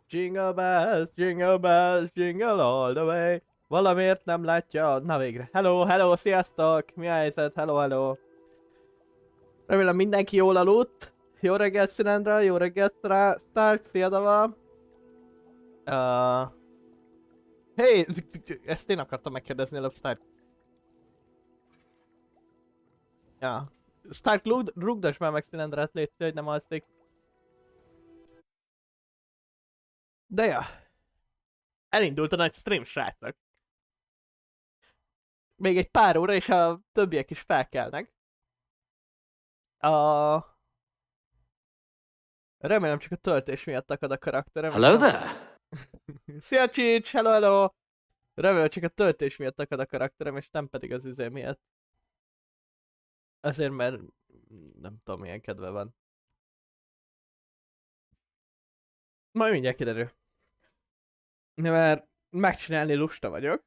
jingle bells, jingle all the way. Valamiért nem látja. Na végre. Hello, hello, sziasztok! Mi a helyzet? Hello, hello. Remélem mindenki jól aludt. Jó reggelt, Szilendra, jó reggelt, Stark, szia Dava. Hey, ezt én akartam megkérdezni előbb, Stark. Ja. Stark, rugdasd már meg Szilendrát, légy szíves, hogy nem alszik. De ja. Elindult a nagy stream, srácok. Még egy pár óra, és a többiek is felkelnek. Remélem csak a töltés miatt akad a karakterem. Hello there! Szia Csics, hello, hello! Remélem csak a töltés miatt akad a karakterem, és nem pedig az üzé miatt. Azért, mert nem tudom, milyen kedve van. Majd mindjárt kiderül. Mert megcsinálni lusta vagyok.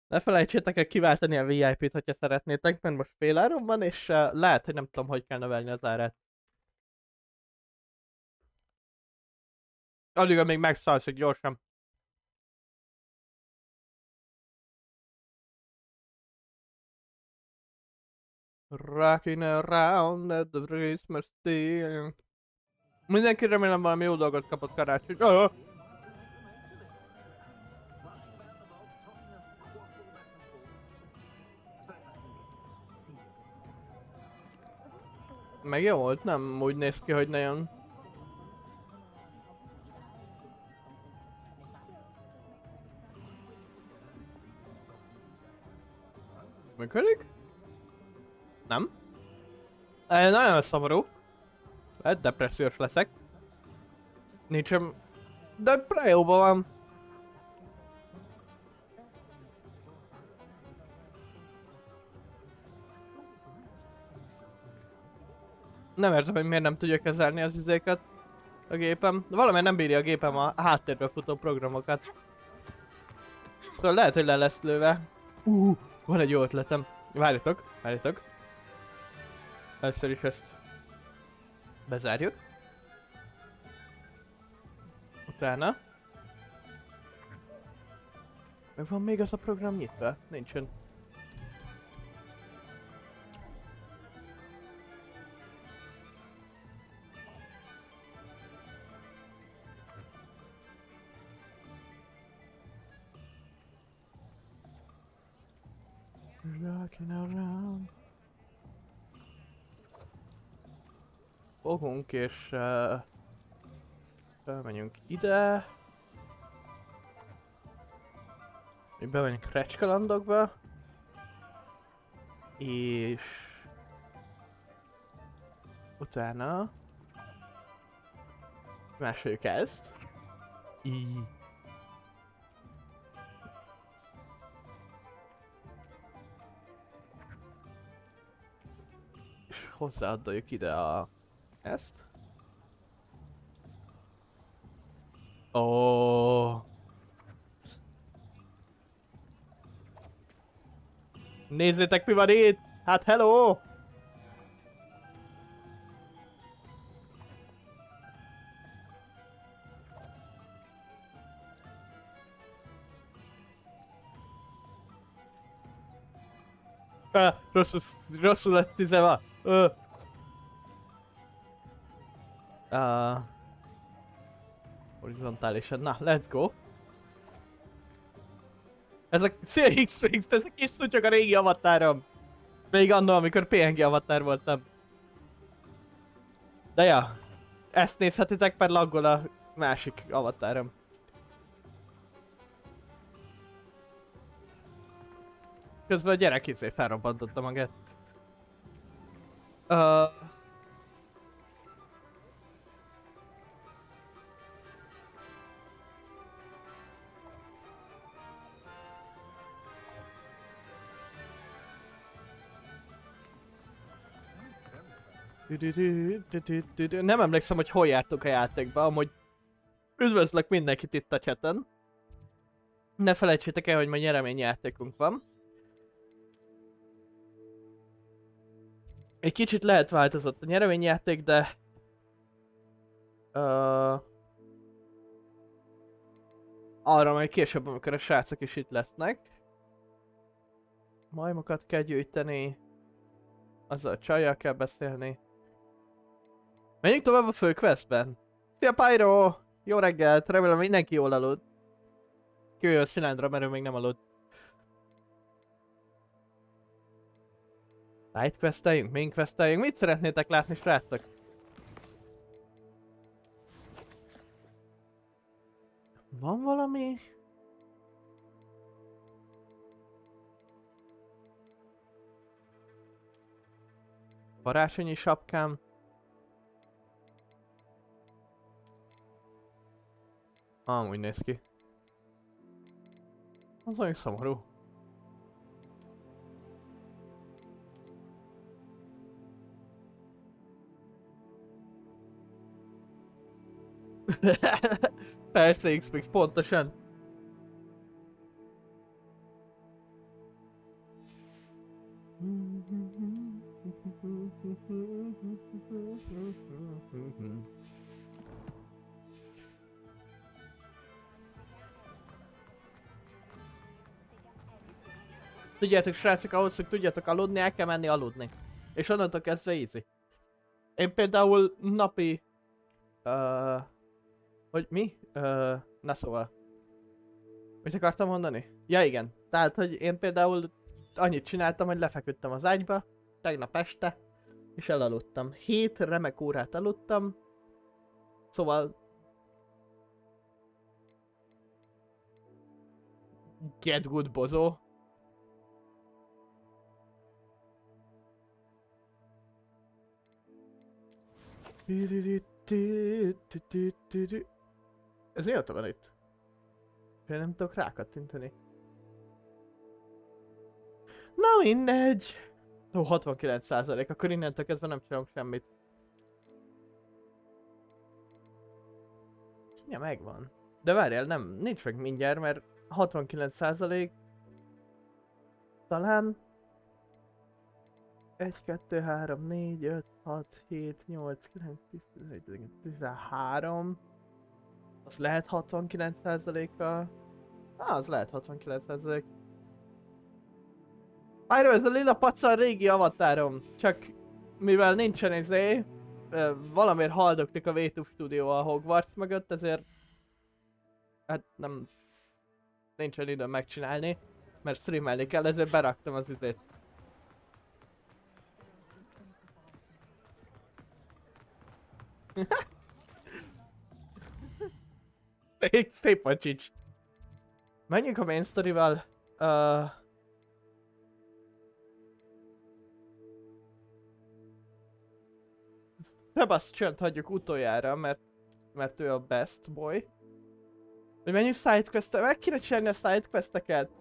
Ne felejtsétek el kiváltani a VIP-t, hogyha szeretnétek, mert most féláron van, és lehet, hogy nem tudom, hogy kell növelni az árát. Addig, még megszalszik gyorsan. Rocking around at the Christmas tree. Mindenki remélem valami jó dolgot kapott karácsony. Meg jó volt, nem úgy néz ki, hogy nagyon... Működik? Nem? Nagyon szomorú. Lehet depressziós leszek. Nincsem... De prejóban van. Nem értem, hogy miért nem tudja kezelni az izéket a gépem. De valamiért nem bírja a gépem a háttérbe futó programokat. Szóval lehet, hogy le lesz lőve. Van egy jó ötletem. Várjatok, várjatok. Először is ezt bezárjuk. Utána. Meg van még az a program nyitva? Nincsen. Rocking around. Fogunk és felmenjünk ide. Még bemegyünk Rész kalandokba. És utána másoljuk ezt. És hozzáadjuk ide ezt. Nézzétek, mi van itt! Hát hello! Rosszul lett tizeva. Horizontálisan. Na, let's go. Ezek CX-Wings, ezek kis szutyok a régi avatárom. Még annól, amikor PNG avatár voltam. De ja, ezt nézhetitek, mert laggol a másik avatárom. Közben a gyerek izé felrobbantotta magát. Nem emlékszem, hogy hol jártunk a játékba, amúgy üdvözlök mindenkit itt a chaten. Ne felejtsétek el, hogy ma nyereményjátékunk van. Egy kicsit lehet változott a nyereményjáték, de... arra majd később, amikor a srácok is itt lesznek. Majmokat kell gyűjteni. Azzal a csajjal kell beszélni. Menjünk tovább a fő questben. Szia Pyro! Jó reggelt! Remélem mindenki jól aludt. Kijöjjön a szilándra, mert ő még nem aludt. Sidequesteljünk, main questeljünk. Mit szeretnétek látni, srácok? Van valami? Karácsonyi sapkám. Amúgy néz ki. Az olyan szomorú. Persze X-Mix, pontosan. Tudjátok srácok, ahhoz, hogy tudjatok aludni, el kell menni aludni. És onnantól kezdve easy. Én például napi... hogy mi? Na szóval. Mit akartam mondani? Ja igen. Tehát, hogy én például annyit csináltam, hogy lefeküdtem az ágyba, tegnap este, és elaludtam. 7 remek órát aludtam. Szóval... Get good, bozó. Ez mióta van itt? Én nem tudok rákattintani. Na mindegy! Ó, 69%, akkor innentől kezdve nem csinálok semmit. Ja, megvan. De várjál, nem, nincs meg mindjárt, mert 69% talán 1, 2, 3, 4, 5, 6, 7, 8, 9, 10, 11, 13. Az lehet 69%-a. Az lehet 69%. Pyro, ez a lila pacal régi avatárom. Csak mivel nincsen valamiért haldoklik a V2 stúdió a Hogwarts mögött, ezért... Hát nem... Nincsen időm megcsinálni, mert streamelni kell, ezért beraktam az izét. Szép a csics. Menjünk a main story-val. Sebastian-t hagyjuk utoljára, mert ő a best boy. Hogy menjünk sidequest-tel, meg kéne csinálni a sidequest-eket.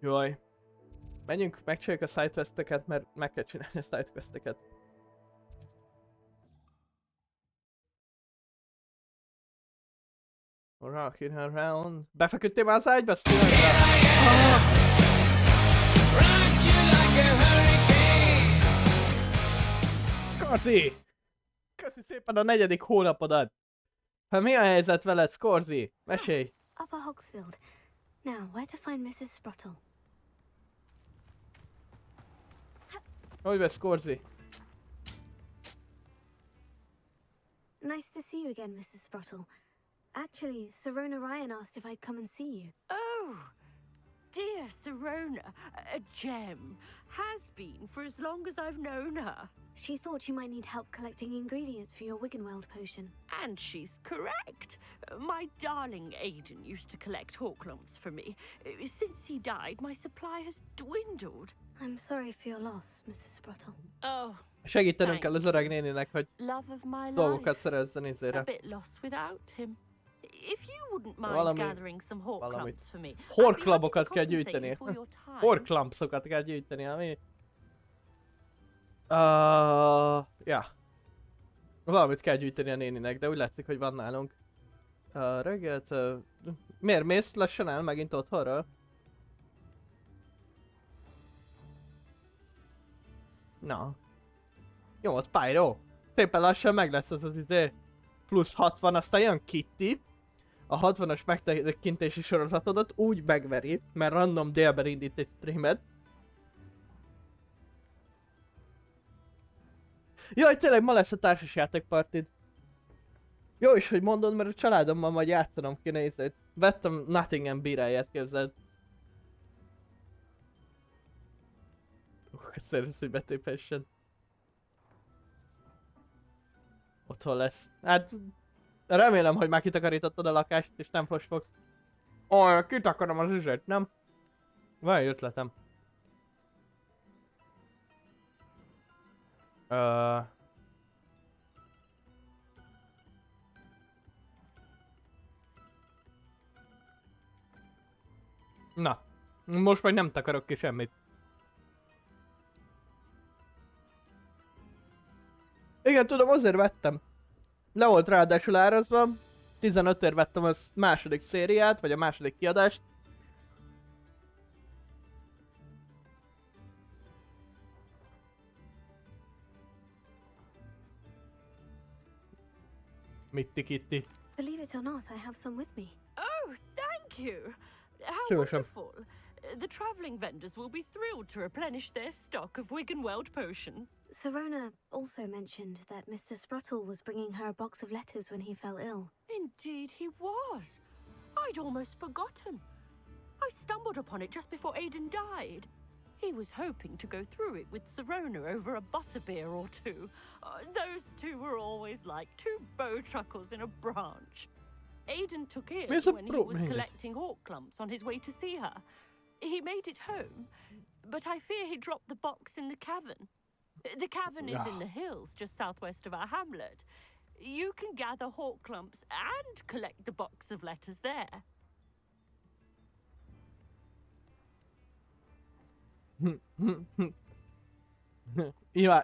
Jaj. Menjünk, megcsináljuk a sidequest-eket, mert meg kell csinálni a sidequest-eket. Rockin' around. Befeküdtél már az ágyba? Scorzi! Köszi szépen a 4. hónapodat! Hát mi a helyzet veled, Scorzi? Mesélj! Upper Hogsfield. Now, where to find Mrs. Sprottle? Hogy vagy, Scorzi? Nice to see you again, Mrs. Sprottle. Actually, Sirona Ryan asked if I'd come and see you. Oh, dear Sirona, a gem. Has been for as long as I've known her. She thought you might need help collecting ingredients for your Wiggenweld potion. And she's correct. My darling Aiden used to collect Horklumps for me. Since he died, my supply has dwindled. I'm sorry for your loss, Mrs. Sprottle. Oh, Segítenünk kell az öreg néninek, hogy love of my dolgokat life. szerezzen A izére. bit lost without him. If you wouldn't mind Valami- gathering some Horklumps for me, I'd be Horklabokat happy to kell compensate gyűjteni. you for your time. Horklampszokat kell gyűjteni, ami... Ja. Valamit kell gyűjteni a néninek, de úgy látszik, hogy van nálunk. Reggelt... miért mész lassan el megint otthonról? Na. Jó, ott Pyro. Szépen lassan meg lesz az az izé. Plusz 60, aztán jön Kitty. A 60-as megtekintési sorozatodat úgy megveri, mert random délben indít egy streamet. Jaj, tényleg ma lesz a társasjátékpartid. Jó is, hogy mondod, mert a családommal majd játszanom kéne izét. Vettem Nottingham bíráját, képzeld. Szerűsz, hogy betépessen. Otthon lesz. Hát... remélem, hogy már kitakarítottad a lakást, és nem fogsz. Kitakarom az üzlet, nem? Van egy ötletem. Na. Most majd nem takarok ki semmit. Igen, tudom, azért vettem. Le volt ráadásul árazva. 15-ért vettem a második szériát, vagy a második kiadást. Mitti Kitty. Believe it or not, I have some with me. Oh, thank you! How Szívesen. wonderful! The travelling vendors will be thrilled to replenish their stock of Wiggenweld potion. Sirona also mentioned that Mr. Spruttle was bringing her a box of letters when he fell ill. Indeed he was. I'd almost forgotten. I stumbled upon it just before Aidan died. He was hoping to go through it with Sirona over a butterbeer or two. Those two were always like two bowtruckles in a branch. Aidan took it Where's the when he bro- was man? collecting hawk clumps on his way to see her. He made it home, but I fear he dropped the box in the cavern. The cavern is in the hills just southwest of our hamlet. You can gather hawk clumps and collect the box of letters there.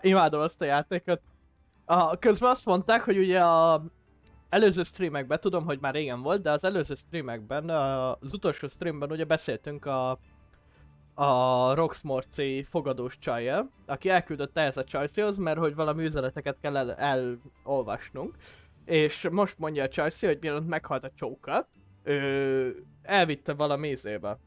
Imádom azt a játékot. Közben azt mondták, hogy ugye a előző streamekben, tudom, hogy már régen volt, de az előző streamekben, az utolsó streamben ugye beszéltünk a Roxmorci fogadós csajjal, aki elküldött ehhez a Csajcihoz, mert hogy valami üzeneteket kell elolvasnunk. És most mondja a Csajci, hogy mielőtt meghalt a csóka, elvitte valami izébe.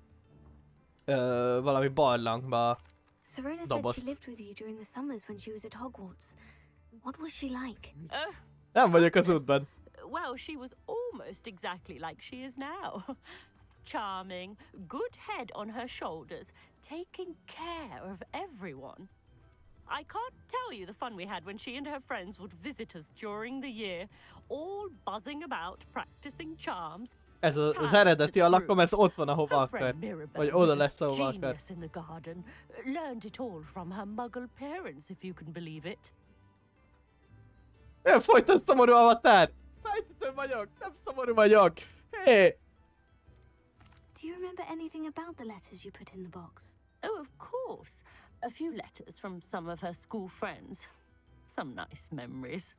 Valami barlangba. Sirona said Dobozt. she lived with you during the summers when she was at Hogwarts. What was she like? Nem vagyok az útban. Well, she was almost exactly like she is now. Charming, good head on her shoulders, taking care of everyone. I can't tell you the fun we had when she and her friends would visit us during the year, all buzzing about, practicing charms. Ez az eredeti alakom, ez ott van, ahova Her akar. friend Mirabelle Vagy was oda a lesz, ahova akar. genius in the garden. Learned it all from her muggle parents, if you can believe it. Nem folyton szomorú avatár! Fejtető vagyok, nem szomorú vagyok! Hé! Do you remember anything about the letters you put in the box? Oh, of course. A few letters from some of her school friends. Some nice memories.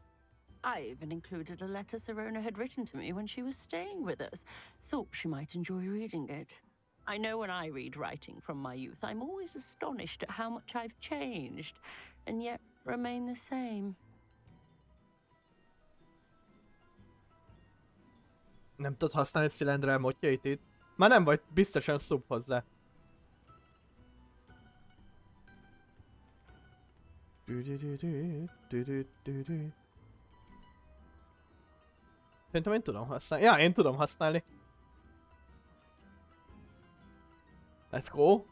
I even included a letter Sirona had written to me when she was staying with us. Thought she might enjoy reading it. I know when I read writing from my youth, I'm always astonished at how much I've changed, and yet remain the same. Nem tudod használni Szilendrel motjait itt? Már nem vagy biztosan szub hozzá. Szerintem én tudom használni. Ja, én tudom használni. Let's go.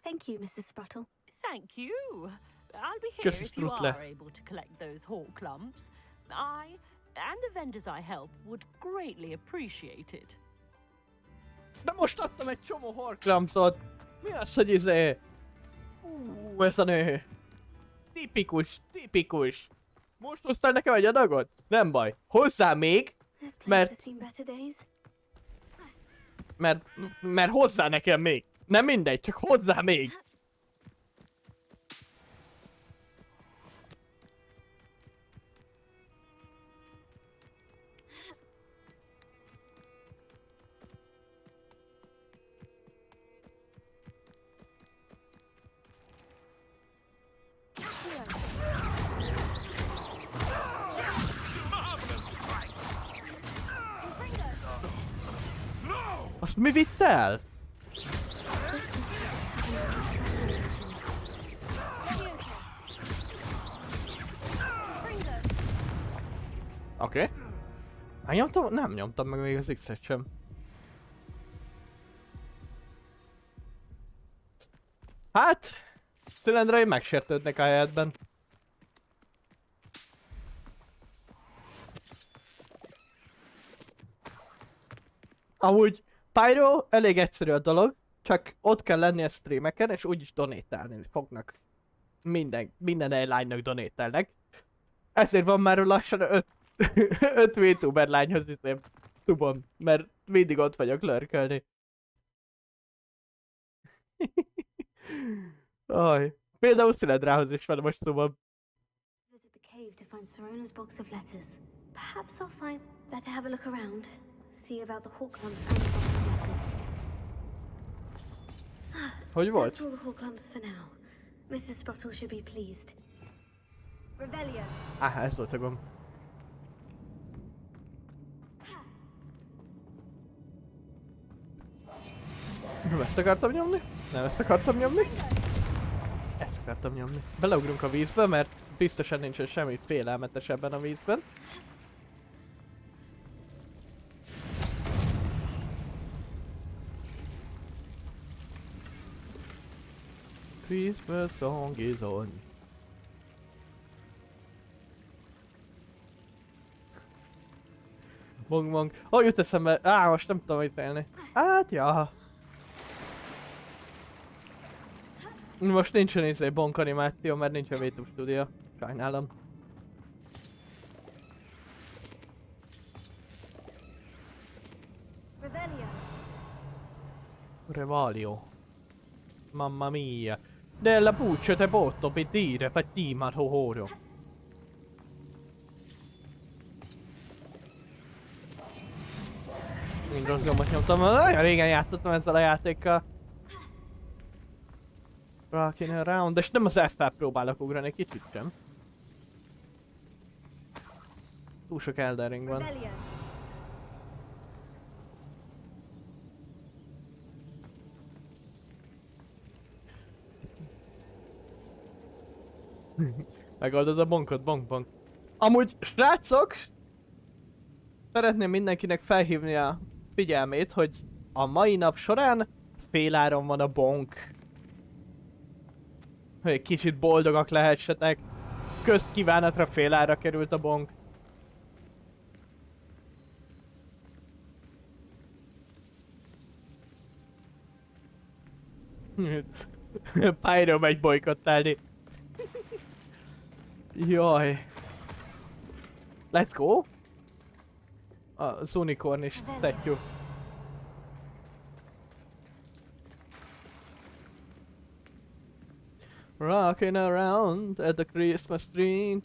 Thank you, Mrs. Spruttle. Thank you. I'll be here Köszi, if you Sprutle. are able to collect those hawk clumps. I and the vendors I help would greatly appreciate it. De most adtam egy csomó horklamszot. Mi az, hogy izé? Ez a nő. Tipikus, tipikus. Most hoztál nekem egy adagot? Nem baj. Hozzá még, This place Mert- has seen better days. mert hozzá nekem még. Nem mindegy, csak hozzá még. Azt mi vitt el? Oké. Nyomtam? Nem nyomtam meg még az X-et sem. Hát... Szilendrai megsértődnek a helyetben. Amúgy Pyro elég egyszerű a dolog, csak ott kell lenni a streameken és úgyis donétálni fognak. Minden lánynak donételnek. Ezért van már lassan 5 VTuber lányhoz hiszem tubon, mert mindig ott vagyok lurkölni. Aj. Például Szilendrához is van most tubon. Visit the cave to find Sirona's box of letters. Perhaps I'll find better have a look around. See about the Hawklumps and the box of letters. Hogy volt? That's all the Hawklumps for now. Mrs. Sprottle should be pleased. Revelio. Ez volt a gomb. Nem ezt akartam nyomni? Nem ezt akartam nyomni? Ezt akartam nyomni. Beleugrunk a vízbe, mert biztosan nincsen semmi félelmetes ebben a vízben. Christmas song is on. Bong bong. Oh, jut eszembe. Most nem tudom mit élni. Hát, ja. Most nincsen izé bonk animáció, mert nincsen VTube stúdió. Sajnálom. Revalio. Mamma mia. Della buccia te porto per dire Fatima Tohoro. Mind rossz gombot nyomtam, nagyon régen játszottam ezzel a játékkal. Rockin' around, de nem az F-fel próbálok ugrani, kicsit sem. Túl sok Elden Ring van. Megoldod a bonkot, bonk bonk. Amúgy, srácok! Szeretném mindenkinek felhívni a figyelmét, hogy a mai nap során féláron van a bonk. Hogy egy kicsit boldogak lehessetek. Közt kívánatra félára került a bonk. Pyro megy bolykottálni. Jaj. Let's go. Az unicorn is statue. Rocking around at the Christmas tree.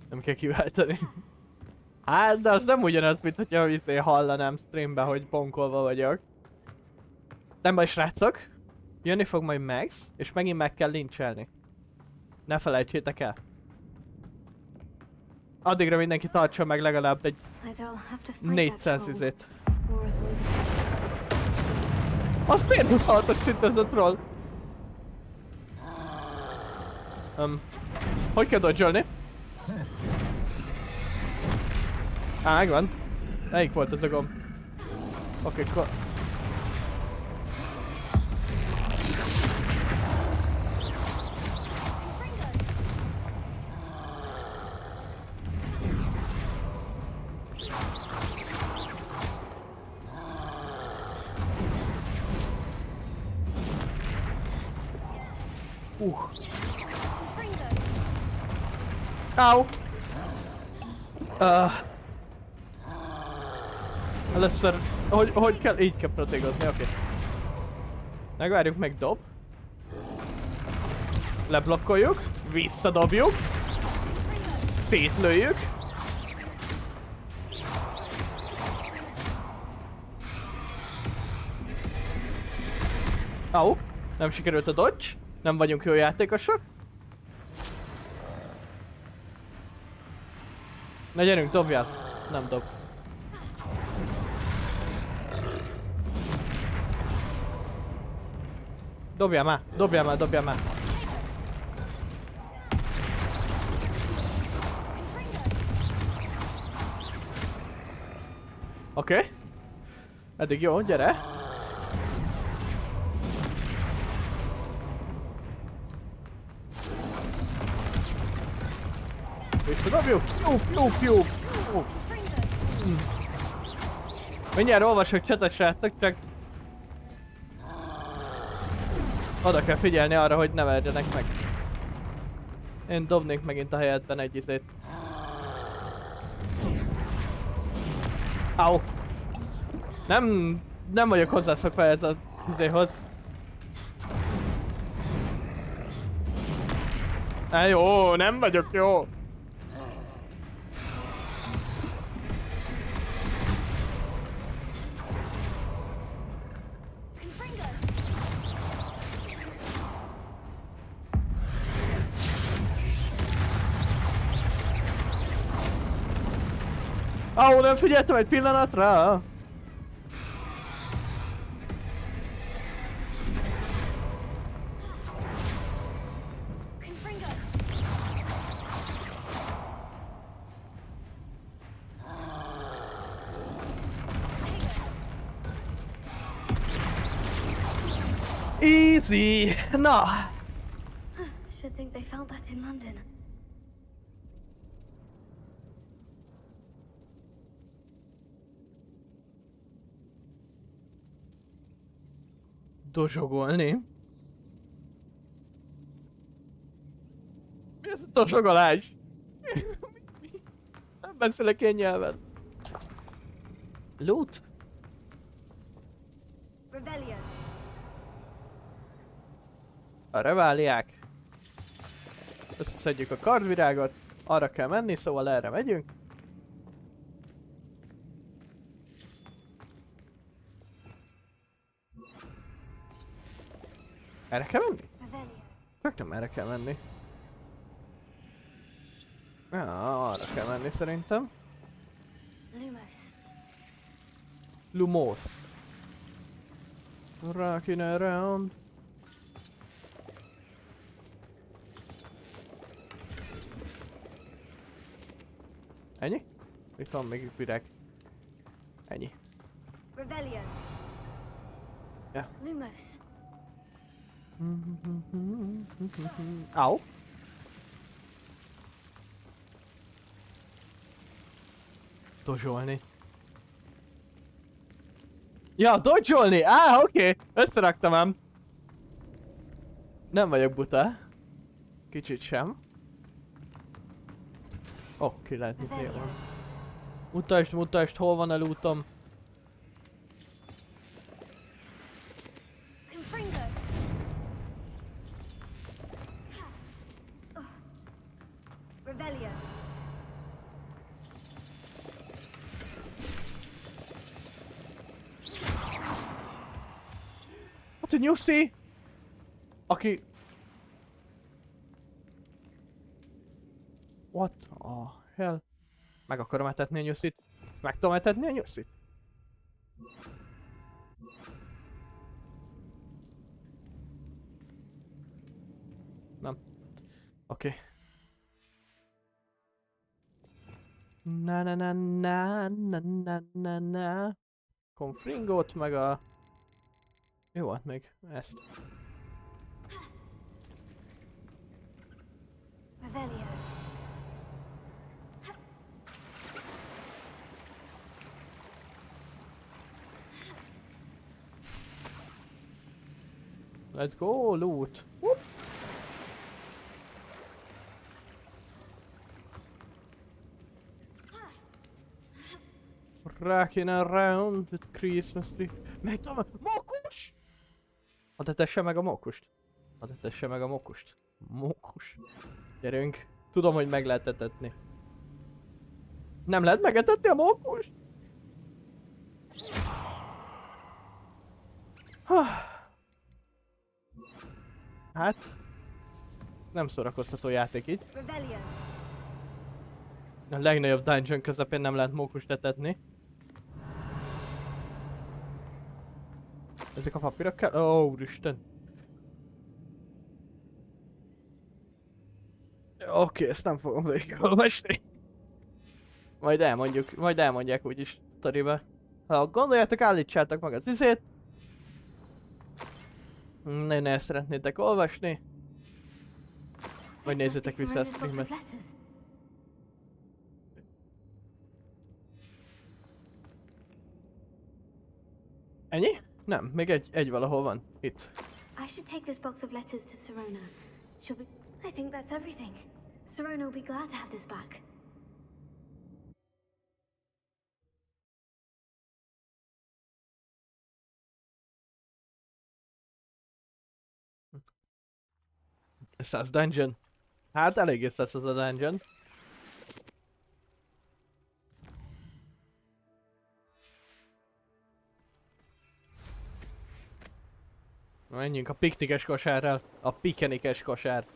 Nem kell kiváltani. Hát, de az nem ugyanaz, mint hogyha én hallanám streambe, hogy bonkolva vagyok. Nem baj, srácok. Jönni fog majd Max, és megint meg kell lincselni. Ne felejtsétek el. Addigra mindenki tartsa meg legalább egy 400 izét. Azt miért huszaltas szinte ez a troll? Hogy kell dodge-olni? Megvan. Melyik volt az a gomb? Oké, akkor... Au! Először... Hogy kell? Így kell protégozni, oké. Megvárjuk, meg dob. Leblokkoljuk. Visszadobjuk. Szétlőjük. Au! Nem sikerült a dodge. Nem vagyunk jó játékosok. Na gyerünk, dobjál! Nem dob. Dobjál már, dobjál már, dobjál már. Oké. Eddig jó, gyere. Visszadobjuk! Jó. Mindjárt olvasok csatot, srácok, csak... Oda kell figyelni arra, hogy ne verjenek meg. Én dobnék megint a helyetben egy izét. Au! Nem vagyok hozzászokva ez az izéhoz. Jó, nem vagyok jó. Ó, nem figyeltem egy pillanatra! Easy! Na! Should think they found that in London. Dozsogolni? Mi ez a dozsogolás? Nem beszélek én nyelven. Loot? Rebellion. A reváliák. Összeszedjük a kardvirágot. Arra kell menni, szóval erre megyünk. Erre kell menni? Rebellion. Csak nem erre kell menni. Ja, arra kell menni szerintem. Lumos. Lumos. Rocking around. Ennyi? Itt van még virág. Ennyi. Rebellion. Ja. Lumos. Au. Dozsolni. Ja, dodge-olni! Oké. Összeraktam ám. Nem vagyok buta. Kicsit sem. Ki lehet nyitni, jó van. Mutasd, hol van a lootom. Rebellion. What a nyuszi! Aki... What a hell? Meg akarom etetni a nyuszit. Meg tudom etetni a nyuszit? Nem. Oké. Na na na na na na na na. Konfringot meg a... Jó, hát még ezt. Rebellion. Let's go, loot. Whoop. Rocking around with Christmas tree. Megtalálom! Mókus! Hadd etesse meg a mókust. Hadd etesse meg a mókust. Mókus. Gyerünk. Tudom, hogy meg lehet etetni. Nem lehet megetetni a mókust? Hát... Nem szórakoztató játék így. Rebellion. A legnagyobb dungeon közepén nem lehet mókust etetni. Ezek a papírok kell? Ó, úristen. Oké, ezt nem fogom végigolvasni. Majd elmondják úgyis sztoriba. Ha gondoljátok, állítsátok meg az izét. Nagyon el szeretnétek olvasni. Vagy nézzétek vissza a streamet. Ennyi? Nem, még egy valahol van. Itt. I should take this box of letters to Sirona. She'll be... I think that's everything. Sirona will be glad to have this back. Száz dungeon. Hát eléggé száz az a dungeon. Menjünk a piknikes kosárral. A pikenikes kosár.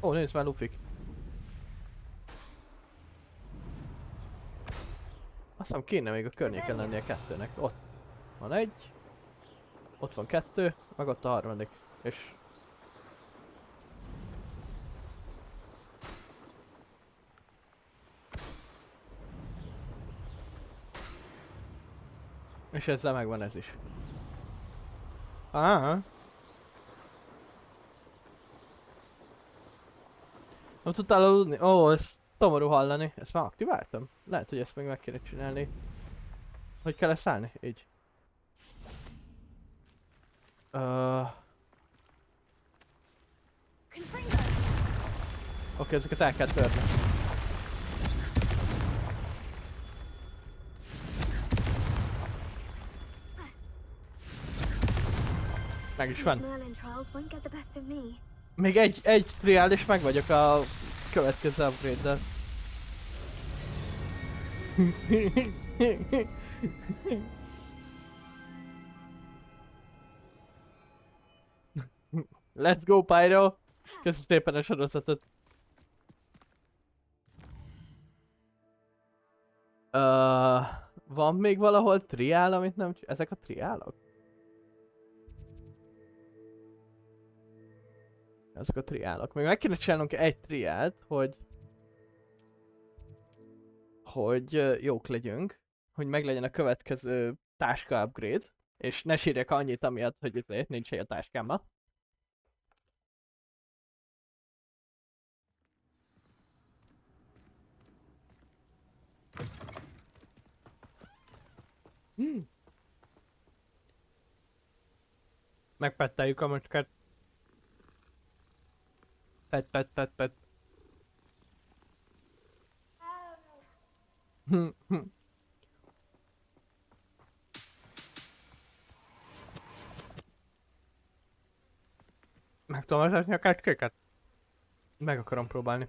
Ó, nézd már, lufik. Azt hiszem kéne még a környéken lenni a kettőnek. Ott van egy. Ott van kettő, meg ott a harmadik. És... és ezzel megvan ez is. Nem tudtál aludni? Ó, ez szomorú hallani. Ezt már aktiváltam? Lehet, hogy ezt még meg kéne csinálni. Hogy kell ezt állni? Így. Oké, ezeket el kell törni. Meg is van. Még egy triál és meg vagyok a következő upgrade-del. Let's go, Pyro! Köszönöm szépen a sorozatot. Van még valahol triál, amit nem... ezek a triálok? Ezek a triálok. Még meg kéne csinálnunk egy triált, hogy jók legyünk. Hogy meglegyen a következő táska upgrade. És ne sírjak annyit amiatt, hogy nincs hely a táskámba. Megpetteljük a macskát. Pet. Meg tudom vezetni a kecskéket? Meg akarom próbálni.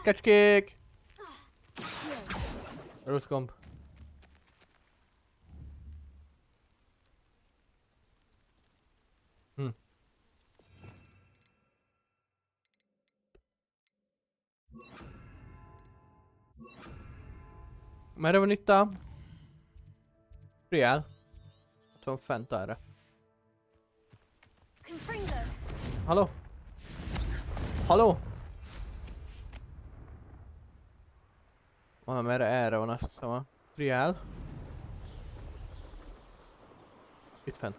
Kecskék! Rossz gomb. Merre van itt a... triál? Ott van fent arra. Halló? Halló? Merre erre van, azt hiszem a triál. Itt fent.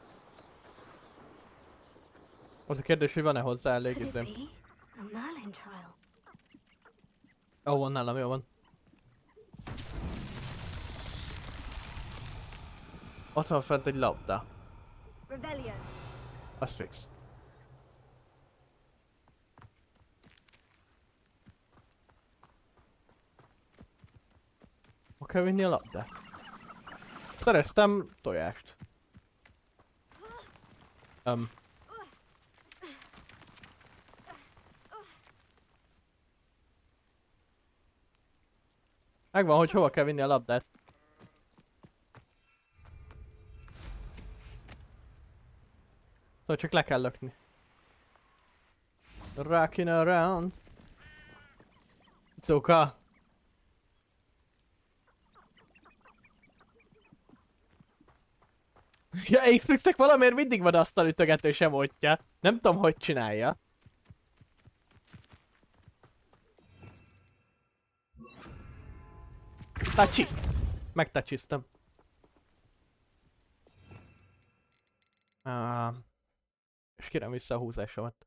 Az a kérdés, hogy van-e hozzá elég időm. Ó, van nálam, jó van. Ott van fent egy labda. Az fix. Hol kell vinni a labdát? Szereztem tojást. Megvan, hogy hova kell vinni a labdát. Szóval csak le kell lökni. Rocking around. Cuka. Ja, X-Plixnek valamiért mindig van asztalütögető semotja. Nem tudom, hogy csinálja. Tacsi! Megtacsiztam. És kérem vissza a húzásomat.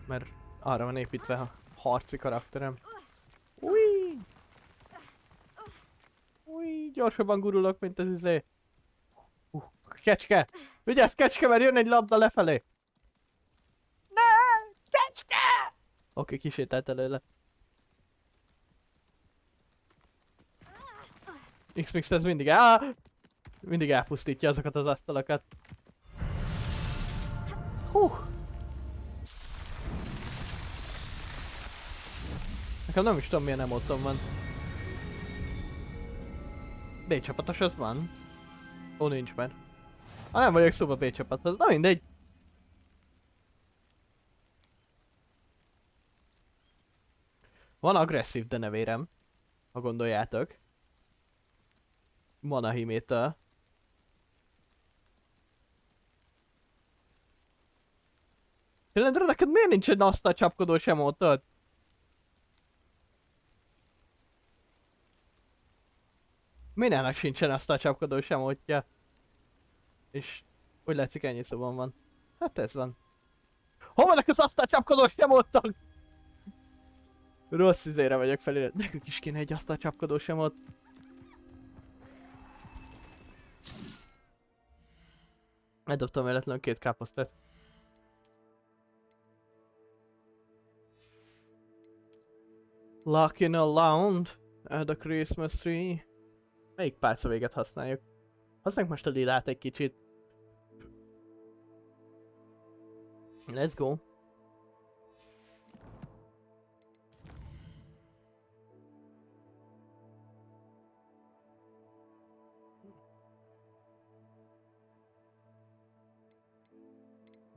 Mert arra van építve a harci karakterem. Ui! Ui, gyorsabban gurulok, mint az izé. Kecske! Vigyázz, kecske, mert jön egy labda lefelé! Ne! Kecske! Oké, kisétált előle. X-Mix ez mindig elpusztítja azokat az asztalokat. Nekem nem is tudom milyen emotom van. B-csapatos az van. Ó, nincs már. Nem vagyok szóba B-csapathoz, na mindegy. Van agresszív denevérem, ha gondoljátok. Manahimétől. Jelendre, neked miért nincs egy asztal csapkodós emótod? Mindennek sincsen asztal csapkodós emótja. És úgy látszik ennyi szóban van. Hát ez van. Hol vannak az asztal csapkodós emótok? Rossz izére vagyok felé. Nekünk is kéne egy asztal csapkodós emót. Eldobtam véletlenül 2 káposztát. Locking around at the Christmas tree. Melyik pálca véget használjuk? Használjuk most a lilát egy kicsit. Let's go.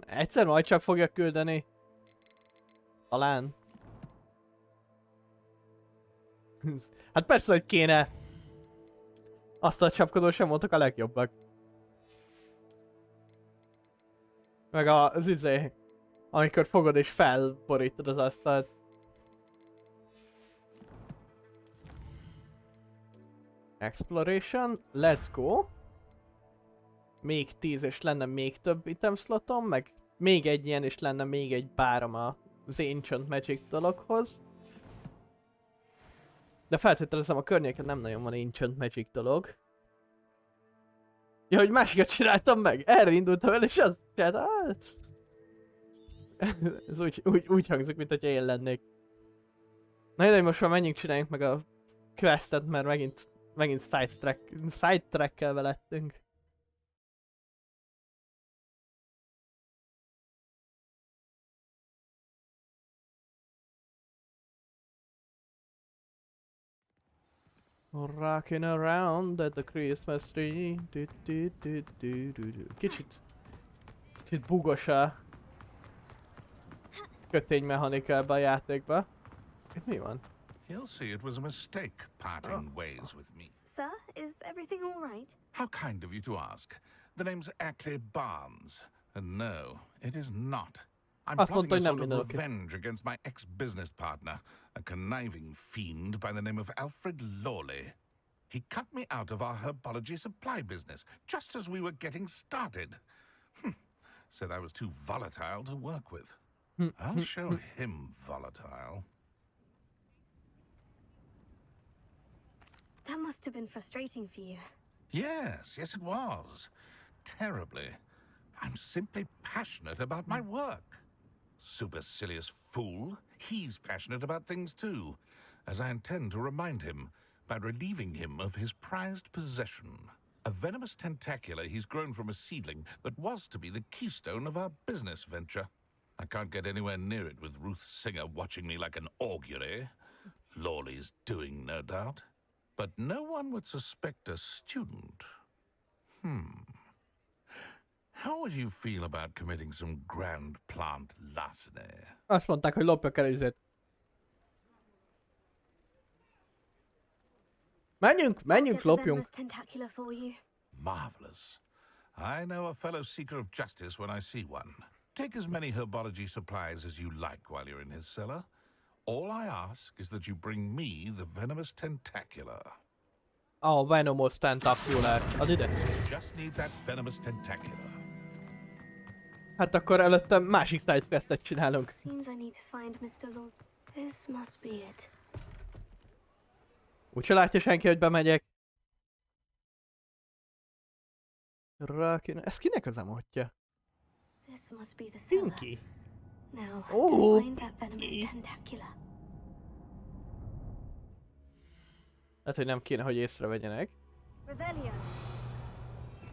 Egyszer majd csak fogja küldeni. Talán. Hát persze, hogy kéne. Azt a csapkodó sem voltak a legjobbak. Meg az izé. Amikor fogod és felborítod az asztalt. Exploration, let's go. Még 10 és lenne még több item slotom, meg még egy ilyen és lenne még egy bárom az Ancient Magic dologhoz. De feltételezem a környéken nem nagyon van Ancient Magic dolog. Ja, hogy másikat csináltam meg? Erre indultam el és azt csináltam. Ez úgy hangzik, mint hogyha én lennék. Na jó, most már menjünk, csináljunk meg a questet, mert megint sidetrack-kelve lettünk. Rocking around at the Christmas tree. Kicsit bugos a köténymechanika ebbe a játékba. Itt mi van? He'll see it was a mistake parting ways with me. Sir, is everything all right? How kind of you to ask. The name's Ackley Barnes. And no, it is not. I'm plotting a sort of revenge against my ex-business partner, a conniving fiend by the name of Alfred Lawley. He cut me out of our herbology supply business, just as we were getting started. Said I was too volatile to work with. I'll show him volatile. That must have been frustrating for you. Yes, it was. Terribly. I'm simply passionate about my work. Supercilious fool. He's passionate about things too, as I intend to remind him by relieving him of his prized possession. A venomous tentacula he's grown from a seedling that was to be the keystone of our business venture. I can't get anywhere near it with Ruth Singer watching me like an augury. Lawley's doing, no doubt. But no one would suspect a student. How would you feel about committing some grand plant larceny? Azt mondták, hogy lopjak el izét. Menjünk, I'll menjünk, get the lopjunk. venomous tentacula for you. Marvelous. I know a fellow seeker of justice when I see one. Take as many herbology supplies as you like while you're in his cellar. All I ask is that you bring me the venomous tentacula. A venomous tentacular. Add ide. Just need that venomous tentacula. Hát akkor előtte másik sidequestet csinálunk. Seems I need to find Mr. Lord. This must be it. Úgyse látja senki, hogy bemegyek. Ez kinek az emotja? This must be the cellar. Pinky. Now, Oh, to find that venomous Pinky. tentacula. Hát, hogy nem kéne, hogy észrevegyenek. Revelio.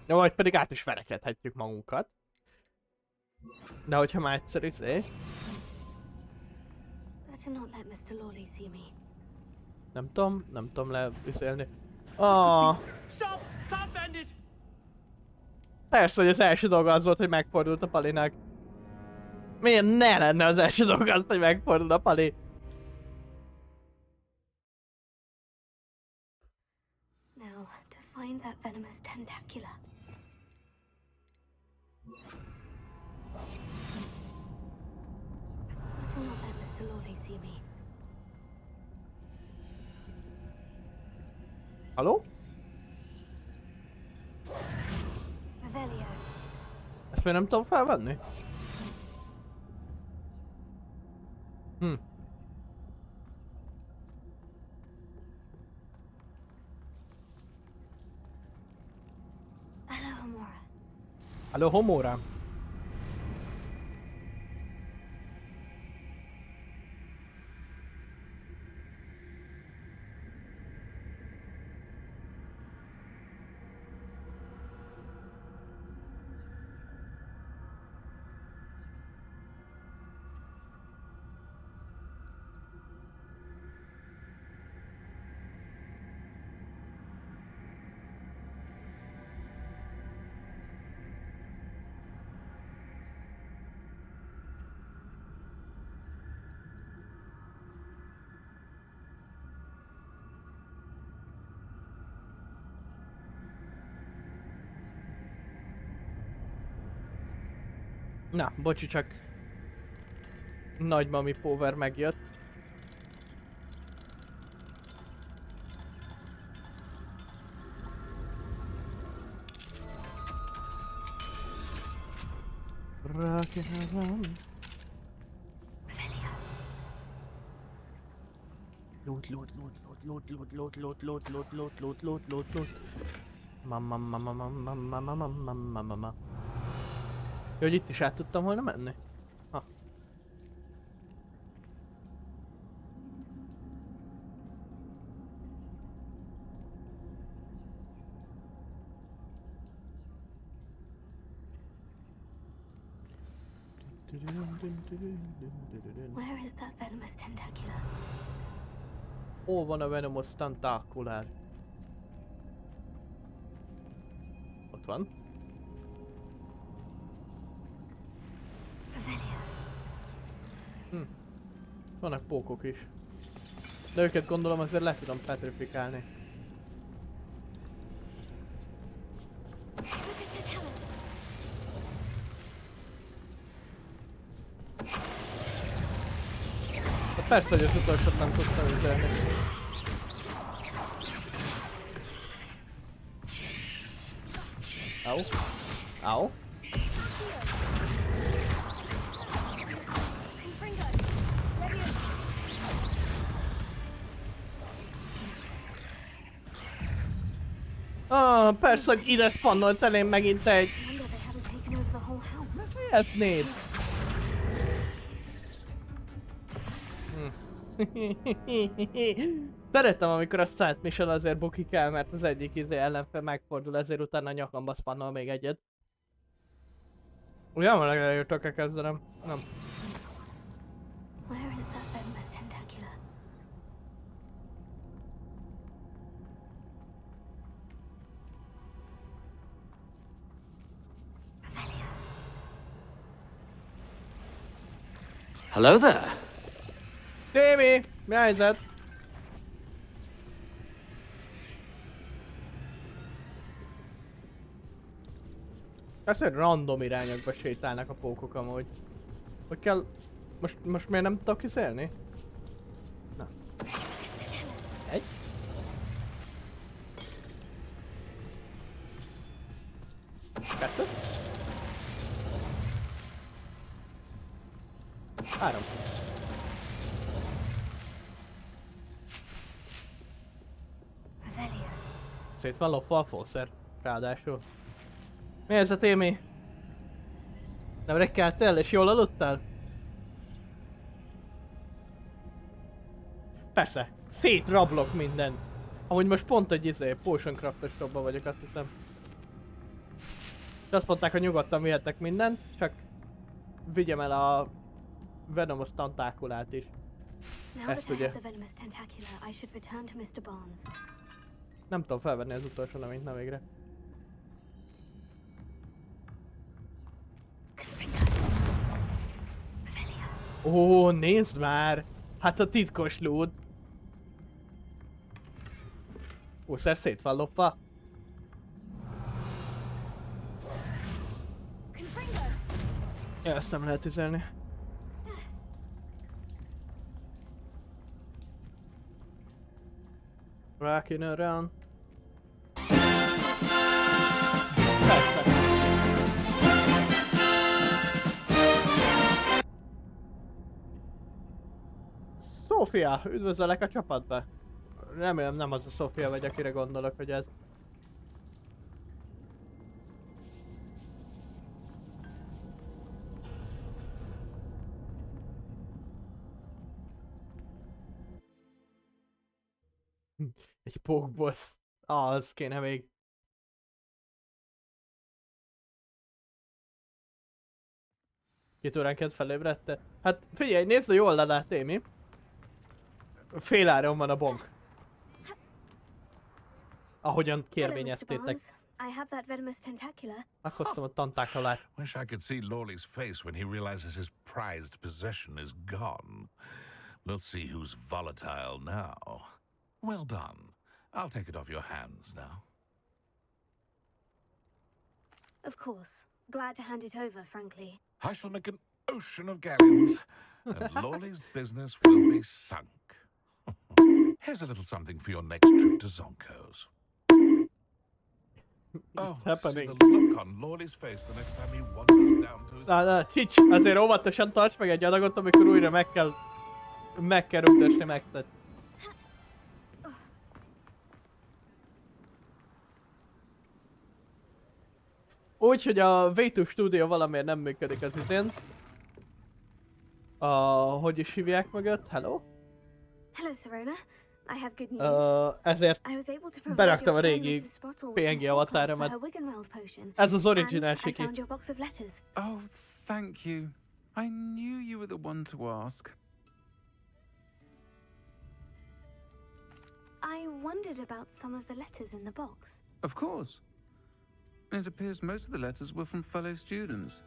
No, vagy pedig át is verekedhetjük magunkat. De hogyha már egyszer izé. Better not let Mr. Lawley see me. Nem tudom leüzelni. Ah, Stop! Can't bend it! persze, hogy az első dolga az volt, hogy megfordult a Palinak. Miért ne lenne az első dolga az, hogy megfordul a Pali? Now, to find that venomous tentacula. Better not let Mr. Lawley see me. Haló? Revelio. Ezt még nem tudom felvenni? Hello, Amora. Haló, homóra? Na, bocsi, csak nagymami power megjött. Rakjában. Revelio. Loot. Mama. Jó, hogy itt is át tudtam volna menni? Ha. Where is that venomous tentacula? Hol van a venomous tentacular? Ott van. Revelio. Vannak pókok is. De őket gondolom azért le tudom petrifikálni. Hát persze, hogy az utolsót nem tudtam üzelni. Au. Ah, persze, hogy ide spannolt elém megint egy... Wonder they haven't taken over the whole house. Ez néd. Szeretem, amikor a side mission azért bukik el, mert az egyik ellenfél megfordul, ezért utána a nyakamba spannol még egyet. Ugyan van legalább tökre kezdenem? Nem. Where is that venomous tentacula? Revelio. Hello there. Témi! Mi a helyzet? Ez egy random irányokba sétálnak a pókok amúgy. Hogy kell... Most miért nem tudok kiszélni? Na. Egy. Kettő. 3. Revelia. Szét van lopva a fószer. Ráadásul. Mi ez a Témi? Nem rekkeltél és jól aludtál? Persze, szétrablok minden. Amúgy most pont egy potion craftos shopban vagyok, azt hiszem. És azt mondták, hogy nyugodtan vihetek mindent, csak vigyem el a venomos tentákulát is. Now that Ezt I ugye. have the venomous tentacular, I should return to Mr. Barnes. Nem tudom felvenni az utolsó nevényt, nem végre. Revelia. Ó, nézd már! Hát a titkos lúd. Ószer szét van lopva. Ja, ezt nem lehet üzelni. Rockin' around. Persze. Szófia, üdvözöllek a csapatba. Remélem nem az a Szófia vagy, akire gondolok, hogy ez. Egy pókbossz. Az kéne még. Két óránként felébredte? Hát figyelj, nézd a jól le, Témi. Fél áron van a bonk. Ahogyan Hello, Mr. kérvényeztétek. Barnes. I have that venomous tentacular. Meghoztam a tantákolát. Wish I could see Lawley's face when he realizes his prized possession is gone. We'll see who's volatile now. Well done. I'll take it off your hands now. Of course. Glad to hand it over, frankly. I shall make an ocean of galleons, and Lawley's business will be sunk. Here's a little something for your next trip to Zonko's. Oh, see happening. the look on Lawley's face the next time he wanders down to his... Na, Csics, azért óvatosan tarts meg egy adagot, amikor újra meg kell rúgdosni megtet. Úgy, hogy a V2 Studio valamiért nem működik az idén. Hogy is hívják mögött? Hello? Hello, Serona. I have good news. Ezért I was able to provide beraktam a your friend régi Mrs. Sprottle with some PNG Horcrux for avatáromat. her Wiggenweld potion. Ez az original And I Siki. found your box of letters. Oh, thank you. I knew you were the one to ask. I wondered about some of the letters in the box. Of course. It appears most of the letters were from fellow students.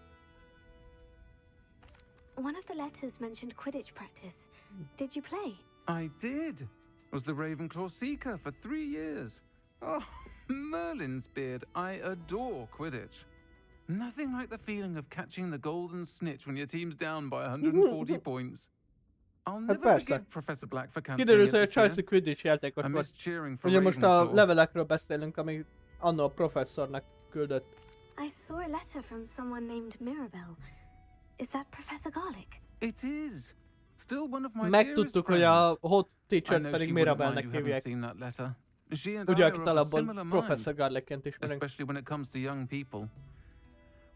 One of the letters mentioned Quidditch practice. Did you play? I did. Was the Ravenclaw Seeker for 3 years. Oh, Merlin's beard. I adore Quidditch. Nothing like the feeling of catching the golden snitch when your team's down by 140 points. I'll never persze. forgive Professor Black for cancelling Kiderült, it hogy a this year. Chelsea Quidditch játékos I volt. missed cheering for Ugye most a Ravenclaw. levelekről beszélünk, ami anno a professzornak küldött. I saw a letter from someone named Mirabelle. Is that Professor Garlick? It is. Still one of my dearest Megtudtuk, hogy a friends. hot I teacher know pedig she wouldn't mind Mirabelnek you haven't hívják. seen that letter. She and Ugye, I akit are of a alapból similar mind, Professor Garlickként ismerünk. especially when it comes to young people.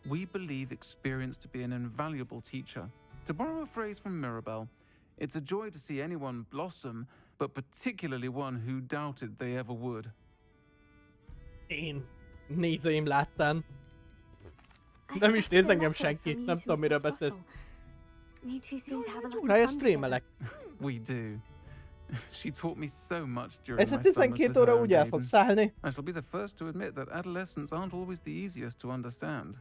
We believe experience to be an invaluable teacher. To borrow a phrase from Mirabelle, it's a joy to see anyone blossom, but particularly one who doubted they ever would. Én nézőim láttán. I Nem is spotted néz a engem letter senki, from you nem to tudom, miről Mrs. beszélsz. Sprottle. You two seem to have a lot of Rája fun streamelek. together. We do. She taught me so much during Ez a my summers 12 with óra her úgy and el fog Aiden. szállni. I shall be the first to admit that adolescents aren't always the easiest to understand.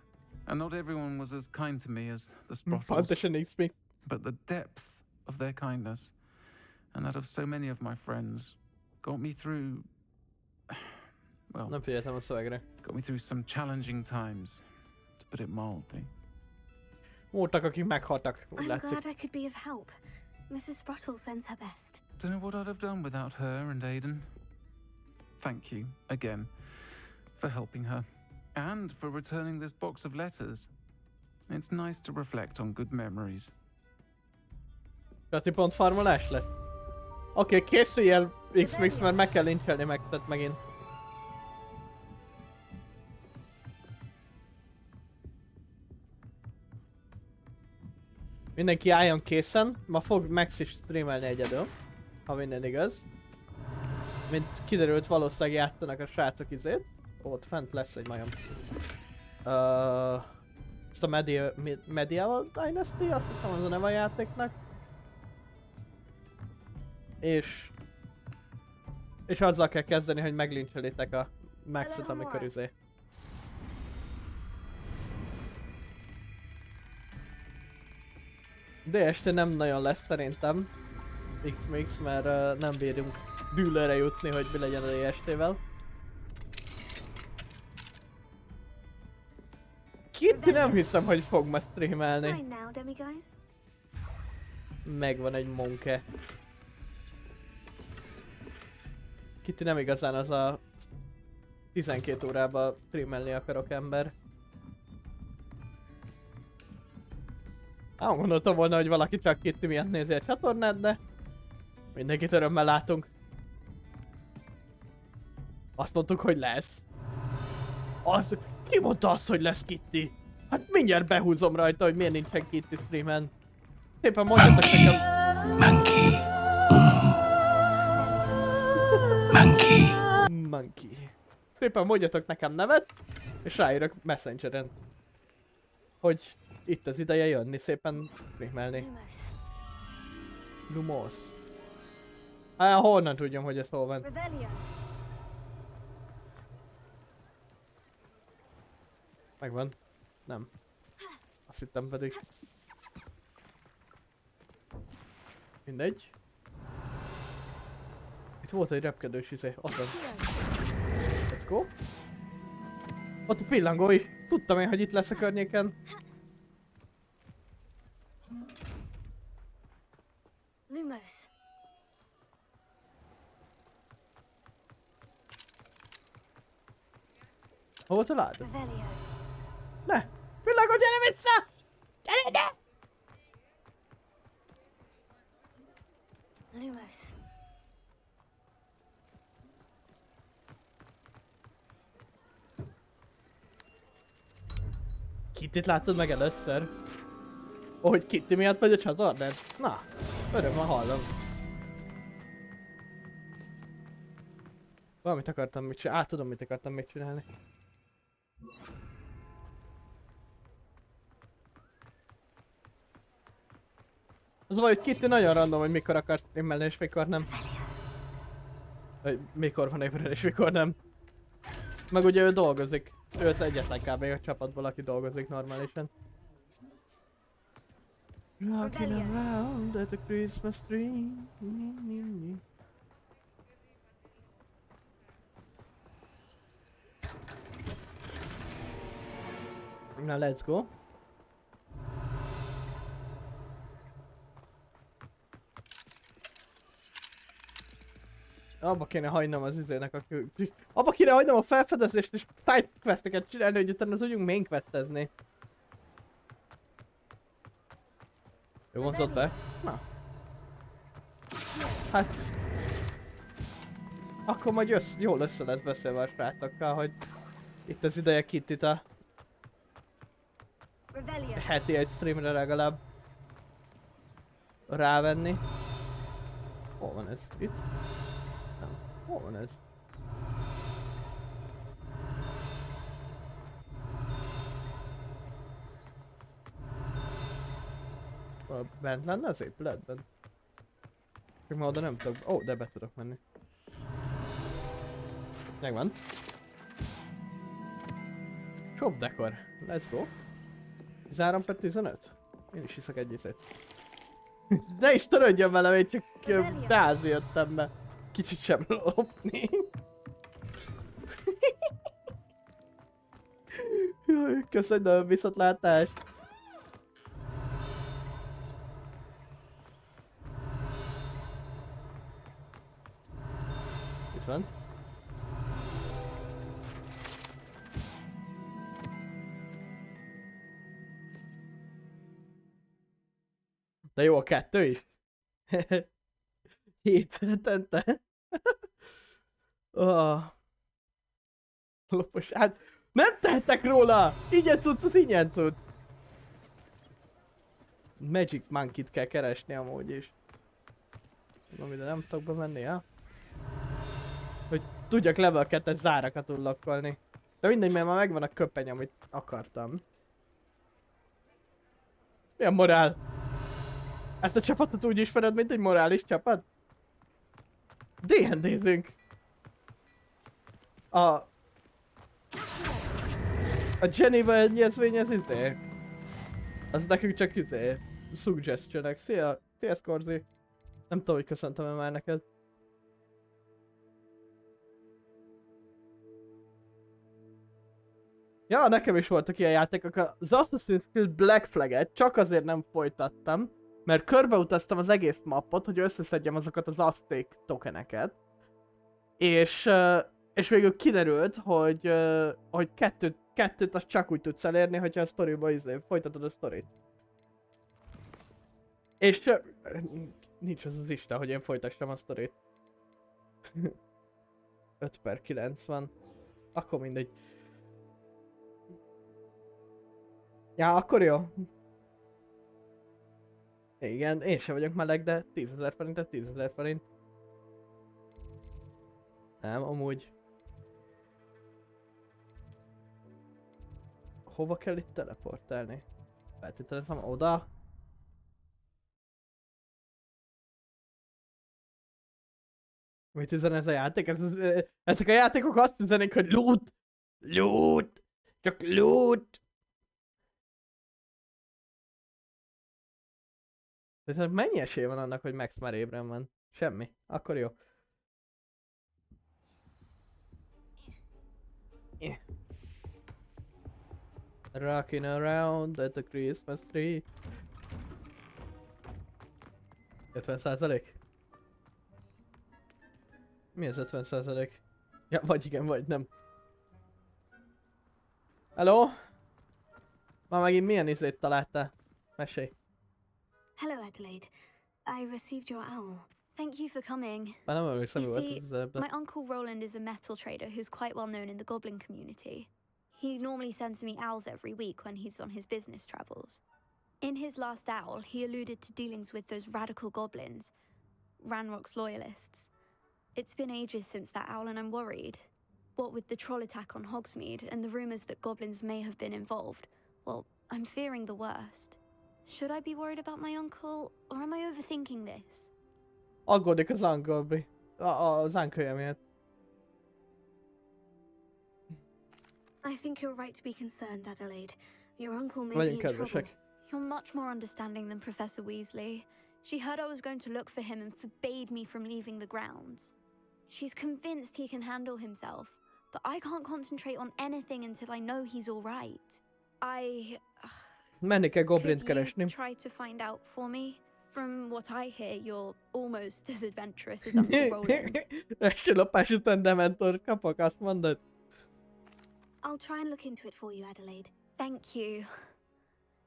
And not everyone was as kind to me as the Sprottles. Pontosan XP. but the depth of their kindness, and that of so many of my friends, got me through, well, Nem figyeltem a szövegre. got me through some challenging times, to put it mildly. Voltak, akik meghaltak, úgy I'm látszik. glad I could be of help. Mrs. Sprottle sends her best. Don't know what I'd have done without her and Aidan. Thank you, again, for helping her, and for returning this box of letters. It's nice to reflect on good memories. Kati pont farmolás lesz. Oké, készülj el X-Mix, mert meg kell lincselni Maxet megint. Mindenki álljon készen, ma fog Max is streamelni egyedül, ha minden igaz. Mint kiderült, valószínűleg játszanak a srácok izét. Ott fent lesz egy majom. Ezt a Medieval Dynasty, azt hiszem az a neve a játéknak. És azzal kell kezdeni, hogy meglincselétek a Maxot, amikor izé. De este nem nagyon lesz szerintem X-Mix, mert nem bírunk dűlőre jutni, hogy mi legyen a DST-vel. Kitty nem hiszem, hogy fog ma streamelni. Fine now, demiguys. Megvan egy monke. Kitty nem igazán az a 12 órában streamelni akarok ember. Gondoltam volna, hogy valaki csak Kitty miatt nézi a csatornát, de mindenkit örömmel látunk. Azt mondtuk, hogy lesz. Ki mondta azt, hogy lesz Kitty? Hát mindjárt behúzom rajta, hogy miért nincsen Kitty streamen. Szépen mondjatok nekem... Monkey. Monkey. Monkey. Szépen mondjatok nekem nevet, és ráírok Messengeren. Hogy itt az ideje jönni, szépen streamelni. Lumos. Lumos. Hát honnan tudjam, hogy ez hol van? Revelio. Megvan. Nem. Azt hittem pedig. Mindegy. Itt volt egy repkedős izé. Ott van. Let's go. Ott a pillangó is. Tudtam én, hogy itt lesz a környéken. Lumos. Hol volt a láda? Revelio. Ne! Pillangó, gyere vissza! Gyere ide! Lumos. Kittyt láttad meg először? Ó, hogy Kitty miatt vagy a csatornád? Na, örömmel hallom. Valamit akartam mit csinálni. Tudom, mit akartam még csinálni. Az baj, hogy Kitty nagyon random, hogy mikor akar streamelni és mikor nem. Vagy mikor van ébren és mikor nem. Meg ugye ő dolgozik. Ő az egyetlen kb. A csapatból, aki dolgozik normálisan. Rocking around at the Christmas tree. Na, let's go. Abba kéne hagynom az izének a abba kéne hagynom a felfedezést és side questeket csinálni, hogy utána tudjunk main questezni. Jó vonzott be? Na. Hát... Akkor majd jól össze lesz beszélve a srácokkal, hogy itt az ideje Kittyt a Revelio. heti egy streamre legalább rávenni. Hol van ez? Itt? Nem. Hol van ez? Bent lenne az épületben? Csak ma oda nem tudok. Ó, de be tudok menni. Megvan. Shop decor. Let's go. 13/15. Én is hiszek egy izét. Ne is törődjön velem, én csak tázni jöttem be. Kicsit sem lopni. Jaj, köszönöm, viszontlátás. Itt van. De jó a kettő is. 7 hetente. Oh. Lopos, hát nem tehetek róla! Ingyen cucc, az ingyen cucc. Magic Monkey-t kell keresni amúgy is. Tudom, ide nem tudok bemenni, ha? Hogy tudjak level 2-es zárakat unlockolni. De mindegy, mert már megvan a köpeny, amit akartam. Milyen morál? Ezt a csapatot úgy ismered, mint egy morális csapat? D&D-zünk! A Geneva egyezmény az izé. Az nekünk csak izé. Suggestionek. Szia Skorzi. Nem tudom, hogy köszöntem-e már neked. Ja, nekem is voltak ilyen játékok. Az Assassin's Creed Black Flag-et csak azért nem folytattam, mert körbeutaztam az egész mappot, hogy összeszedjem azokat az Azték tokeneket. És végül kiderült, hogy kettőt azt csak úgy tudsz elérni, hogyha a sztoriba folytatod a sztorit. És nincs az az Isten, hogy én folytassam a sztorit. 5/90. Akkor mindegy. Ja, akkor jó. Igen, én sem vagyok meleg, de 10.000 forint, ez 10.000 forint. Nem, amúgy. Hova kell itt teleportálni? Feltételezem oda. Mit üzen ez a játék? Ezek a játékok azt üzenik, hogy loot! Loot! Csak loot! De mennyi esély van annak, hogy Max már ébren van? Semmi. Akkor jó. Rocking around at the Christmas tree. 50%? Mi az 50%? Ja, vagy igen, vagy nem. Hello? Már megint milyen izét találtál? Mesélj. Hello, Adelaide. I received your owl. Thank you for coming. Már nem emlékszem, mi You volt see, az előbb. my uncle Roland is a metal trader who's quite well known in the goblin community. He normally sends me owls every week when he's on his business travels. In his last owl, he alluded to dealings with those radical goblins, Ranrock's loyalists. It's been ages since that owl and I'm worried. What with the troll attack on Hogsmeade and the rumors that goblins may have been involved, well, I'm fearing the worst. Should I be worried about my uncle, or am I overthinking this? Aggódik az Uncle az Uncle miatt. I think you're right to be concerned, Adelaide. Your uncle may be Vagyunk in trouble. kedvesek. You're much more understanding than Professor Weasley. She heard I was going to look for him and forbade me from leaving the grounds. She's convinced he can handle himself, but I can't concentrate on anything until I know he's all right. Menni kell goblint Could you keresni. try to find out for me? From what I hear, you're almost as adventurous as Uncle Roland. Első lopás után Dementor kapok, azt mondod? I'll try and look into it for you, Adelaide. Thank you.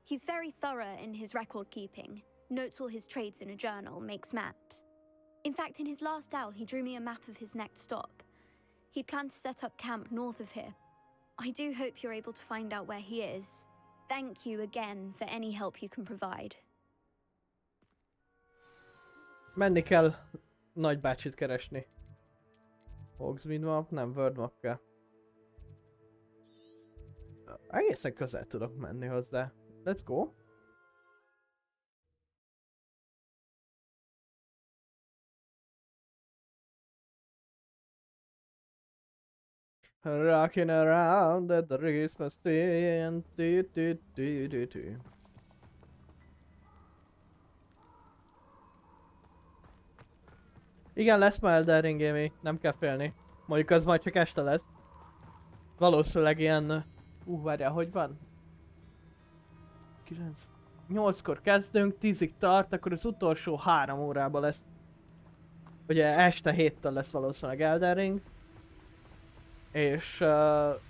He's very thorough in his record keeping. Notes all his trades in a journal, makes maps. In fact, in his last owl, he drew me a map of his next stop. He'd planned to set up camp north of here. I do hope you're able to find out where he is. Thank you again for any help you can provide. Menni kell nagybácsit keresni. Hogsmeade map, nem World map kell. Egészen közel tudok menni hozzá. Let's go. Rocking around at the Christmas tree and Igen, lesz már Elden Ring Amy, nem kell félni. Mondjuk az majd csak este lesz. Valószínűleg ilyen... várjál, hogy van? 8-kor kezdünk, 10-ig tart, akkor az utolsó 3 órában lesz. Ugye este 7-től lesz valószínűleg Elden Ring. És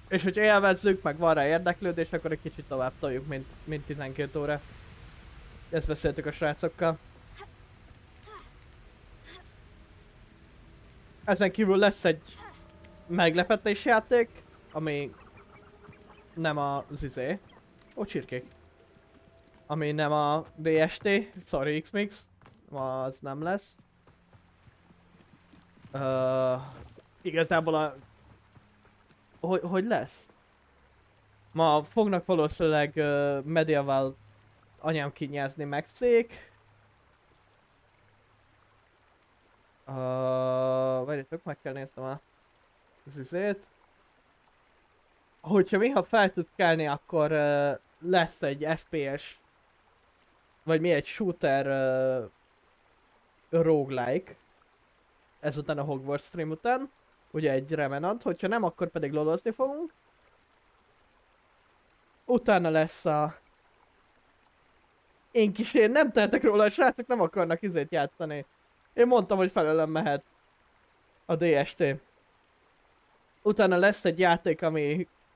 hogy élvezzük, meg van rá érdeklődés, akkor egy kicsit tovább toljuk, mint 12 óra. Ezt beszéltük a srácokkal. Ezen kívül lesz egy meglepetés játék, ami nem az csirkék. Ami nem a DST, sorry Xmix, az nem lesz. Igazából hogy lesz? Ma fognak valószínűleg Medieval anyám kinyázni megszék. Várjátok, meg kell néznem az üzét. Hogyha ha fel tudsz kelni, akkor lesz egy FPS, vagy egy shooter roguelike. Ezután a Hogwarts stream után. Ugye egy Revenant, hogyha nem, akkor pedig lolozni fogunk. Utána lesz Én nem tehetek róla, a srácok nem akarnak izét játszani. Én mondtam, hogy felőlem mehet a DST. Utána lesz egy játék,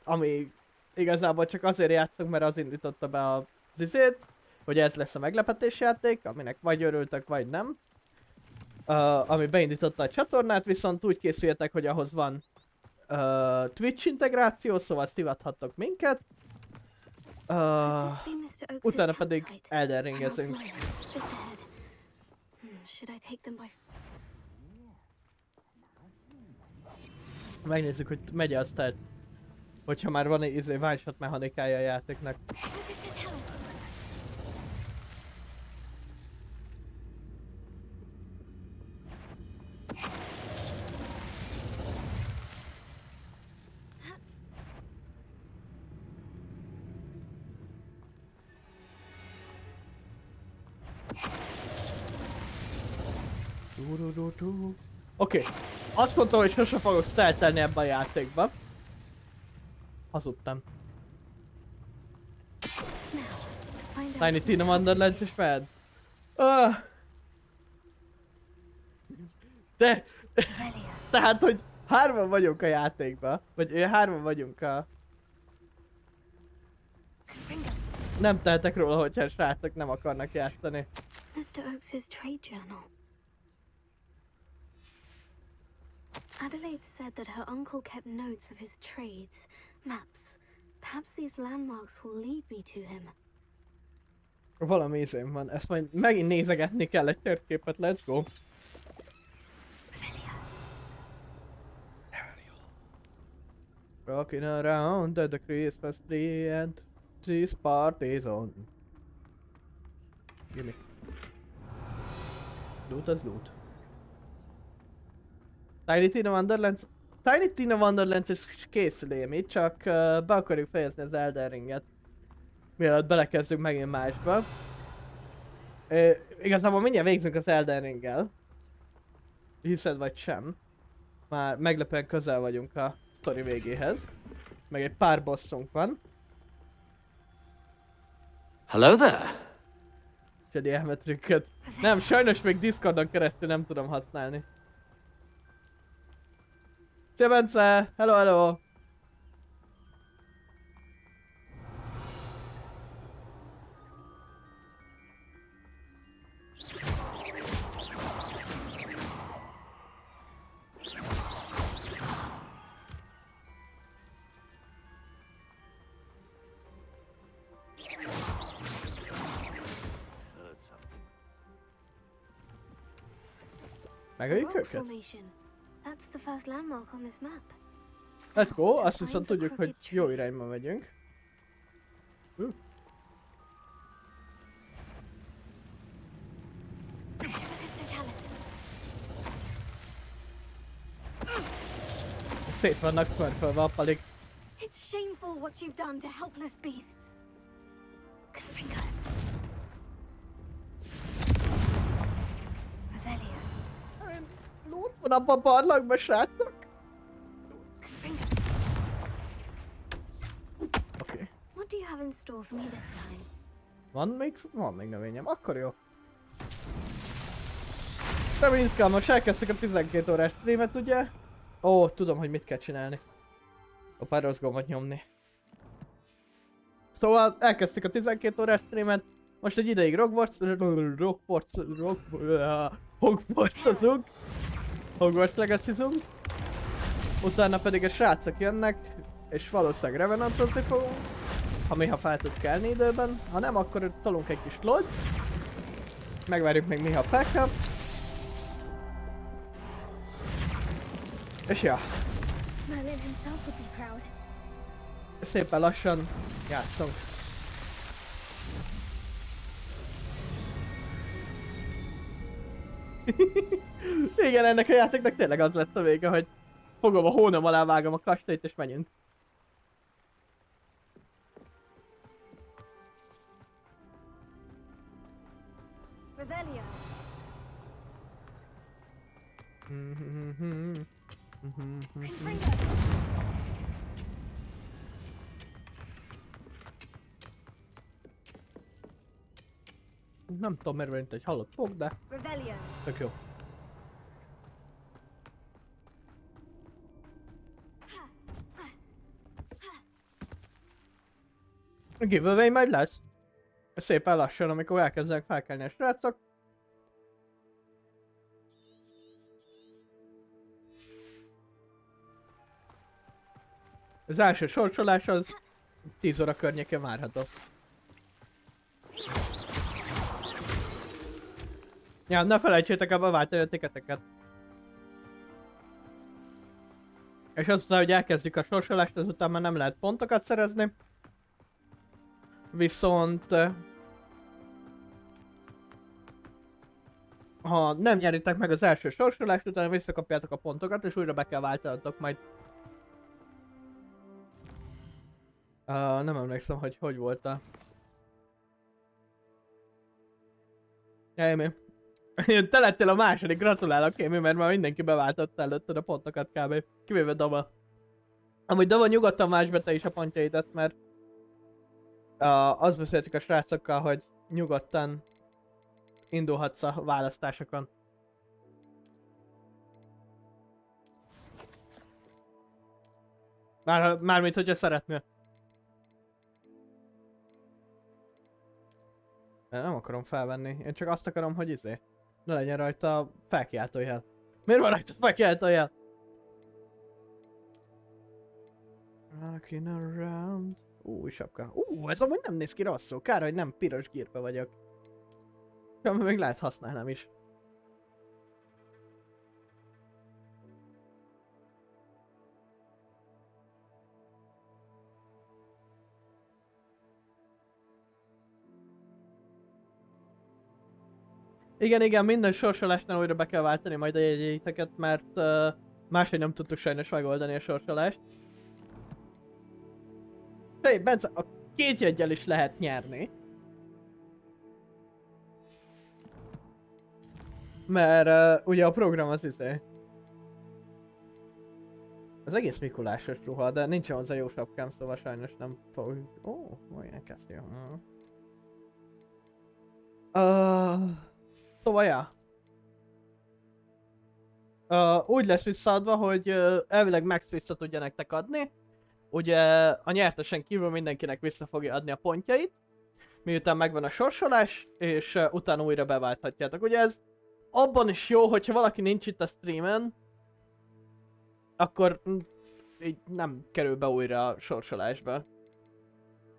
ami igazából csak azért játszunk, mert az indította be az izét, hogy ez lesz a meglepetés játék, aminek vagy örültek, vagy nem. Ami beindította a csatornát, viszont úgy készüljetek, hogy ahhoz van Twitch integráció, szóval szivathattok minket. Utána pedig Elden Ringezünk. Megnézzük, hogy megy az, tehát hogyha már van egy one shot mechanikája a játéknak. Oké. Azt mondtam, hogy sose fogok stealth-elni ebbe a játékba. Hazudtam. Tiny Tina Wonderlands is mehet. De... Tehát, hogy 3-an vagyunk a játékba. Vagy 3-an vagyunk a... Nem tehetek róla, hogyha a srácok nem akarnak játszani. Mr. Oakes's trade journal. Adelaide said that her uncle kept notes of his trades, maps. Perhaps these landmarks will lead me to him. Valami izém van, ezt majd megint nézegetni kell egy térképet, let's go. Rocking around at the Christmas tree and this party's on. Gimme. Loot az loot. Tiny Tina Wonderlands is készül Amy, csak be akarjuk fejezni az Elden Ringet. Mielőtt belekezdünk megint másba. Igazából mindjárt végzünk az Elden Ringgel. Hiszed vagy sem. Már meglepően közel vagyunk a sztori végéhez. Meg egy pár bosszunk van. Hello there. Jedi elmetrükköt. Nem, sajnos még Discordon keresztül nem tudom használni. Szia Bence! Hello, hello! Megöljük őket? That's the first landmark on this map. Let's go, azt viszont tudjuk, hogy jó irányba megyünk. Szét vannak smurfolva a palik. It's shameful what you've done to helpless beasts. Confringo. van abban a barlangban, srácok? Oké. What do you have in store for me this time? Van még növényem, akkor jó. Nem izgalmas, elkezdtük a 12 órás streamet, ugye? Ó, tudom, hogy mit kell csinálni. A rossz gombot nyomni. Szóval elkezdtük a 12 órás streamet, most egy ideig Hogwarts Legacy-zunk. Utána pedig a srácok jönnek, és valószínűleg revenantozni fogunk. Ha fel tud kelni időben, ha nem, akkor tolunk egy kis lodge. Megvárjuk még Miha felkel. És ja, Merlin himself would be proud. szépen lassan játszunk. Igen, ennek a játéknak tényleg az lett a vége, hogy fogom a hónom alá, vágom a kastélyt és menjünk. Revelio. Nem tudom miért van itt egy halott fog, de Revelio. tök jó. A giveaway majd lesz. Szépen lassan, amikor elkezdenek felkelni a srácok. Az első sorsolás az 10 óra környékén várható. Ja, ne felejtsétek el beváltani a tiketeket. És azután, hogy elkezdjük a sorsolást, azután már nem lehet pontokat szerezni. Viszont... ha nem nyeritek meg az első sorsolást, utána visszakapjátok a pontokat, és újra be kell váltanatok majd. Nem emlékszem, hogy volt a... Emi. Te lettél a második, gratulálok Emi, mert már mindenki beváltotta előtted a pontokat kb. Kivéve Dava. Amúgy Dava, nyugodtan váltsd be te is a pontjaidat, mert... azt beszéltük a srácokkal, hogy nyugodtan indulhatsz a választásokon. Mármint, hogyha szeretnél. Nem akarom felvenni, én csak azt akarom, hogy ne legyen rajta felkiáltójel. Miért van rajta felkiáltójel? Rocking around. Új sapka. Ez amúgy nem néz ki rosszul, kár, hogy nem piros gírbe vagyok. Ami még lehet használnám is. Igen, minden sorsolásnál újra be kell váltani majd a jegyeiteket, mert máshogy nem tudtuk sajnos megoldani a sorsolást. Hey, Bence, a 2 jeggyel is lehet nyerni. Mert ugye a program az az egész Mikulásos ruha, de nincsen hozzá jó sapkám, szóval sajnos nem fog... olyan kezdő. Szóval ja. Úgy lesz visszaadva, hogy elvileg Max vissza tudja nektek adni. Ugye a nyertesen kívül mindenkinek vissza fogja adni a pontjait. Miután megvan a sorsolás, és utána újra beválthatjátok. Ugye ez abban is jó, hogyha valaki nincs itt a streamen, akkor így nem kerül be újra a sorsolásba.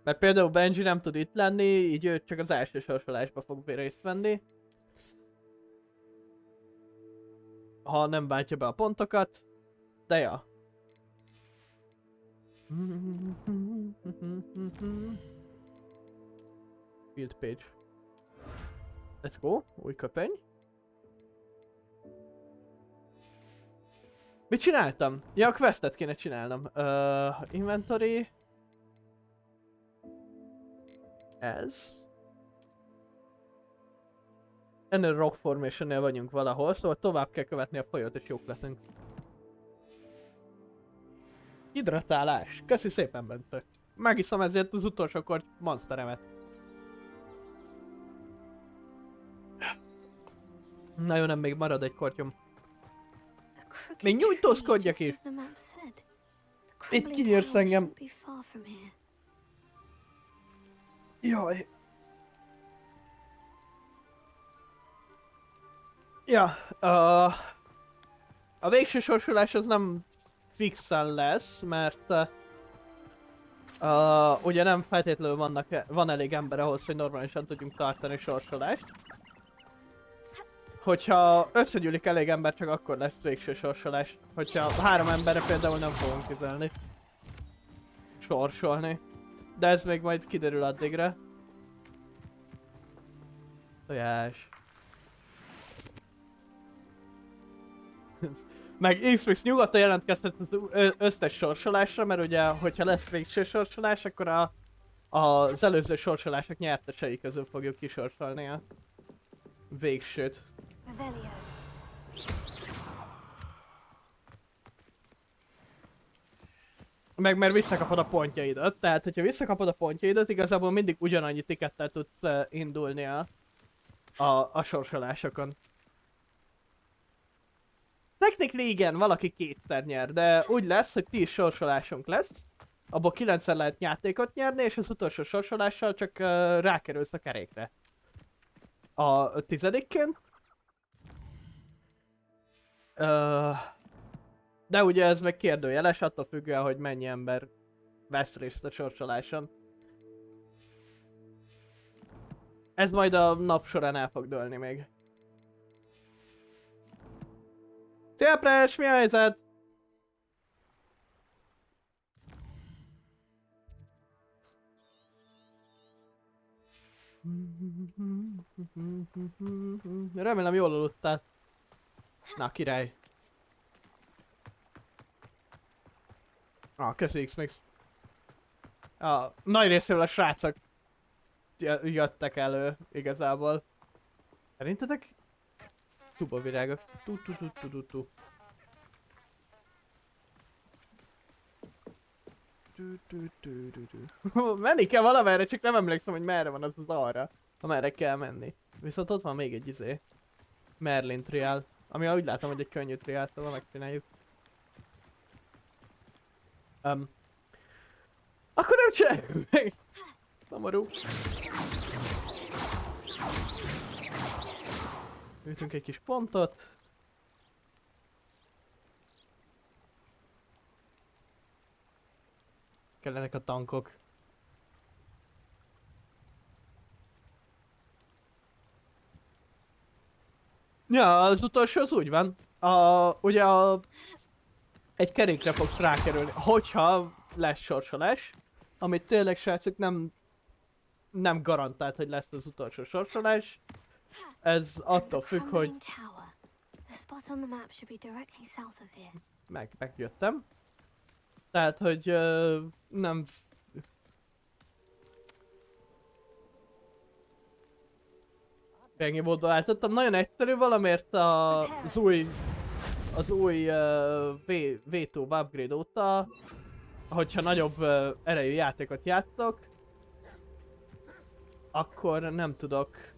Mert például Benji nem tud itt lenni, így ő csak az első sorsolásba fog részt venni. Ha nem váltja be a pontokat, de ja. Field page. Let's go, új köpeny. Mit csináltam? Ja, a questet kéne csinálnom. Inventory. Ez. ennél a Rock Formation-nél vagyunk valahol, szóval tovább kell követni a folyót és jók leszünk. Hidratálás. Köszi szépen, Bence. Megiszom ezért az utolsó korty monsteremet. Na jó, nem, még marad egy kortyom. Még nyújtózkodjak is! Itt kinyírsz engem. Jaj. Ja, a végső sorsolás az nem fixen lesz, mert ugye nem feltétlenül van elég ember ahhoz, hogy normálisan tudjunk tartani sorsolást. Hogyha összegyűlik elég ember, csak akkor lesz végső sorsolás. Hogyha 3 emberre például nem fogunk kizelni. Sorsolni. De ez még majd kiderül addigra. Tojás. Meg X-Fix nyugodtan jelentkezhet az összes sorsolásra, mert ugye, hogyha lesz végső sorsolás, akkor az előző sorsolások nyertesei közül fogjuk kisorsolni a végsőt. Meg mert visszakapod a pontjaidat, tehát hogyha visszakapod a pontjaidat, igazából mindig ugyanannyi tikettel tudsz indulni a sorsolásokon. Technically igen, valaki 2-szer nyer, de úgy lesz, hogy 10 sorsolásunk lesz, abból 9-szer lehet játékot nyerni, és az utolsó sorsolással csak rákerülsz a kerékre. A 10-ként. De ugye ez meg kérdőjeles, attól függően, hogy mennyi ember vesz részt a sorsoláson. Ez majd a nap során el fog dőlni még. Szia Press, mi a helyzet? Remélem jól aludtál. Na, király. Köszi X-Mix. Nagy részével a srácok jöttek elő igazából. Szerintetek? Tubavirágok. Menni kell valamerre, csak nem emlékszem, hogy merre van az arra, amerre kell menni. Viszont ott van még egy Merlin triál, ami úgy látom, hogy egy könnyű triál, szóval megcsináljuk. Akkor nem csináljuk meg! Szomorú. Ütünk egy kis pontot. Kellenek a tankok. Ja, az utolsó az úgy van. Ugye egy kerékre fogsz rákerülni, hogyha lesz sorsolás. Amit tényleg srácok nem garantált, hogy lesz az utolsó sorsolás. Ez attól függ, hogy... Megjöttem. Tehát, hogy nem... Ennyi módon álltottam. Nagyon egyszerű valamiért az új V2 upgrade óta, hogyha nagyobb erejű játékot játszok, akkor nem tudok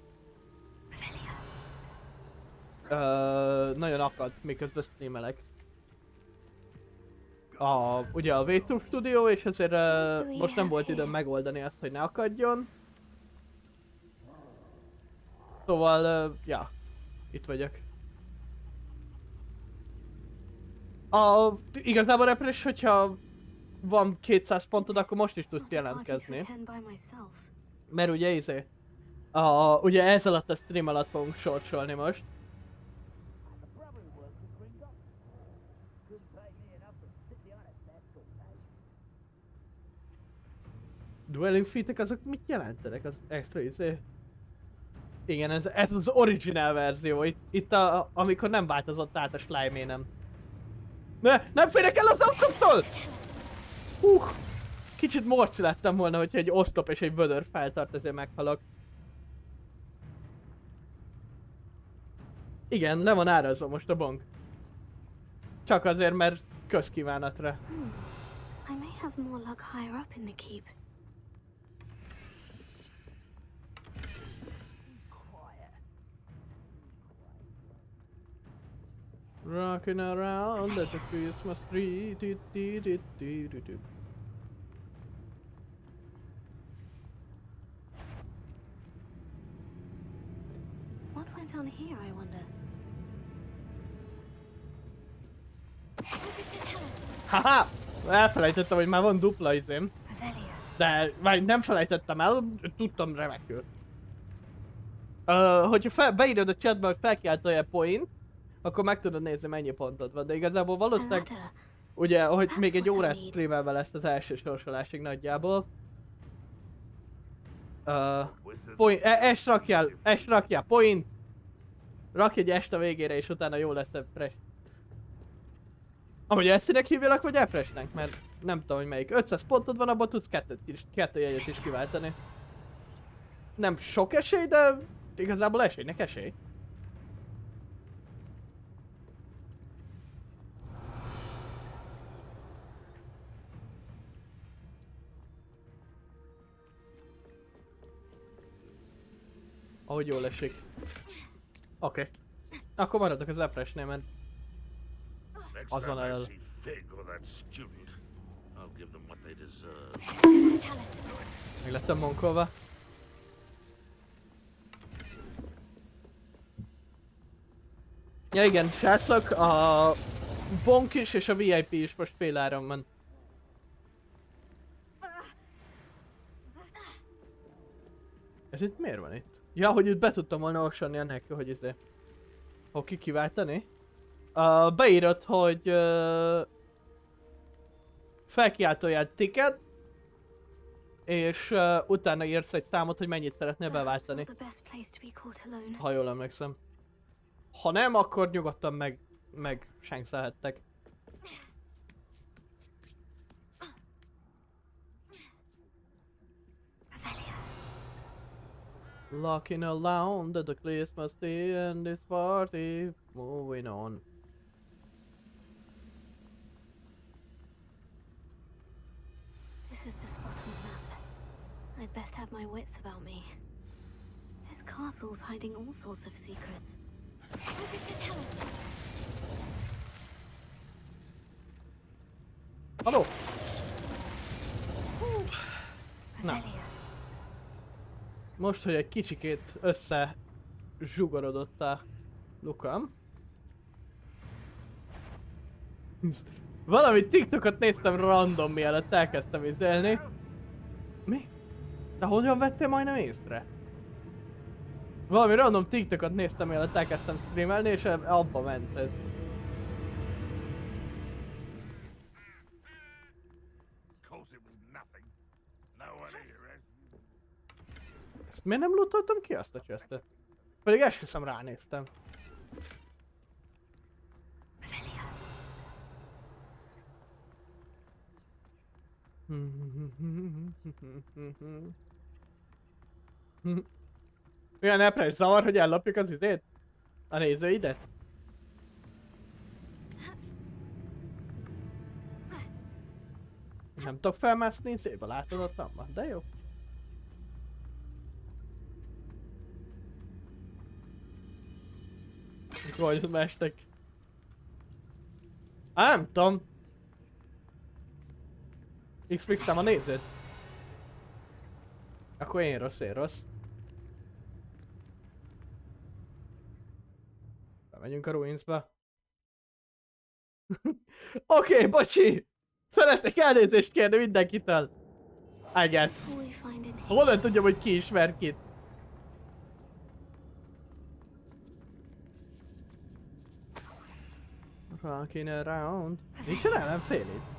nagyon akad, miközben streamelek. Ugye a V2 Studio, és ezért most nem volt időm megoldani azt, hogy ne akadjon. Szóval, ja, itt vagyok. Igazából repülés, hogyha van 200 pontod, akkor most is tudsz jelentkezni. Mert ugye ugye ez alatt a stream alatt fogunk sorsolni most. Dueling feat-ek azok mit jelentenek az extra Igen, ez az original verzió, itt amikor nem változott át a slime nem. Nem férek el az osztoptól! Kicsit morci lettem volna, hogyha egy osztop és egy vödör feltart, ezért meghalok. Igen, le van árazva most a bank. Csak azért, mert közkívánatra. I may have more luck higher up in the keep. Rocking around at the Christmas tree. What went on here, I wonder? Haha! Elfelejtettem, hogy már van dupla izém. De már nem felejtettem el, tudtam remekül. Hogyha beírod a chatbe, hogy felkiáltolja point, akkor meg tudod nézni, mennyi pontod van, de igazából valószínűleg, ugye, hogy még egy órát streamelve lesz az első sorsolásig nagyjából. Point, rakjál, point! Rakj egy est a végére, és utána jó lesz a fresh. Amúgy eszének hívjalak, vagy elfreshnek, mert nem tudom, hogy melyik. 500 pontod van, abban tudsz kettő jegyet is kiváltani. Nem sok esély, de igazából esélynek esély. Ahogy jól esik. Oké. Akkor maradok az elfreshnél, mert az van elől. Meg lettem monkolva. Ja igen, srácok, a bonk is és a VIP is most féláron van. Ez itt miért van itt? Ja, hogy itt be tudtam volna orsolni annélkül, hogy izé... Hogy kiváltani. Beírod, hogy... felkiáltoljál ticket. És utána írsz egy számot, hogy mennyit szeretnél beváltani. Ha jól emlékszem. Ha nem, akkor nyugodtan meg shankszelhettek. Locking around at the Christmas tree and this party moving on. This is the spot on the map. I'd best have my wits about me. This castle's hiding all sorts of secrets. What is to tell us? Haló! Na. Most, hogy egy kicsikét zsugorodott a lukam. Valami TikTokot néztem random, mielőtt elkezdtem izélni. Mi? De hogyan vettél majdnem észre? Valami random TikTokot néztem, mielőtt elkezdtem streamelni, és abba ment ez. Ezt miért nem lootoltam ki azt a chestet? Pedig esküszöm ránéztem. Milyen epres zavar, hogy ellopjuk az izét? A nézőidet? Nem tudok felmászni szépen, látod ott van, de jó. Mikor vagyok mestek? Nem tudom. X-fixtem a nézőt. Akkor én rossz. Bemegyünk a ruinsba. Oké, bocsi! Szeretnék elnézést kérni mindenkitől. I guess. Honnan tudjam, hogy ki ismer kit? Rocking around. Nincsen ellenfél itt?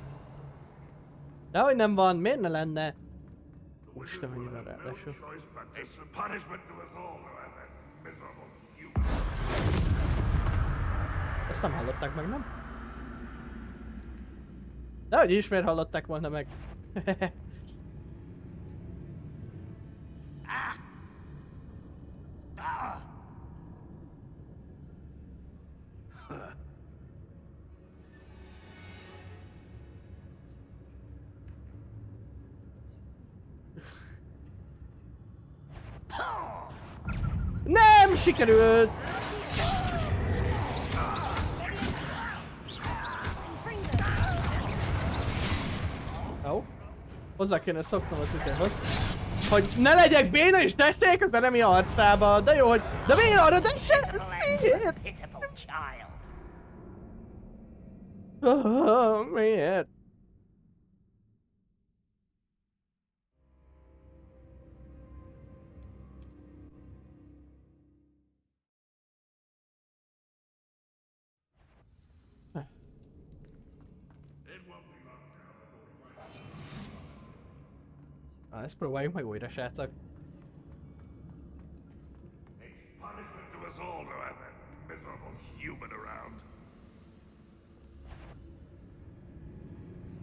Dehogy nem van, miért ne lenne? Úristen, mennyivel ráadásul. Ezt nem hallották meg, nem? Dehogy is, miért hallották volna meg? Nem sikerült! Jó. Hozzá kéne szoknom az időhoz. Hogy ne legyek béna és teszteljek az enemi arcába. De jó, hogy... De miért arra? De se... Miért? Pitiful child. Miért? Na, ezt próbáljuk meg újra, srácok. It's punishment to us all to have that miserable human around.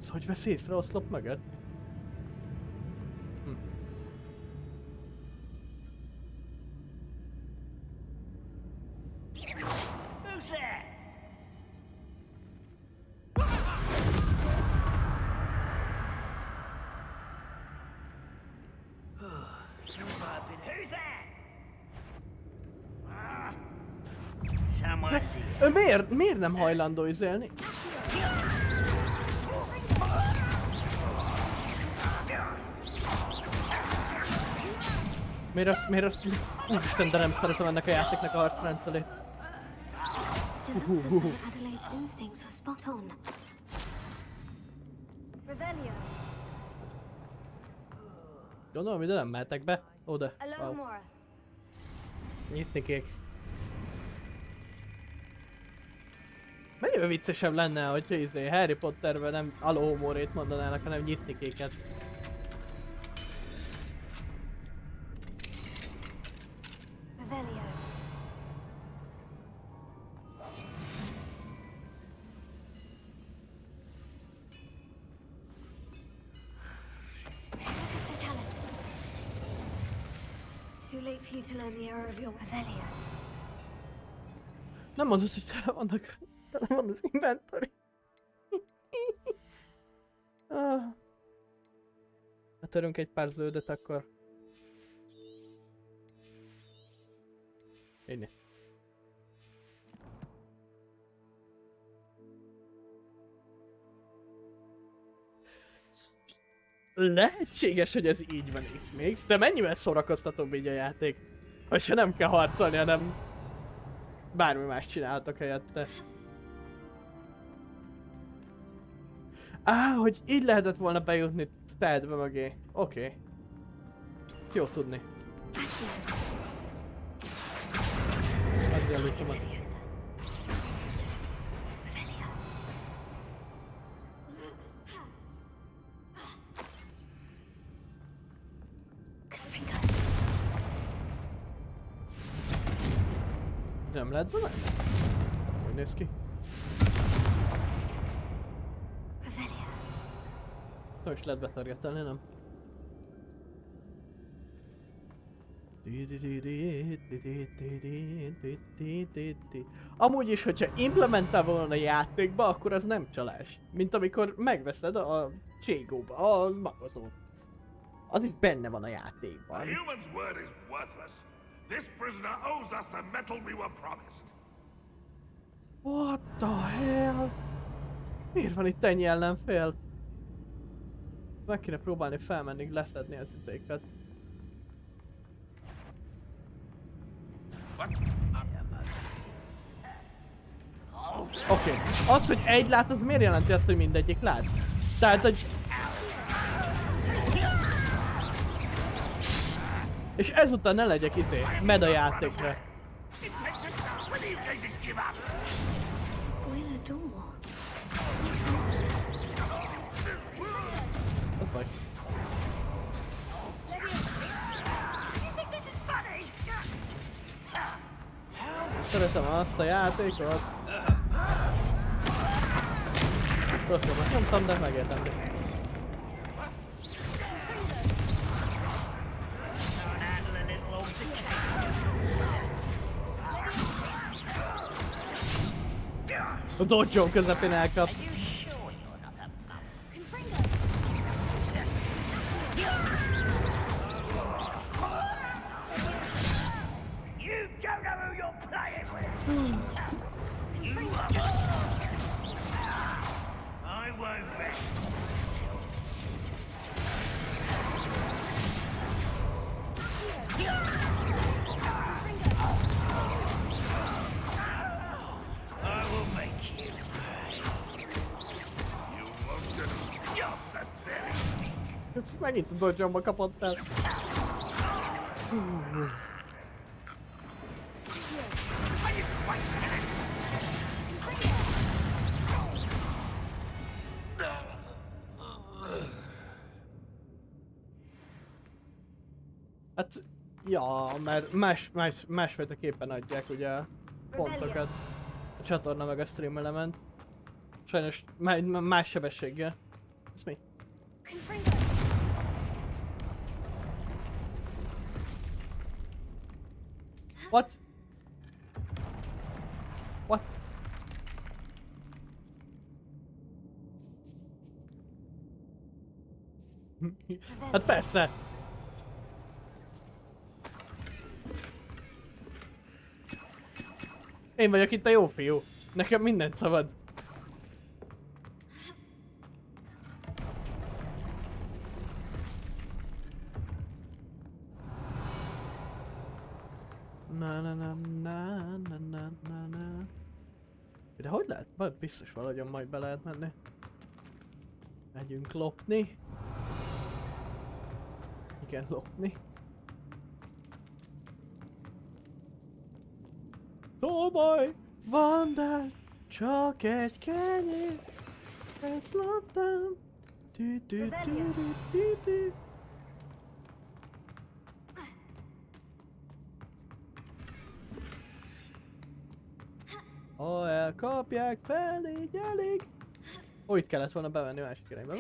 Ez hogy vesz észre oszlop mögött? Who's there? Who's there? Someone's here. Ő miért nem hajlandó izélni? Miért azt... Úristen, de nem szeretem ennek a játéknak a harcrendszerét. It looks as though Adelaide's instincts were spot on. Revelio. Gondolom, ide nem mehetek be. Oda. Hello, Wow. Mora. Nyitni kék. Mennyivel viccesebb lenne, hogyha izé Harry Potterben nem alohomorét mondanának, hanem nyitni kéket. Revelio. Totalis. Too late for you to learn the error of your Revelio. Nem mondod, hogy tele van az inventory. Betörünk egy pár zöldet akkor. Inni. Lehetséges, hogy ez így van X-Mix, de mennyivel szórakoztatóbb így a játék? Hogyha nem kell harcolni, hanem bármi más csinálhatok helyette. Hogy így lehetett volna bejutni stealthbe mögé. Oké. Jó tudni. Adj el lutomat. Nem lehet be meg? Hogy néz ki? Nem is lehet betargetálni, nem? Amúgy is, hogyha implementál volna a játékba, akkor az nem csalás. Mint amikor megveszed a Cségóba, a magazót. Az is benne van a játékban. The human's word is worthless. This prisoner owes us the metal we were promised. What the hell? Miért van itt ennyi ellenfél? Meg kéne próbálni felmenni, leszedni az izéket. Oké. Az, hogy egy lát, az miért jelenti azt, hogy mindegyik lát? Tehát, hogy... És ezután ne legyek izé, med a játékra. Az baj. Szeretem azt a játékot. Rosszabbat nyomtam, de megértem. A dojo közepén elkap. progress. I will make you pay. You won't just... You're so very weak. Ez megint a dodge-omba kapott el. Hát, ja, mert másfajtaképpen adják ugye a pontokat. A csatorna meg a stream element. Sajnos más sebességgel. Ez mi? What? What? Hát persze! Én vagyok itt a jó fiú. Nekem mindent szabad. Na na na na na na na na. De hogy lehet? Biztos valahogyan majd be lehet menni. Megyünk lopni. Igen, lopni. Tolvaj! Van, de csak egy kenyér. Ezt loptam. Tü tü tü tü tü tü. Ha elkapják, felégyelik. Ó, itt kellett volna bevenni másik irányba.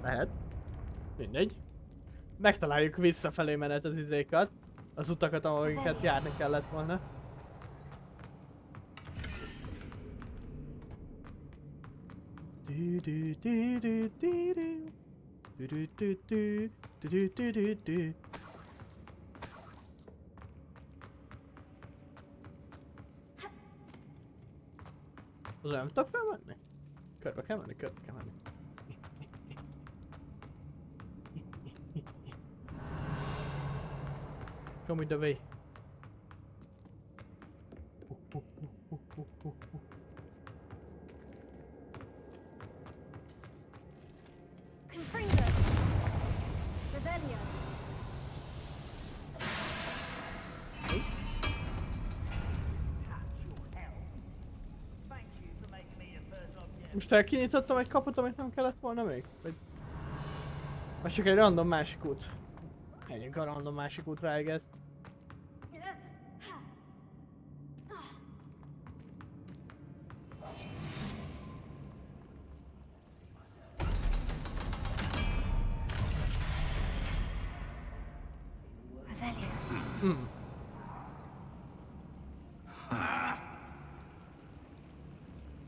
Lehet. Mindegy. Megtaláljuk visszafelé menet az izékat. Az utakat, amiket járni kellett volna. Az nem tudok felmenni? Körbe kell menni, körbe kell menni. Show me the way. Confringo. Revelio. Most kinyitottam egy kaput, amit nem kellett volna még? Vagy csak egy random másik út? Menjünk a random másik útra, I guess.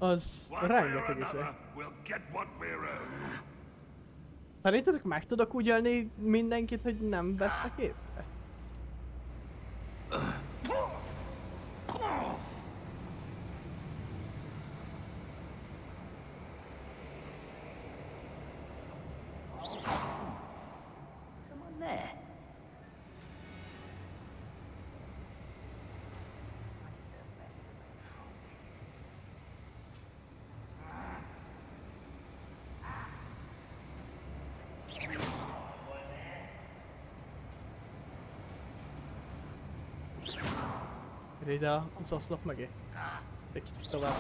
Az rengeteg is. Szerintetek meg tudok úgy ölni mindenkit, hogy nem vesznek észre? Someone there. Ide az oszlop mögé. Egy kicsit tovább.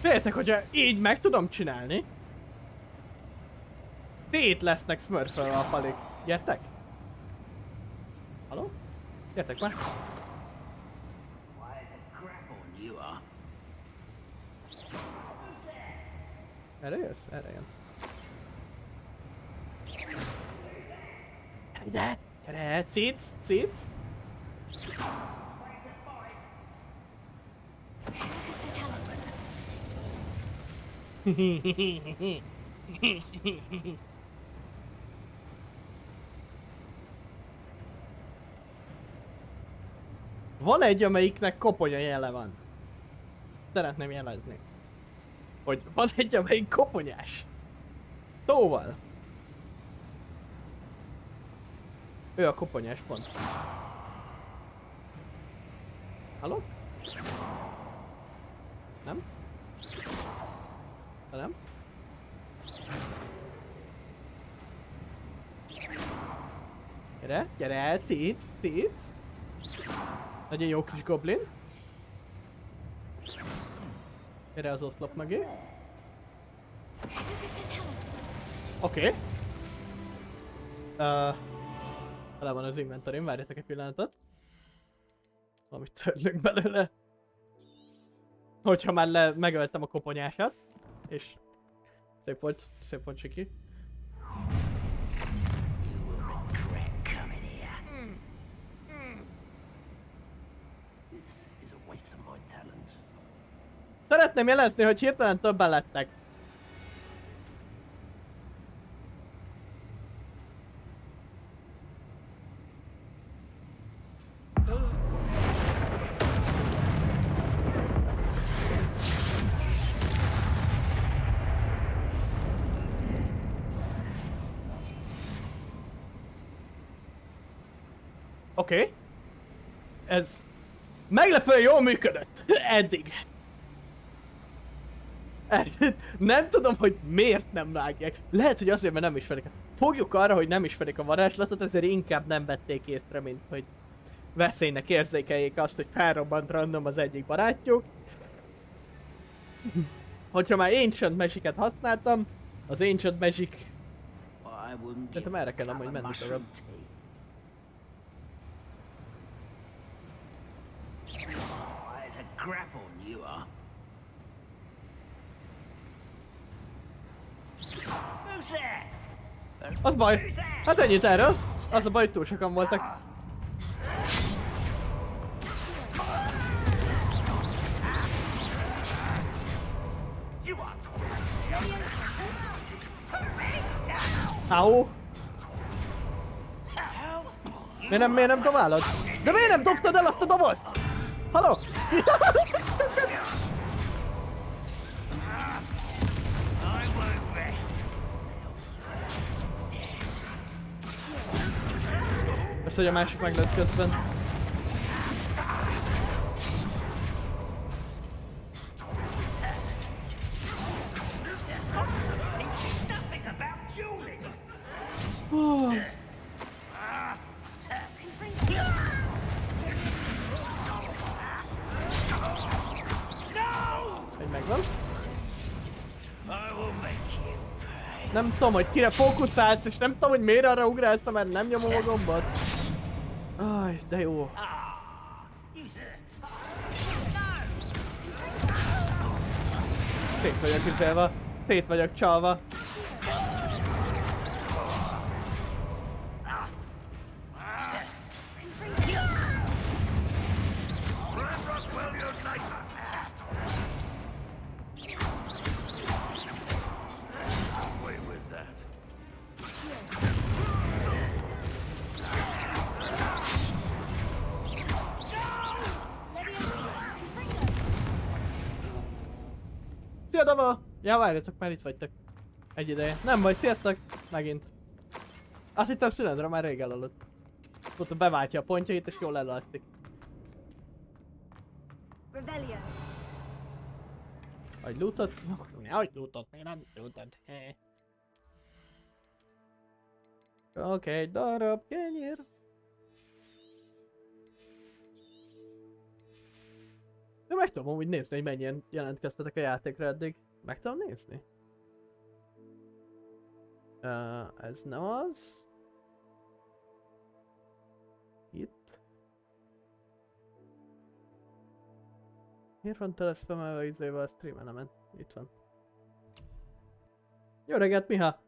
Féltek, hogyha így meg tudom csinálni. Szét lesznek smurfölve a palik. Gyertek? Halló? Gyertek már. Erre jössz? Erre jön. Hey there. Gyere, cic, cic. Van egy, amelyiknek koponya jele van. Szeretném jelezni. Hogy van egy, amelyik koponyás. Szóval. Ő a koponyás pont. Halló? Nem? De nem? Gyere, gyere, cic, cic. Nagyon jó kis goblin. Gyere az oszlop mögé. Oké. Tele van az inventorim, várjatok egy pillanatot. Valamit törlünk belőle. Hogyha már megöltem a koponyását. És szép volt Siki. Szeretném jelezni, hogy hirtelen többen lettek. Oké. Ez meglepően jól működött. Eddig. Nem tudom, hogy miért nem vágják. Lehet, hogy azért, mert nem ismerik. Fogjuk arra, hogy nem ismerik a varázslatot, ezért inkább nem vették észre, mint hogy veszélynek érzékeljék azt, hogy felrobbant random az egyik barátjuk. Hogyha már Ancient Magic-et használtam, az Ancient Magic... Szerintem erre kell amúgy menni tovább. Az baj. Hát ennyit erről. Az a baj, hogy túl sokan voltak. Au. Miért nem dobálod? De miért nem dobtad el azt a dobot? Halló? Persze, hogy a másik meg lett közben. Egy megvan. Nem tudom, hogy kire fókuszálsz, és nem tudom, hogy miért arra ugrálsz, mert nem nyomom a gombot. Aj, de jó. Szét vagyok üzelve, szét vagyok csalva. Szia Dava! Ja, várjatok, már itt vagytok. Egy ideje. Nem baj, sziasztok! Megint. Azt hittem Szülendra már rég elaludt. Ott beváltja a pontjait és jól elalszik. Hagy lootot? Hagy lootot, még nem lootot. Oké, egy darab kenyér. De meg tudom úgy nézni, hogy mennyien jelentkeztetek a játékra eddig. Meg tudom nézni? Ez nem az. Itt. Miért van tele spamelve izével a streamenemen? Itt van. Jó reggelt, Miha!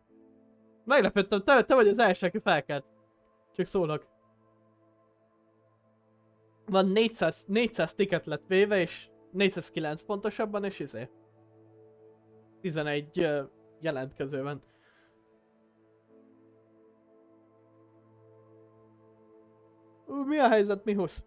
Meglepődtem, te vagy az első, aki felkelt. Csak szólok. Van 400 ticket lett véve, és 409 pontosabban, és 11 jelentkező van. Mi a helyzet, Mihusz?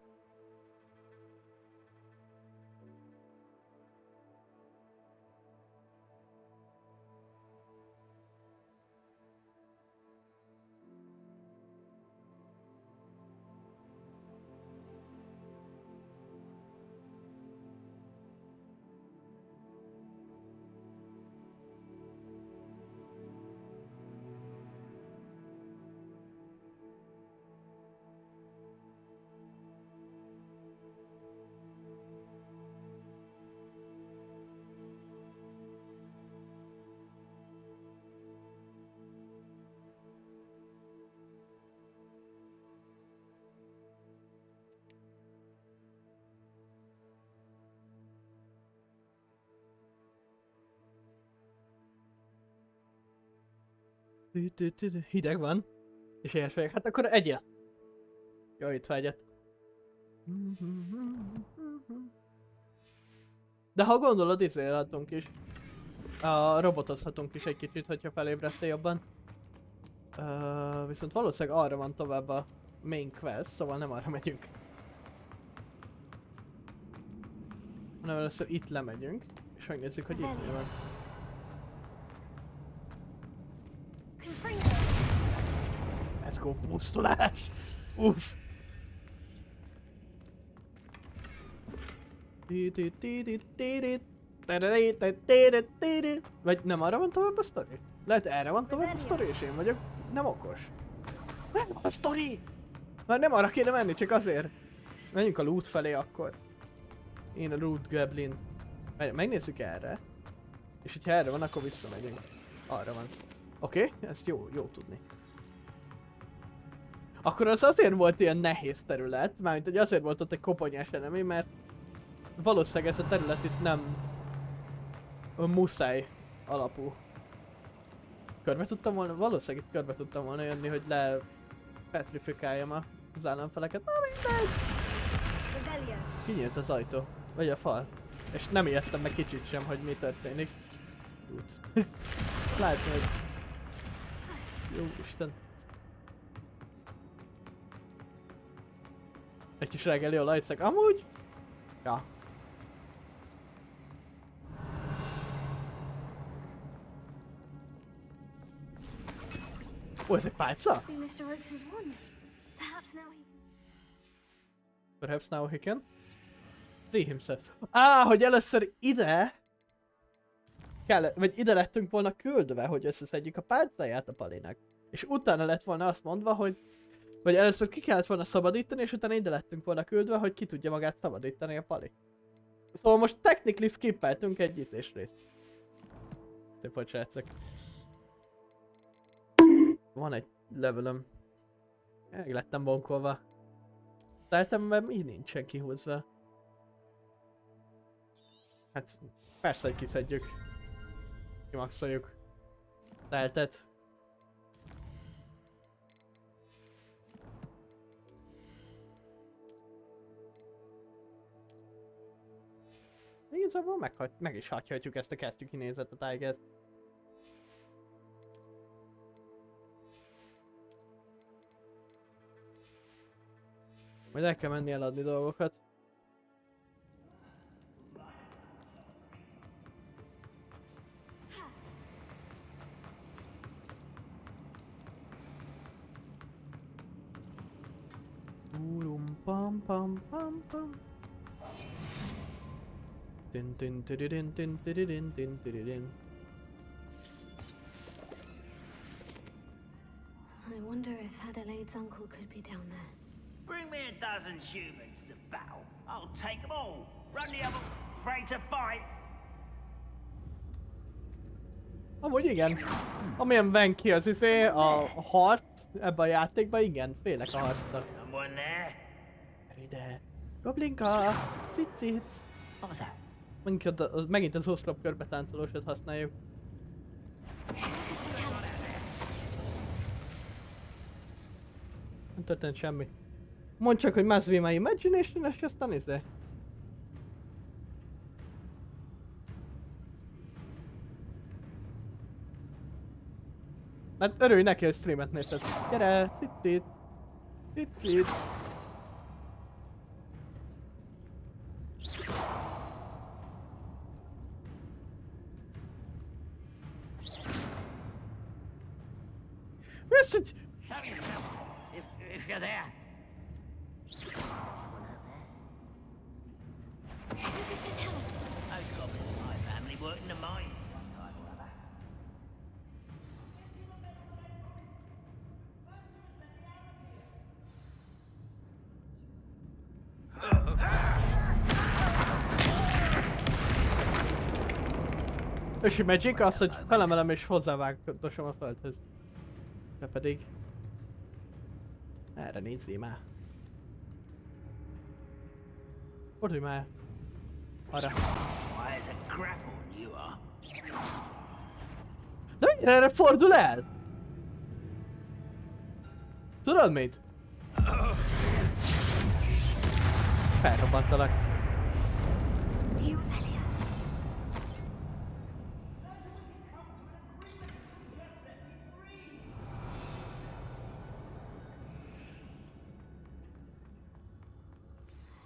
Hideg van. És éhes vagyok. Hát akkor egyél. Jó, itt egyet. De ha gondolod, izélhatunk is. Robotozhatunk is egy kicsit, hogyha felébredtél jobban. Viszont valószínűleg arra van tovább a main quest, szóval nem arra megyünk. Hanem először itt lemegyünk, és megnézzük, hogy itt mi van. Let's go, pusztulás! Uff! Vagy nem arra van tovább a sztori? Lehet erre van tovább a sztori, és én vagyok nem okos. Nem a sztori! Már nem arra kéne menni, csak azért. Menjünk a loot felé akkor. Én a loot goblin. Megnézzük erre. És hogyha erre van, akkor visszamegyünk. Arra van. Oké, ezt jó tudni. Akkor az azért volt ilyen nehéz terület, mármint hogy azért volt ott egy koponyás enemi, mert valószínűleg ez a terület itt nem muszáj alapú. Körbe tudtam volna, valószínűleg itt körbe tudtam volna jönni, hogy le petrifikáljam az ellenfeleket. Na mindegy! Kinyílt az ajtó, vagy a fal. És nem ijedtem meg kicsit sem, hogy mi történik. Látom, hogy... Jó Isten. Egy kis reggeli olajszeg, amúgy? Ja. Ó, ez egy pálca? Perhaps now he can free himself. Hogy először ide kellett, vagy ide lettünk volna küldve, hogy összeszedjük a pálcáját a Palinak. És utána lett volna azt mondva, hogy vagy először ki kellett volna szabadítani, és utána ide lettünk volna küldve, hogy ki tudja magát szabadítani a Pali. Szóval most technically skippeltünk egy ütésrészt. Szép vagy srácok. Van egy levelem. Meg lettem bonkolva. Teltem, mert mi nincsen kihúzva. Hát persze, hogy kiszedjük. Kimaxoljuk. Teltet. Igazából meg is hagyhatjuk ezt a kesztyű kinézetet, I guess. Majd el kell menni eladni dolgokat. Pam pam pam pam. Din din din din din din din. I wonder if Adelaide's uncle could be down there. Bring me a dozen humans to battle. I'll take them all. Run the other, afraid to fight. Amúgy igen. Amilyen ven ki az a harc ebben a játékban, igen, félek a harctól. Someone there? Gyere ide. Goblinka! Cicit! What was that? Megint az oszlop körbe táncolósat használjuk. Nem történt semmi. Mondd csak, hogy must be my imagination, és aztán izé. Hát örülj neki, hogy streamet nézed. Gyere, cicit! Cicit! Message! Show yourself, if you're there. Those goblins in my family work in the mine one time or other. Ősi magic az, hogy felemelem és hozzávágdosom a földhöz. De pedig... Erre nézzél már. Fordulj már. Arra. Why, there's a grapple on you are. De mennyire erre fordul el? Tudod mit? Felrobbantalak.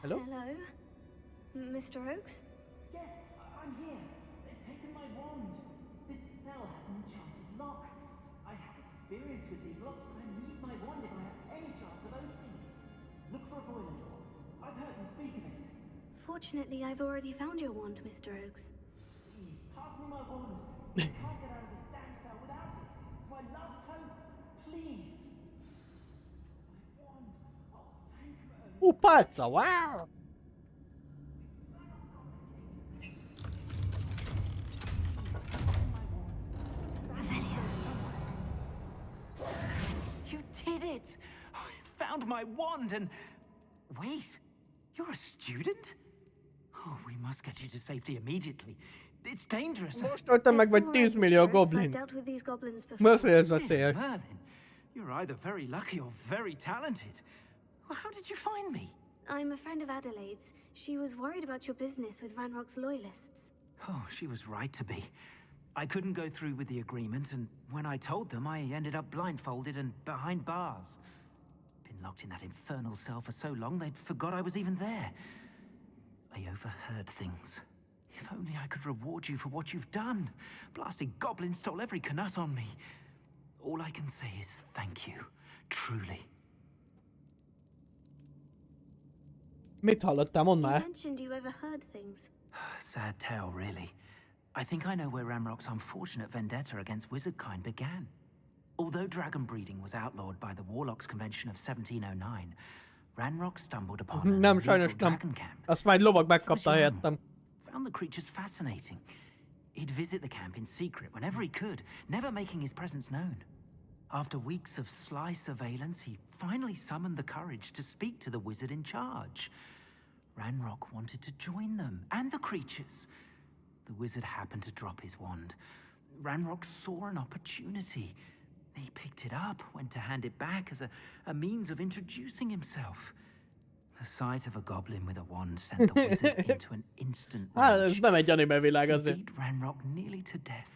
Hello? Hello? Mr. Oakes? Yes, I'm here. They've taken my wand. This cell has an enchanted lock. I have experience with these locks, but I need my wand if I have any chance of opening it. Look for a boiler door. I've heard them speak of it. Fortunately, I've already found your wand, Mr. Oakes. Please, pass me my wand. I can't get out of this damn cell without it. It's my last hope. Please. My wand. Oh, thank you. Palca, wow! You did it! I found my wand and... Wait, you're a student? Oh, we must get you to safety immediately. It's dangerous. Most öltem meg vagy 10 millió I've goblin. dealt with these goblins before. Most ez Dear veszélyes. Merlin, you're either very lucky or very talented. Well, how did you find me? I'm a friend of Adelaide's. She was worried about your business with Ranrock's loyalists. Oh, she was right to be. I couldn't go through with the agreement, and when I told them, I ended up blindfolded and behind bars. Been locked in that infernal cell for so long, they'd forgot I was even there. I overheard things. If only I could reward you for what you've done. Blasted goblin stole every canut on me. All I can say is thank you. Truly. Mit hallottál? Mondd You már. mentioned you overheard things. Sad tale, really. I think I know where Ranrock's unfortunate vendetta against wizardkind began. Although dragon breeding was outlawed by the Warlocks Convention of 1709, Ranrock stumbled upon an Nem, illegal sajnos nem. dragon camp. Azt majd lovag He was megkapta young, helyettem. found the creatures fascinating. He'd visit the camp in secret whenever he could, never making his presence known. After weeks of sly surveillance, he finally summoned the courage to speak to the wizard in charge. Ranrock wanted to join them, and the creatures. The wizard happened to drop his wand. Ranrock saw an opportunity. He picked it up, went to hand it back as a means of introducing himself. The sight of a goblin with a wand sent the wizard into an instant Hát rage. ez nem egy anime világ He azért. beat Ranrock nearly to death.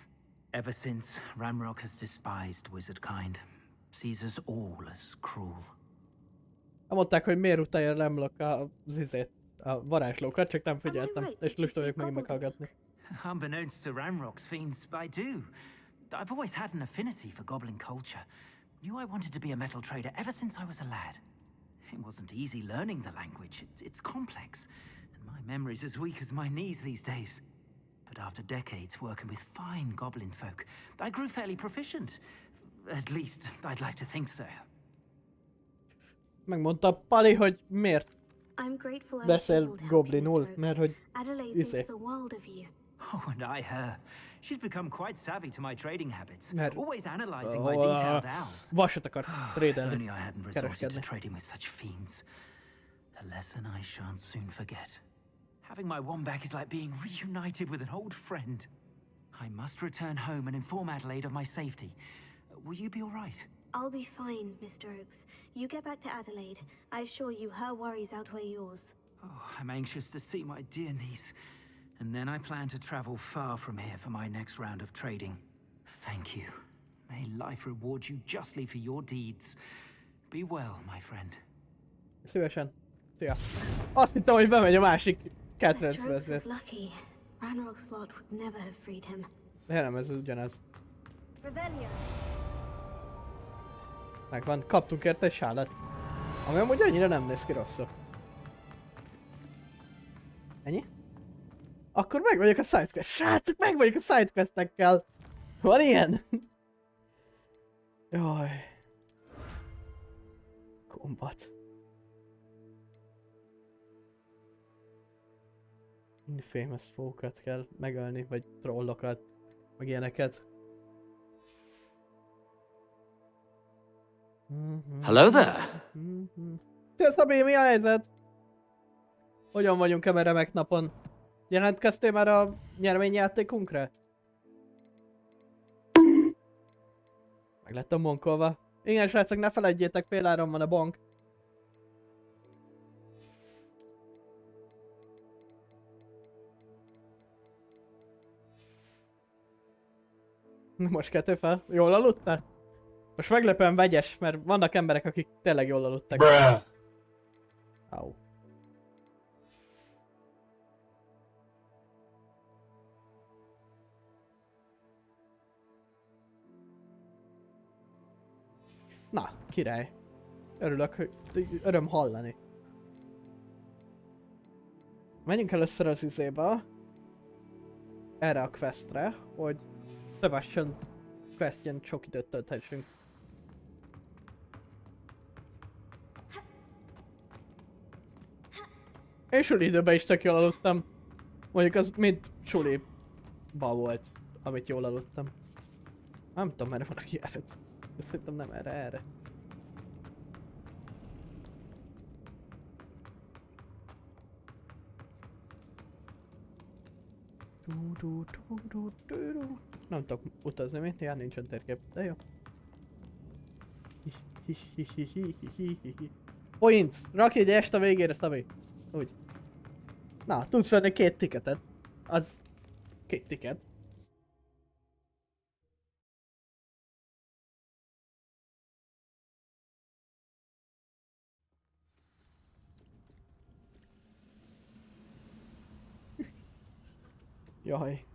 Ever since, Ranrock has despised wizardkind. Sees us all as cruel. Nem mondták, hogy miért utálja Remlock az izét, a varázslókat, csak nem figyeltem, right és that you lusta vagyok speak megint meghallgatni. Unbeknownst to Ranrock's fiends, I do. I've always had an affinity for goblin culture. Knew I wanted to be a metal trader ever since I was a lad. It wasn't easy learning the language. It's complex, and my memory's as weak as my knees these days. But after decades working with fine goblin folk, I grew fairly proficient. At least, I'd like to think so. Megmondta Pali, hogy miért I'm grateful I was beszél able to help you, goblinul, Mr. mert Oakes. hogy Adelaide izé. thinks the world of you. Oh, and I her. She's become quite savvy to my trading habits, Mert- always analyzing my detailed owls. vasat akar If trédelni, only I hadn't resorted to kereskedni. trading with such fiends. A lesson I shan't soon forget. Having my wand back is like being reunited with an old friend. I must return home and inform Adelaide of my safety. Will you be all right? I'll be fine, Mr. Oakes. You get back to Adelaide. I assure you her worries outweigh yours. Oh, I'm anxious to see my dear niece. And then I plan to travel far from here for my next round of trading. Thank you. May life reward you justly for your deeds. Be well, my friend. Szívesen. Szia. Azt hittem, hogy bemegy a másik kedvenc Mr. Oakes was vezér. lucky. Ranrock's lot would never have freed him. De nem, ez ugyanaz. Revelio. Megvan, kaptunk érte egy sálat. Ami amúgy annyira nem néz ki rosszul. Ennyi? Akkor meg vagyok a sidequest. Srácok, meg vagyok a sidequestekkel. Van ilyen? Jaj. Kombat. Infamous fókat kell megölni, vagy trollokat, meg ilyeneket. Hello there. Szia Szabi, mi a helyzet? Hogyan vagyunk ebben remek napon? Jelentkeztél már a nyereményjátékunkra? Meg lettem bonkolva. Igen srácok, ne feledjétek, féláron van a bank. Most kettő fel. Jól aludtál? Most meglepően vegyes, mert vannak emberek, akik tényleg jól aludtak. Au. Na, király. Örülök, hogy öröm hallani. Menjünk először az izébe. Erre a questre, hogy Sebastian questjen sok időt tölthessünk. Én suli időben is tök jól aludtam. Mondjuk az mind suliba volt, amit jól aludtam. Nem tudom, merre van a kijárat. De szerintem nem erre. Nem tudok utazni, mint ja, nincsen térkép, de jó. Points! Rakj egy est a végére, Szabi! Úgy. Na, tudsz venni 2 ticketet. Az... 2 ticket. Jaj.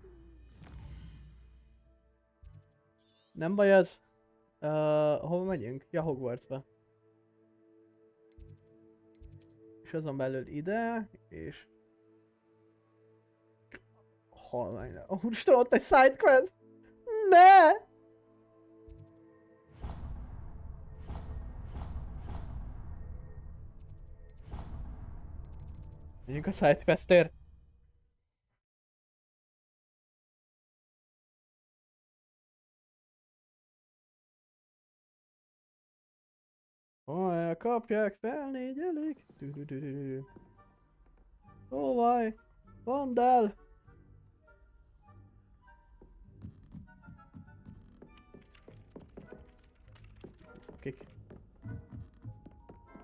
Nem baj az. Hova megyünk? Ja, Hogwartsba. És azon belül ide, és... Hol meg? Úristen, ott egy sidequest! Ne! Menjünk a sidequestért. Elkapják, felnégyelik. Szóval, mondd el! Kik?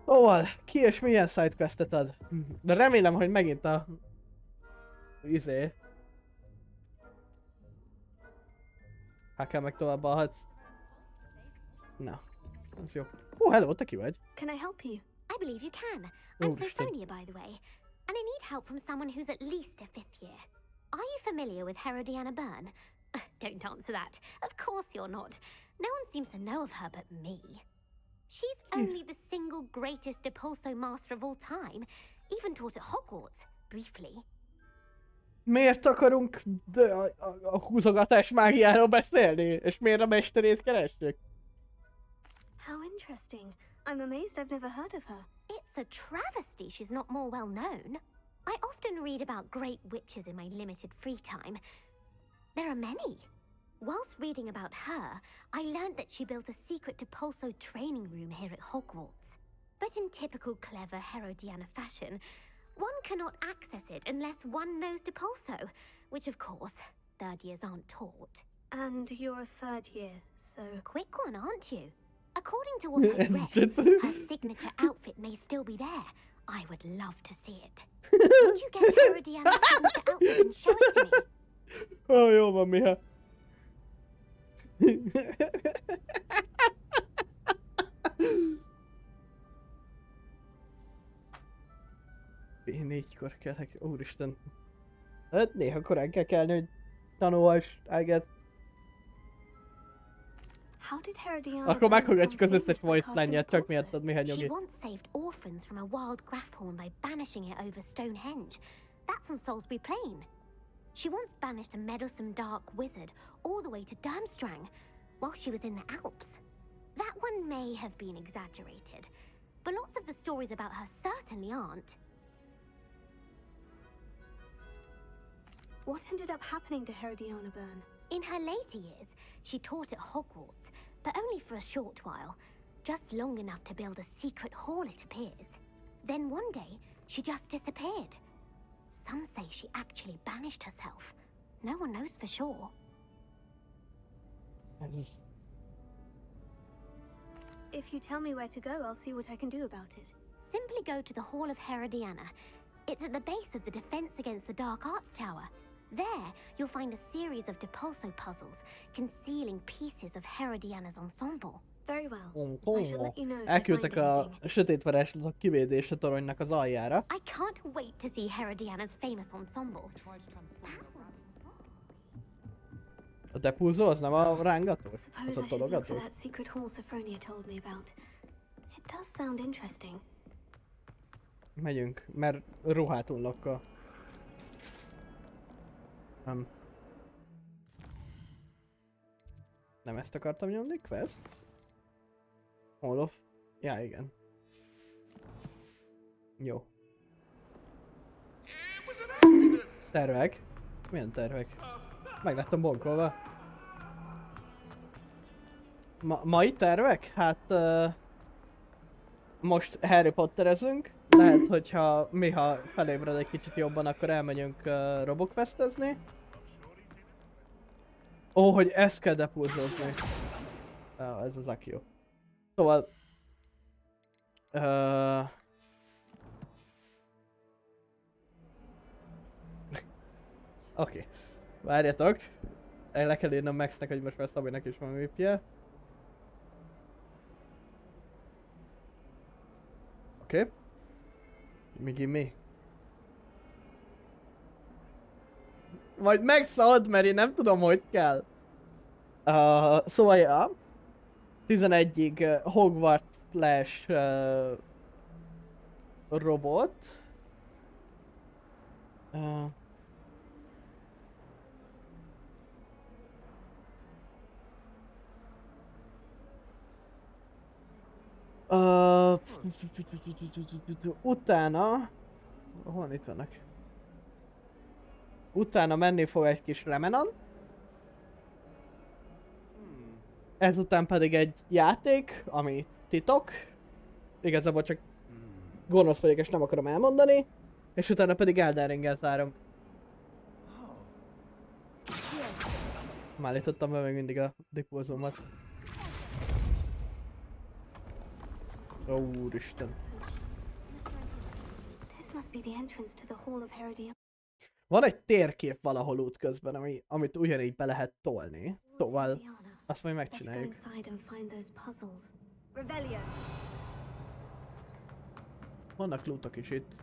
Szóval, ki és milyen sidequestet ad? De remélem, hogy megint a... izé... Hát kell meg tovább alhatsz. Na, az jó. Oh, hello, te ki vagy? Can I help you? I believe you can. I'm Oh, Sophonia, by the way. And I need help from someone who's at least a 5th year. Are you familiar with Herodiana Byrne? Don't answer that. Of course you're not. No one seems to know of her but me. She's only the single greatest Depulso master of all time. Even taught at Hogwarts, briefly. Miért akarunk a húzogatás mágiáról beszélni? És miért a mesterét keressük? How interesting. I'm amazed I've never heard of her. It's a travesty she's not more well known. I often read about great witches in my limited free time. There are many. Whilst reading about her, I learned that she built a secret Depulso training room here at Hogwarts. But in typical clever Herodiana fashion, one cannot access it unless one knows Depulso, which of course, 3rd years aren't taught. And you're a 3rd year, so... Quick one, aren't you? According to what I've read, her signature outfit may still be there. I would love to see it. Would you get Herodiana's signature outfit and show it to me? Oh, jó van, Miha. Én 4-kor kelek, úristen. Hát néha korán kell kelni, hogy tanulhass, I guess. How did Herodiana Akkor meghallgatjuk az become összes famous by voice lányát, casting csak miattad, Miha She nyugi. once saved orphans from a wild grafhorn by banishing it over Stonehenge. That's on Salisbury Plain. She once banished a meddlesome dark wizard all the way to Durmstrang while she was in the Alps. That one may have been exaggerated, but lots of the stories about her certainly aren't. What ended up happening to Herodiana Byrne? In her later years, she taught at Hogwarts, but only for a short while. Just long enough to build a secret hall, it appears. Then one day, she just disappeared. Some say she actually banished herself. No one knows for sure. If you tell me where to go, I'll see what I can do about it. Simply go to the Hall of Herodiana. It's at the base of the Defense Against the Dark Arts Tower. There, you'll find a series of Depulso puzzles concealing pieces of Herodiana's ensemble. Very well. I shall let you know if I find Elküldtek a anything. sötét varázslatok kivédése toronynak az aljára. I can't wait to see Herodiana's famous ensemble. A depulzó az nem a rángató? Az Suppose a I should look tologató? for that secret hall Sophronia told me about. It does sound interesting. Megyünk, mert ruhát unlokkal. Nem. Nem ezt akartam nyomni, quest? Hall of... Ja, igen. Jó. Tervek? Milyen tervek? Meg lettem bonkolva. Mai tervek? Hát... most Harry Potterezünk. Lehet, hogyha Miha felébred egy kicsit jobban, akkor elmegyünk robokvesztezni. Ó, hogy ezt kell depulzózni. Ez az aki jó. Szóval... Oké. Várjatok. Le kell írnom Maxnek, hogy most már Szabinak is van VP-je. Oké. Mi? Majd megszad, mert én nem tudom, hogy kell. Szóval ja. 11-ig Hogwarts / robot. Utána... Hol itt vannak? Utána menni fog egy kis remenant. Ezután pedig egy játék, ami titok. Igazából csak gonosz vagyok és nem akarom elmondani. És utána pedig Elden Ringgel zárunk. Már állítottam be még mindig a dipózómat. Ó, úristen. This must be the entrance to the Hall of Herodiana. Van egy térkép valahol útközben, amit ugyanígy be lehet tolni. Szóval azt majd megcsináljuk. Let's go inside and find those puzzles. Revelio. Vannak lootok is itt.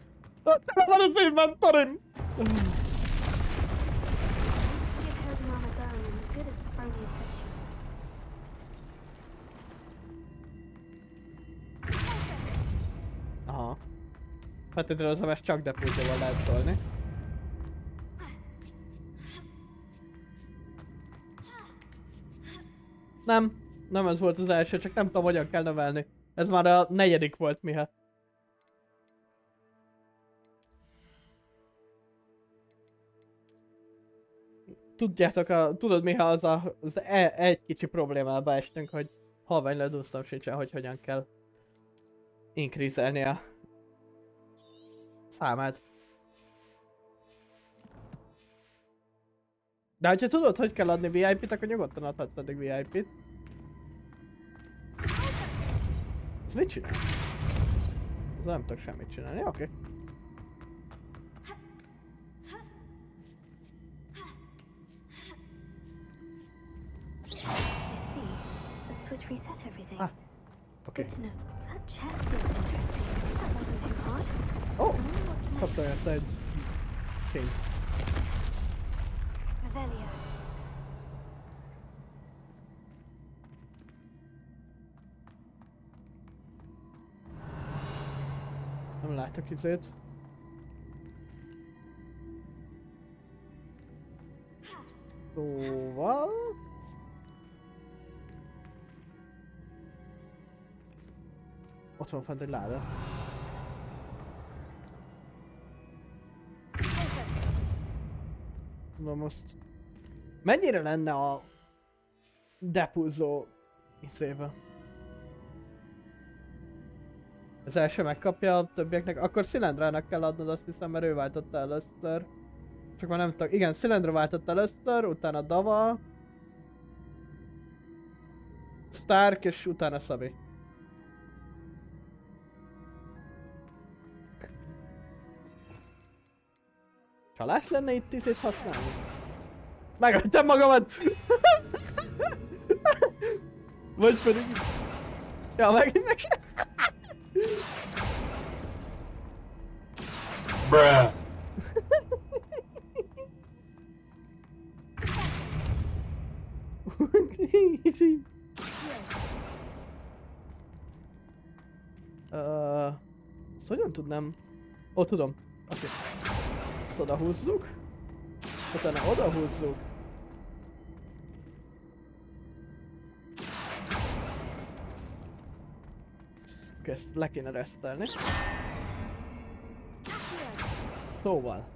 Tele van az inventorim! See if Herodiana Byrne is as good as Sophronia said she was. Aha. Feltételezem, ezt csak depulzóval lehet tolni. Nem ez volt az első, csak nem tudom, hogyan kell növelni. Ez már a 4. volt, Miha. Tudjátok, tudod Miha, az egy kicsi problémába estünk, hogy halvány ledúsztam sincsen, hogy hogyan kell increase-elni a számát. De hogyha tudod, hogy kell adni VIP-t, akkor nyugodtan adhatsz addig VIP-t. Ez mit csinál? Ez nem tudok semmit csinálni, oké. I see. The switch reset everything. Ah, oké. Good to know. That chest looks interesting. That wasn't too hard. Ó, I wonder what's next. kaptam érte egy fényt. Revelio. Nem látok izét. Szóval... Ott van fent egy láda. Na most... Mennyire lenne a... depuzzó... izébe? Az első megkapja a többieknek, akkor Szilendrának kell adnod, azt hiszem, mert ő váltotta először. Csak már nem tudok. Igen, Szilendra váltott először, utána Dava, Stark és utána Szabi. Csalás lenne itt izét használni? Megvettem magamat! Vagy pedig... Ja, megint meg sem. Bruh. Ezt hogyan tudnám? Ó, tudom. Oké. Ezt oda húzzuk. Utána oda húzzuk. Oké, ezt le kéne resztelni. Szóval.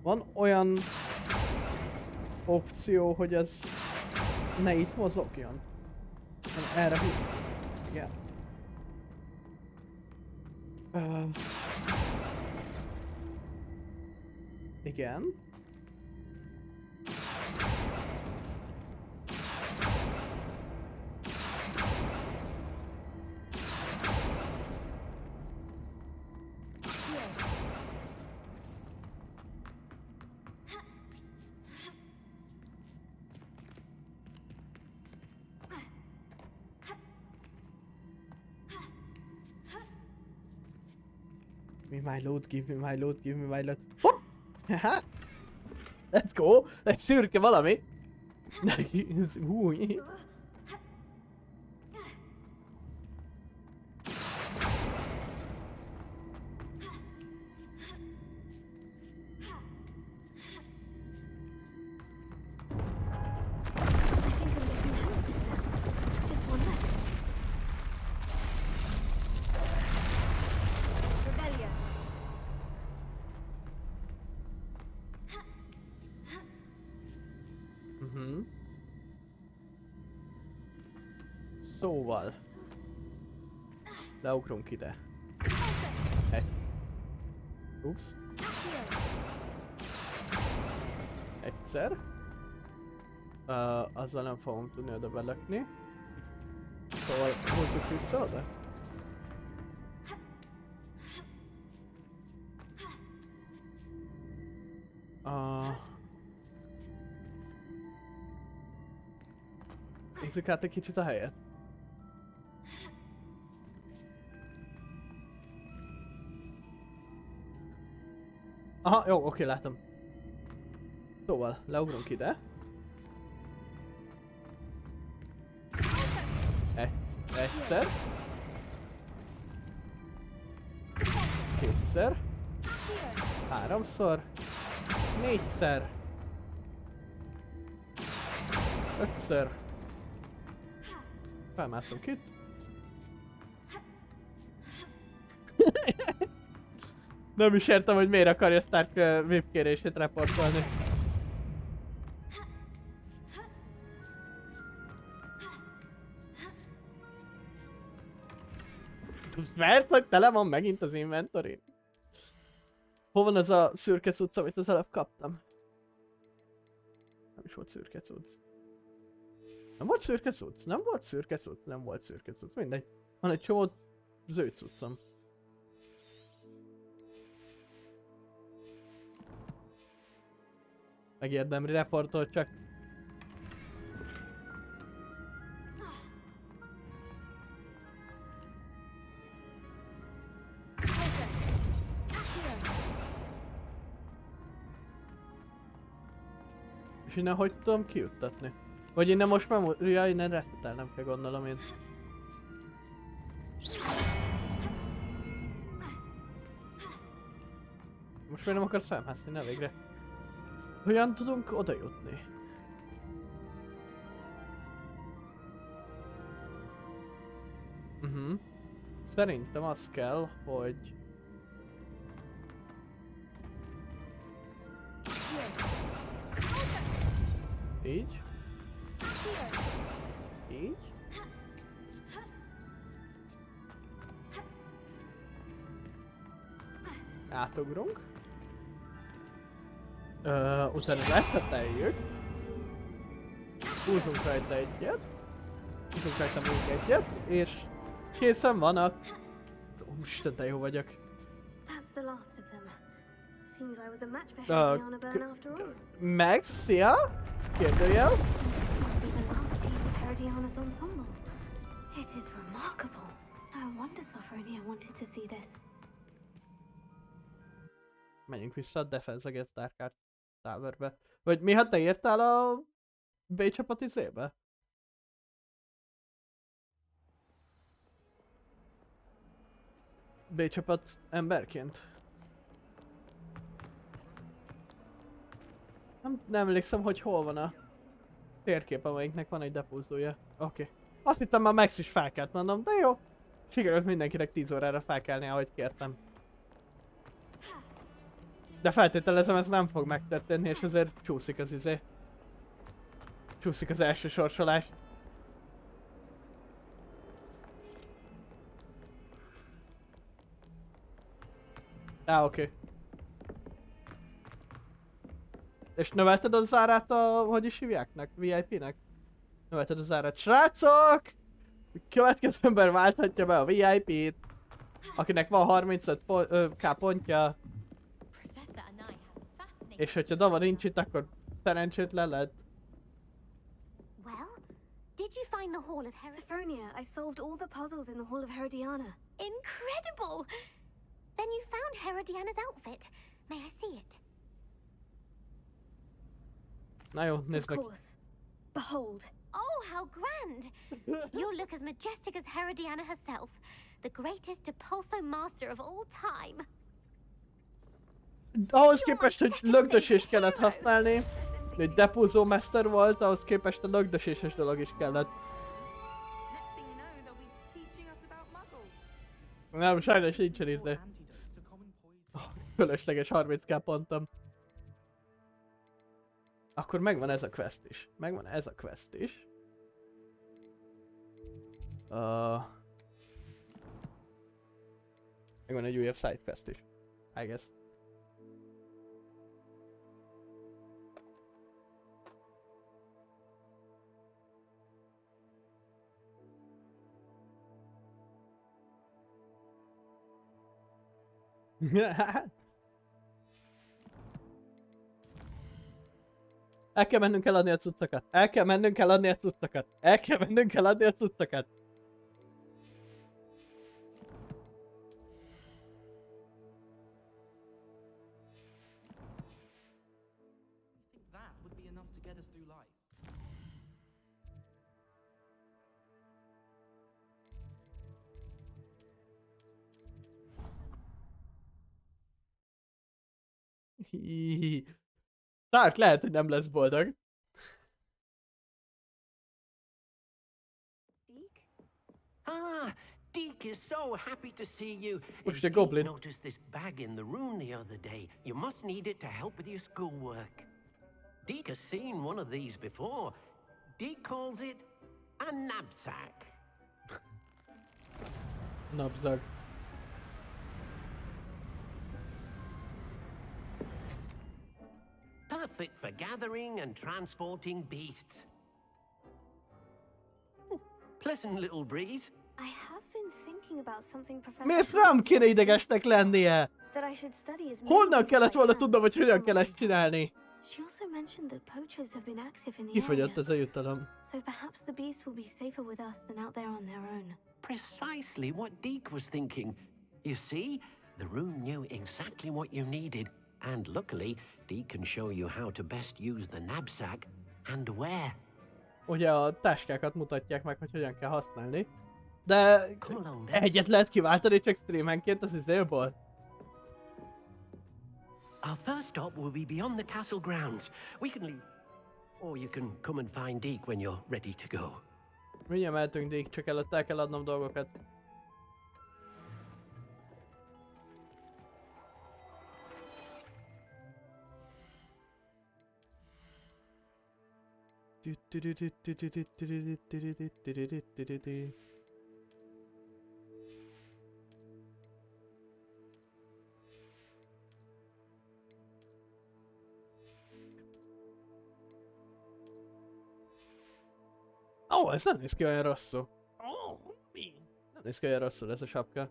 Van olyan opció, hogy ez ne itt mozogjon. hanem erre húz. Igen. Igen. Give me my loot, give me my loot. Hopp! Haha! Let's go! Egy szürke valami! Neki, húj! Szóval leugrunk ide. Ups. Egyszer. Azzal nem fogom tudni oda belökni. Szóval húzzuk vissza oda. Nézzük át egy kicsit a helyet. Aha, jó, oké, látom. Szóval, leugrunk ide. Egyszer. Kétszer. Háromszor. Négyszer. Ötször. Felmászunk itt. Nem is értem, hogy miért akarja Stark VIP kérését reportolni. Mert hogy tele van megint az inventory. Hol van az a szürke cucc, amit az előbb kaptam? Nem is volt szürke cucc. Nem volt szürke cucc? Nem volt szürke cucc? Nem volt szürke cucc. Mindegy. Van egy csomó zöld cuccom. Megérdemli reportol csak. És innen hogy tudom kijuttatni? Vagy innen most már... Ja, innen reszetelnem kell, gondolom én. Most miért nem akarsz felmászni, ne végre? Hogyan tudunk oda jutni? Szerintem az kell, hogy... Így. Így. Átugrunk. Utána leszeteljük. Húzunk rajta egyet. Húzunk rajta még egyet, és készen vannak. Isten, de jó vagyok. That's the last of them. Seems I was a match for Herodiana Byrne after all. Meg, szia! Kérdőjel. This must be the last piece of Herodiana's ensemble. It is remarkable. No wonder Sophronia wanted to see this. Menjünk vissza a Defense Against Dark Art Towerbe. Vagy mi, ha te írtál a B csapat izébe? B csapat emberként? Nem emlékszem, hogy hol van a térkép, amelyiknek van egy depózója. Oké. Azt hittem már Max is felkelt, mondom, de jó. Sikerült mindenkinek 10 órára felkelni, ahogy kértem. De feltételezem, ez nem fog megtörténni, és azért csúszik az izé. Csúszik az első sorsolás. Oké. És növelted az árát a... hogy is hívják? VIP-nek? Növelted az árát. Srácok! Következő ember válthatja be a VIP-t. Akinek van 35k pontja. És hogyha Dava nincs itt, akkor szerencsétlen lett. Well, did you find the Hall of Herodiana? Sophronia, I solved all the puzzles in the Hall of Herodiana. Incredible! Then you found Herodiana's outfit. May I see it? Na jó, nézd meg. Of course. Behold. Oh, how grand! You'll look as majestic as Herodiana herself, the greatest depulso master of all time. Ahhoz képest, hogy lögdösést kellett használni, egy depulzó mester volt, ahhoz képest a lögdöséses dolog is kellett. Nem, sajnos nincsen itt, de... Fölösleges 30k pontom. Akkor megvan ez a quest is. Megvan ez a quest is. Megvan egy újabb side quest is. I guess. El kell mennünk eladni a cuccokat. El kell mennünk eladni a cuccokat. El kell mennünk eladni a cuccokat. Stark lehet, hogy nem lesz boldog. Ah, Deke is so happy to see you. Push the Deke goblin. noticed this bag in the room the other day. You must need it to help with your schoolwork. Deke has seen one of these before. Deke calls it a knapsack. Napzag. Perfect for gathering and transporting beasts. Pleasant little breeze. I have been thinking about something Professor Miért rám kéne idegesnek lennie? that I should study as many Honnan places kellett I volna can tudnom, hogy hogyan on kell my ezt own. csinálni? She also mentioned that poachers have been active in the Kifogyott area, ez a jutalom. so perhaps the beast will be safer with us than out there on their own. Precisely what Deke was thinking. You see, the room knew exactly what you needed, and luckily, Deke can show you how to best use the knapsack and where. Ugye a táskákat mutatják meg, hogy hogyan kell használni. De Come along then. egyet lehet kiváltani csak streamenként az izélból. Our first stop will be beyond the castle grounds. We can leave, or you can come and find Deke when you're ready to go. Mindjárt mehetünk, Dick, csak előtt el kell adnom dolgokat. Ó, ez nem néz ki olyan rosszul. Nem néz ki olyan rosszul ez a sapka.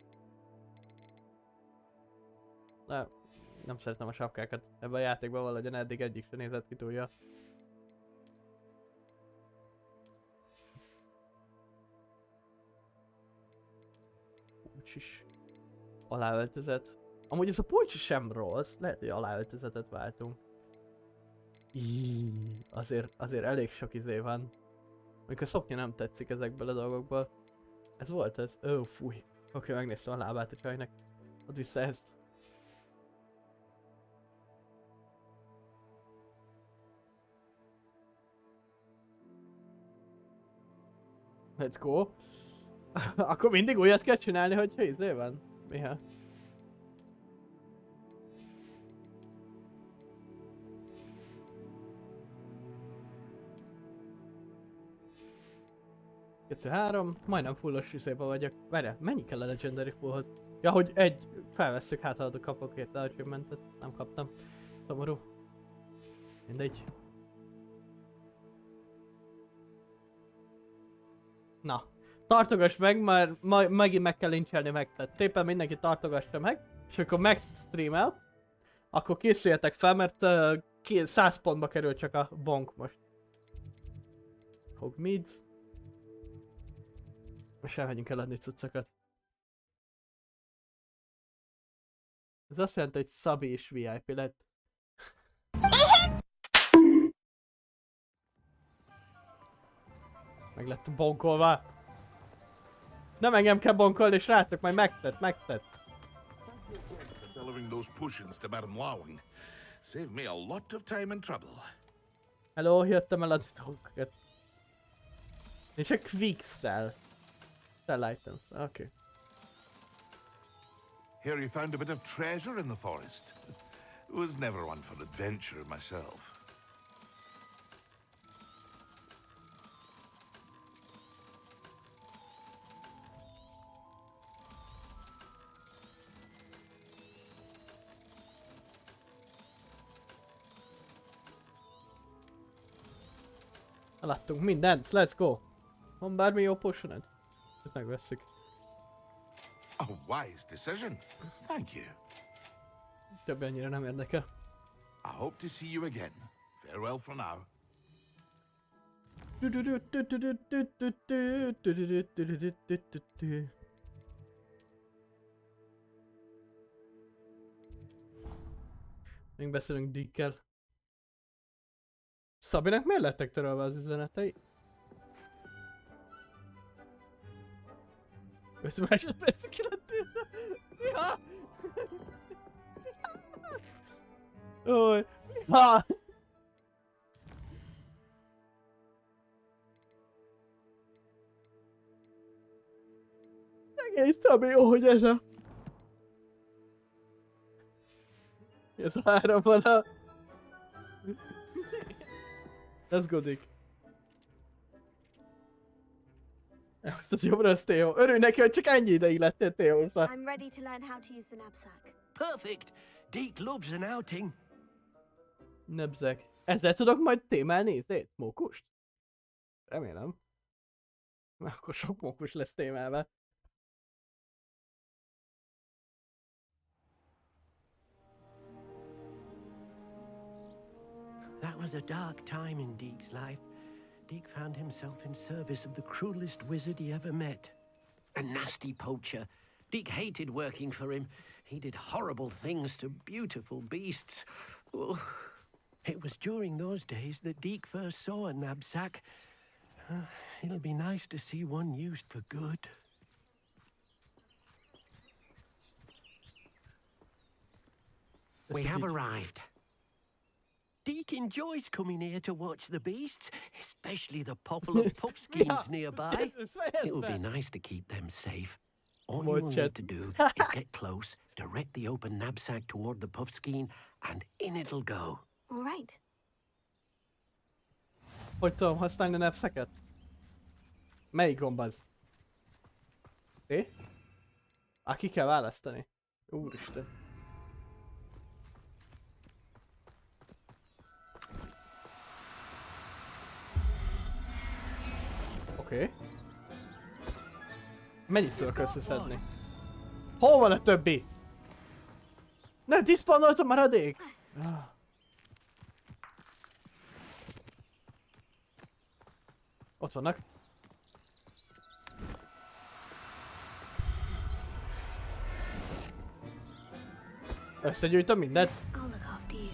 Nem szeretem a sapkákat. Ebben a játékban valahogyan eddig egyik sem nézett ki túl jól. Pulcsis. Aláöltözet. Amúgy ez a pulcsi sem rossz. Lehet, hogy aláöltözetet váltunk. Azért elég sok izé van. Még a szoknya nem tetszik ezekből a dolgokból. Ez volt ez? Ó, fúj. Oké, megnéztem a lábát a csajnak. Add vissza ezt. Let's go. Akkor mindig újat kell csinálni, hogyha izé van. Miha? Kettő, három, majdnem fullos izébe vagyok. Várjál, mennyi kell a Legendary fullhoz? Ja, hogy felvesszük, hát ha kapok érte achievementet. Nem kaptam. Szomorú. Mindegy. Na. Tartogass meg, mert megint meg kell lincselni megtett. Szépen mindenki tartogassa meg, és akkor megstreamel, akkor készüljetek fel, mert 100 pontba kerül csak a bonk most. Hogwarts. Most elmegyünk eladni cuccokat. Ez azt jelenti, hogy Szabi is VIP lett. Meg lett bonkolva. Nem engem kell bonkolni, srácok, majd megtett. Delivering those potions to Madame Lawing saved me a lot of time and trouble. Hello, jöttem eladni dolgokat. És a quick sell. Sell items, okay. Here you found a bit of treasure in the forest. Was never one for adventure myself. Eladtunk mindent, let's go! Van bármi jó potioned? Ezt megvesszük. A wise decision. Thank you. Több annyira nem érdekel. I hope to see you again. Farewell for now. Még beszélünk Dickkel. Szabinek miért lettek törölve az üzenetei? 5 másodpercig ki lett tűnve. Ja! Ój! Ha! Szegény Szabi, hogy ez a... Ez a 3 van a... Let's go, Dick. Ezt az jobbra az Theo. Örülj neki, hogy csak ennyi ideig lettél Theo. I'm ready to learn how to use the knapsack. Perfect. Deke loves an outing. Nebzek. Ezzel tudok majd témelni, mókust? Remélem. Akkor sok mókus lesz témában. That was a dark time in Deke's life. Deke found himself in service of the cruelest wizard he ever met. A nasty poacher. Deke hated working for him. He did horrible things to beautiful beasts. Oh. It was during those days that Deke first saw a knapsack. It'll be nice to see one used for good. We have arrived. Deke enjoys coming here to watch the beasts, especially the puffle of puffskeins nearby. It'll be nice to keep them safe. All you will need to do is get close, direct the open knapsack toward the puffskein, and in it'll go. All right. Hogy tudom használni a knapsacket? Melyik gomb az? É? Ki kell választani. Úristen. Oké. Mennyit tudok összeszedni? Hol van a többi? Ne, diszpanolt a maradék! Ott vannak. Összegyűjtöm mindent. I'll look after you.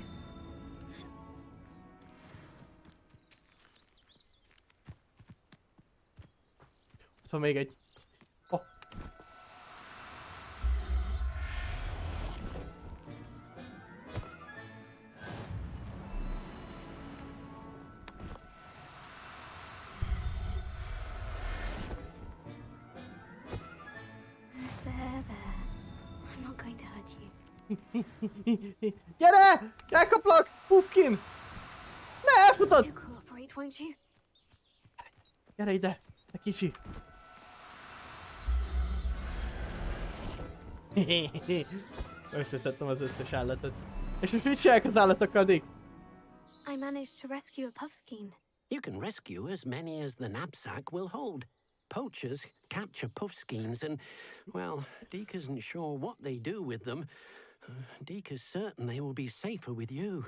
Ott van még egy. Oh. There. I'm not going to hurt you. Gyere! Elkaplak! Puffkin! Ne, elfutod! Do cooperate, won't you? Gyere ide! Te kicsi! Összeszedtem az összes állatot. És most mit csinálják az állatokkal, Dick? I managed to rescue a puffskein. You can rescue as many as the knapsack will hold. Poachers capture puffskeins and, well, Deke isn't sure what they do with them. Deke is certain they will be safer with you.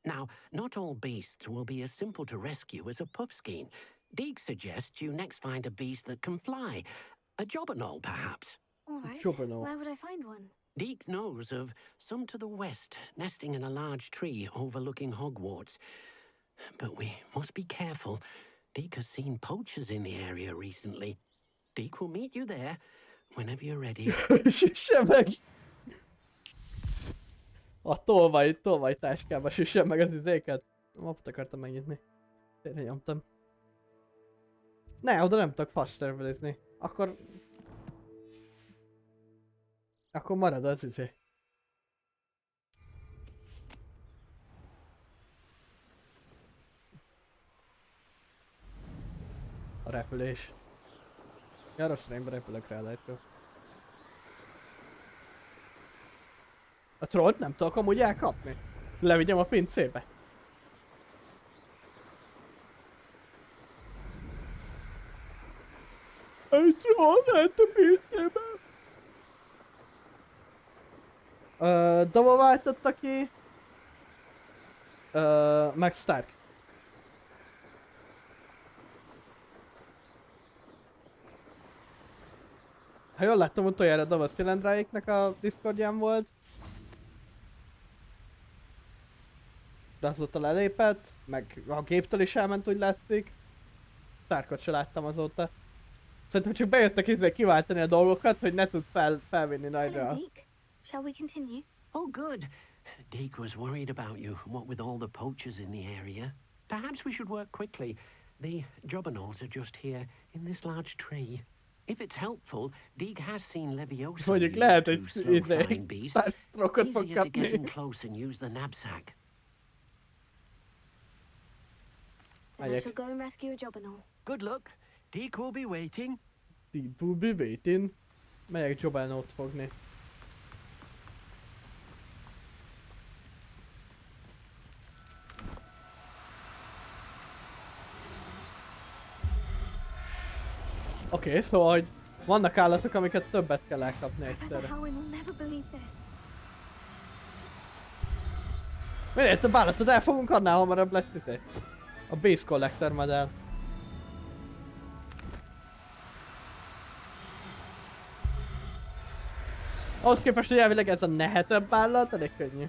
Now, not all beasts will be as simple to rescue as a puffskein. Deke suggests you next find a beast that can fly. A jobberknoll, perhaps. All right. Jobberknoll. Where would I find one? Deke knows of some to the west, nesting in a large tree overlooking Hogwarts. But we must be careful. Deke has seen poachers in the area recently. Deke will meet you there whenever you're ready. Süsse meg! A tolvaj táskába süsse meg az izéket. Mapot akartam megnyitni. Tényleg nyomtam. Ne, oda nem tudok fast traveliszni. Akkor marad az izé. A repülés. Ja, rossz irányba repülök rá, látjuk. A trollt nem tudok amúgy elkapni. Levigyem a pincébe. Egy troll lehet a pincébe. Dova váltotta ki. Meg Stark. Ha jól láttam, utoljára Dava Szilendráéknek a Discordján volt. De azóta lelépett, meg a géptől is elment, úgy látszik. Starkot se láttam azóta. Szerintem csak bejöttek kiváltani a dolgokat, hogy ne tud felvinni nagyra. Hello, Deke. Shall we continue? Oh, good. Deke was worried about you, what with all the poachers in the area. Perhaps we should work quickly. The jobberknolls are just here, in this large tree. If it's helpful, Deke has seen Leviosa Mondjuk used lehet, to hogy slow flying beasts. szársztrokot fog Easier to get in kapni. close and use the knapsack. Then I shall go and rescue a jobberknoll. Good luck. Deke will be waiting. Deep will be waiting. Megyek Jobberknollt fogni. Oké, szóval hogy vannak állatok, amiket többet kell elkapni Professor egyszerre. Howin will never believe this. Minél több állatot elfogunk, annál hamarabb lesz izé. A Base Collector modell. Ahhoz képest, hogy elvileg ez a nehezebb állat, elég könnyű.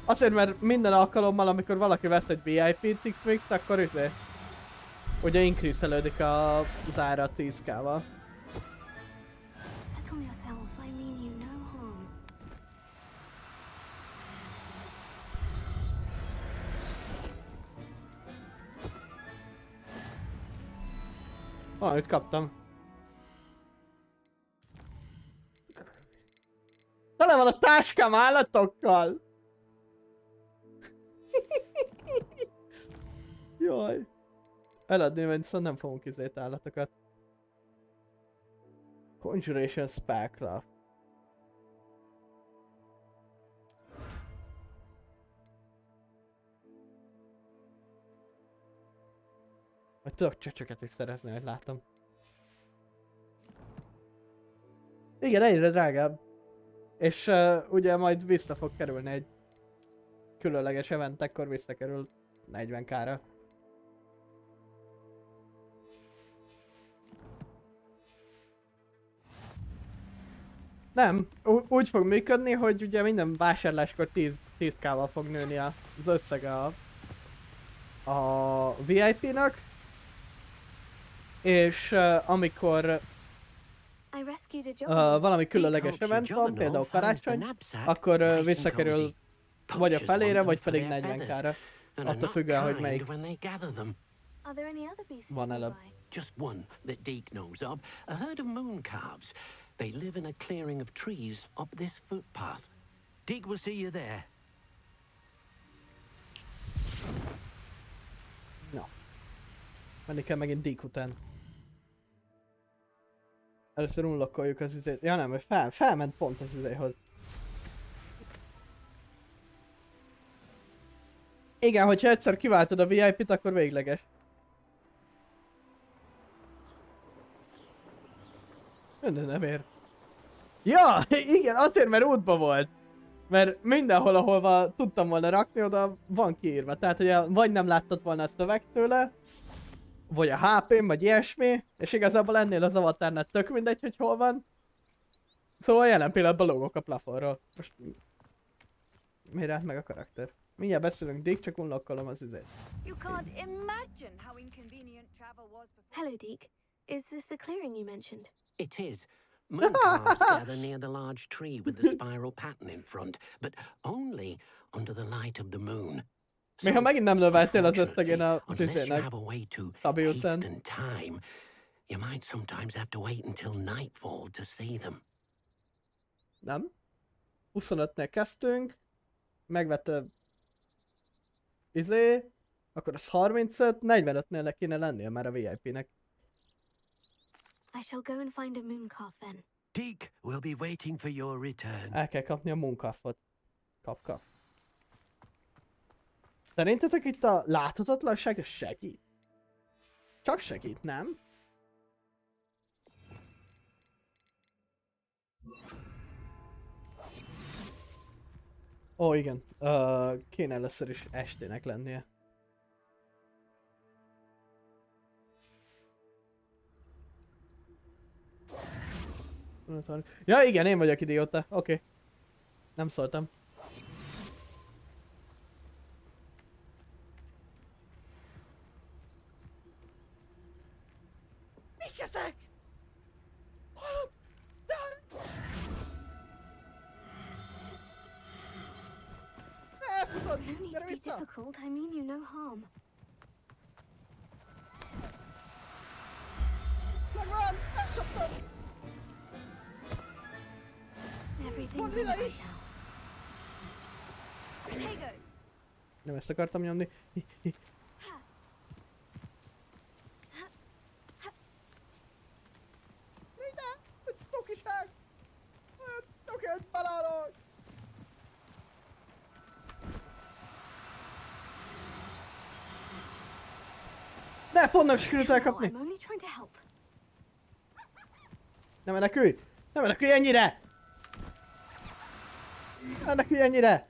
Azért, mert minden alkalommal, amikor valaki vesz egy VIP Tix-Mix-t, akkor izé... ugye increase-elődik az ára 10k-val. Settle yourself, I mean you no harm. Valamit kaptam. Tele van a táskám állatokkal! Jaj. Eladni, mert viszont nem fogunk izét állatokat. Conjuration Spellcraft. Vagy tudok csöcsöket is szerezni, hogy látom. Igen, egyre drágább. És ugye majd vissza fog kerülni egy különleges event, akkor visszakerül 40k-ra. Nem, úgy fog működni, hogy ugye minden vásárláskor 10k-val fog nőni az összege a VIP-nak. És amikor I rescued a job. valami különleges event van, például karácsony, akkor visszakerül vagy a felére, vagy pedig 40k-ra. Attól függően, hogy melyik Are there any other beasts van előbb. nearby? Just one that Deke knows of. A herd of moon calves. They live in a clearing of trees up this footpath. Deke will see you there. Na. Menni kell megint Dick után. Először unlockoljuk az izét. Ja nem, hogy felment pont az izéhoz. Igen, hogyha egyszer kiváltod a VIP-t, akkor végleges. De nem ér. Ja, igen, azért, mert útba volt. Mert mindenhol, ahol tudtam volna rakni, oda van kiírva. Tehát, hogy vagy nem láttad volna a szöveg tőle, vagy a HP-n, vagy ilyesmi, és igazából ennél az avatárnál tök mindegy, hogy hol van. Szóval jelen pillanatban lógok a plafonról. Most... miért állt meg a karakter? Mindjárt beszélünk, Dick, csak unlockolom az üzét. You can't imagine how inconvenient travel was before. Hello, Deke. Is this the clearing you mentioned? It is. Moon calves gather near the large tree with the spiral pattern in front, but only under the light of the moon. Még ha megint nem növeltél az összegén a Unless you tüzének. have a way to Tabi után. hasten time, you might sometimes have to wait until nightfall to see them. Nem? 25-nél kezdtünk. Megvette... akkor az 35, 45-nél kéne lennie már a VIP-nek. I shall go and find a moon calf then. Deke will be waiting for your return. El kell kapni a munkafot. Kap. Szerintetek itt a láthatatlanság segít? Csak segít, nem? Ó, igen. Kéne először is estének lennie. Ja igen, én vagyok idióta. Oké. Nem szóltam. Miketek! Hallod? Elfutod! No need to be difficult, I mean you no harm. Megvan! Megkaptam! Everything's all right now. Potato! Nem ezt akartam nyomni. Minden! Ez cukiság! Olyan tökélet balálok! Ne, pont nem sikerült elkapni! I'm only trying to help. Ne menekülj! Ne menekülj ennyire! Ne menekülj ennyire!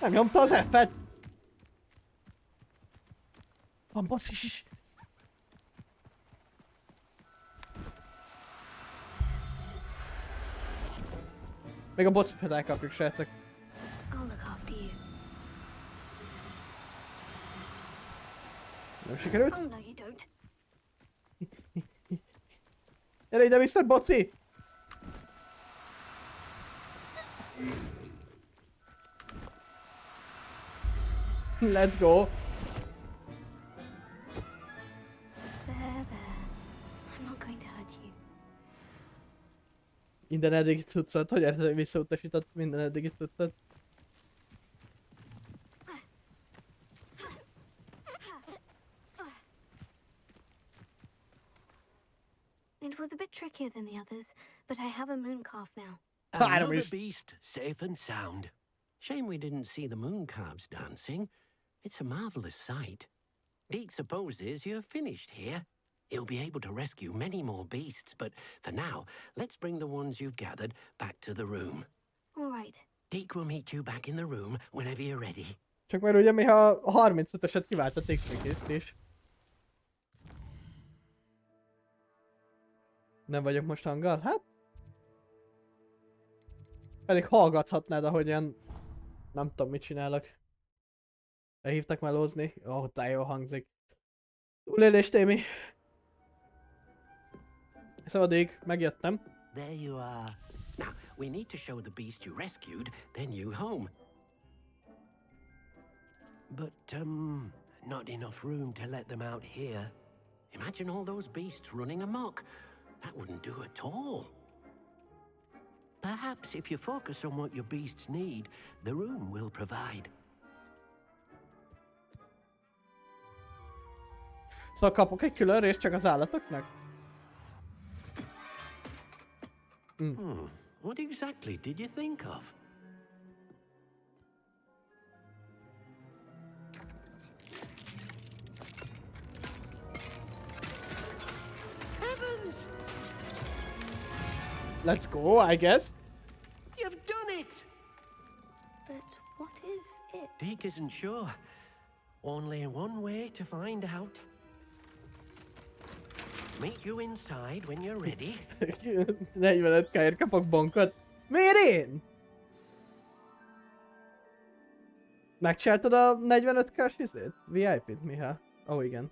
Nem nyomta az F-et! Van bocis is! Még a bocipet elkapjuk, srácok. I'll look after you. Nem sikerült? Oh no, you don't. Gyere ide vissza, boci! Let's go! There, there. I'm not going to hurt you. Minden eddigi cuccot, hogy érted, visszautasított minden eddigi cuccot? It was a bit trickier than the others, but I have a moon calf now. Another beast, safe and sound. Shame we didn't see the moon calves dancing. It's a marvelous sight. Deke supposes you're finished here. He'll be able to rescue many more beasts, but for now, let's bring the ones you've gathered back to the room. All right. Deke will meet you back in the room whenever you're ready. Csak mert ugye mi ha a 35-öset kiváltott X-Wikit is. Nem vagyok most hanggal? Hát... Pedig hallgathatnád, ahogyan... Nem tudom, mit csinálok. Elhívtak melózni? Ó, tá jó hangzik. Túlélés, Témi. Szabadig, megjöttem. There you are. Now, we need to show the beast you rescued their new home. But, not enough room to let them out here. Imagine all those beasts running amok. That wouldn't do at all. Perhaps if you focus on what your beasts need, the room will provide. Szóval kapok egy külön részt csak az állatoknak? What exactly did you think of? Heavens! Let's go, I guess. You've done it! But what is it? Deke isn't sure. Only one way to find out. Meet you inside when you're ready. 45k-ért kapok bonkot. Miért én? Megcsináltad a 45k-s izét? VIP-t, Miha? Ó, igen.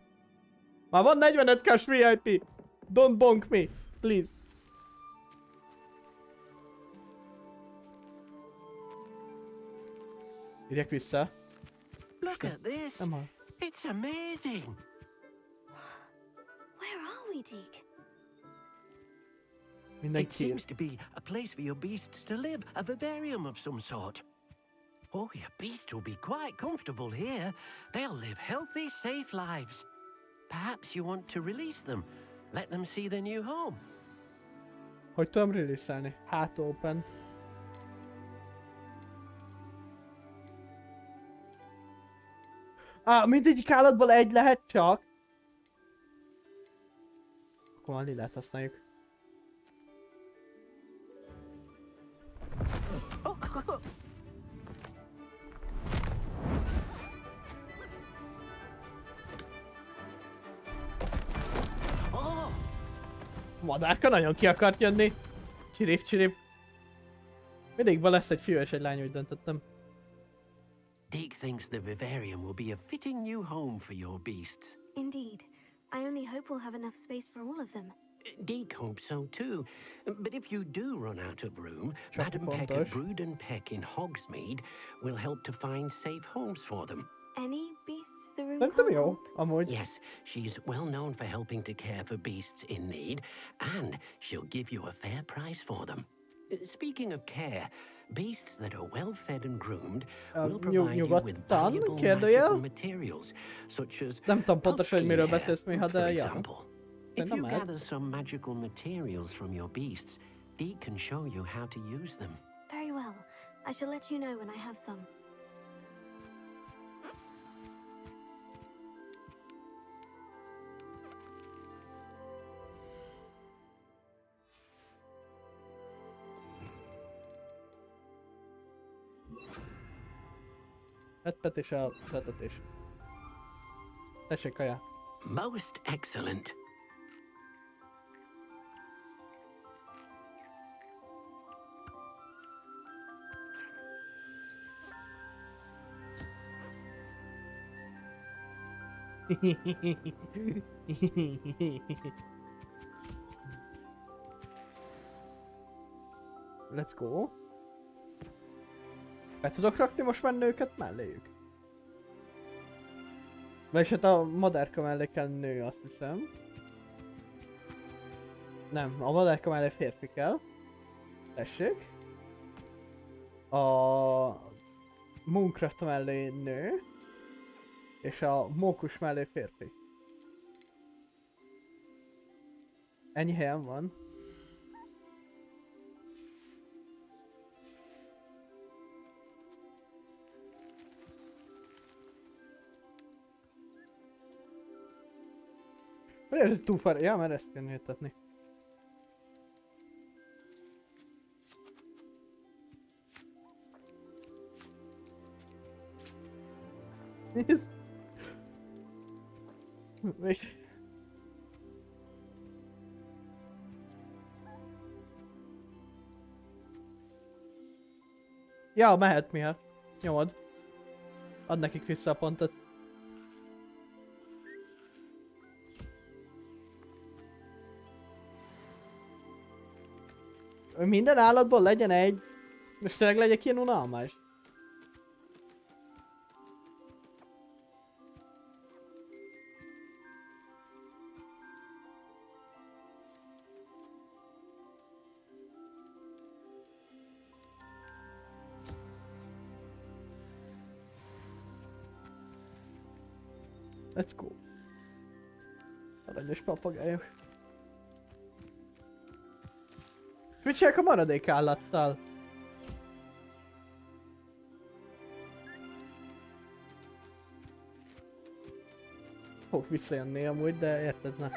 Már van 45k-s VIP! Don't bonk me, please. Írjak vissza. Look at this. It's amazing. Where are we, Deke? It seems to be a place for your beasts to live, a vivarium of some sort. Oh, your beasts will be quite comfortable here. They'll live healthy, safe lives. Perhaps you want to release them. Let them see their new home. Hogy tudom release-elni? Hát open. Mindegyik állatból egy lehet csak. Akkor már lilát használjuk. Madárka nagyon ki akart jönni. Csirip, csirip. Mindig lesz egy fiú és egy lány, úgy döntöttem. Deke thinks the vivarium will be a fitting new home for your beasts. Indeed. I only hope we'll have enough space for all of them. Deke hopes so too. But if you do run out of room, Madam Peck at Brood and Peck in Hogsmeade will help to find safe homes for them. Any beasts the room can't hold? Yes, she's well known for helping to care for beasts in need, and she'll give you a fair price for them. Speaking of care, beasts that are well fed and groomed will provide you with valuable magical materials, such as pumpkin hair, for example. If you gather some magical materials from your beasts, Deke can show you how to use them. Very well. I shall let you know when I have some. Petpet és a vezetés. Tessék kaja. Most excellent. Let's go. Be tudok rakni most már nőket melléjük? Vagyis hát a madárka mellé kell nő, azt hiszem. Nem, a madárka mellé férfi kell. Tessék. A Mooncraft mellé nő. És a mókus mellé férfi. Ennyi helyen van. Hogy ez túl far... Ja, mert ezt kell nőtetni. Wait. Ja, mehet Miha. Nyomod. Add nekik vissza a pontot. Minden állatból legyen egy. Most tényleg legyek ilyen unalmas. Let's go. Aranyos papagájok. Mit csinálják a maradék állattal? Fog visszajönni amúgy, de érted, na.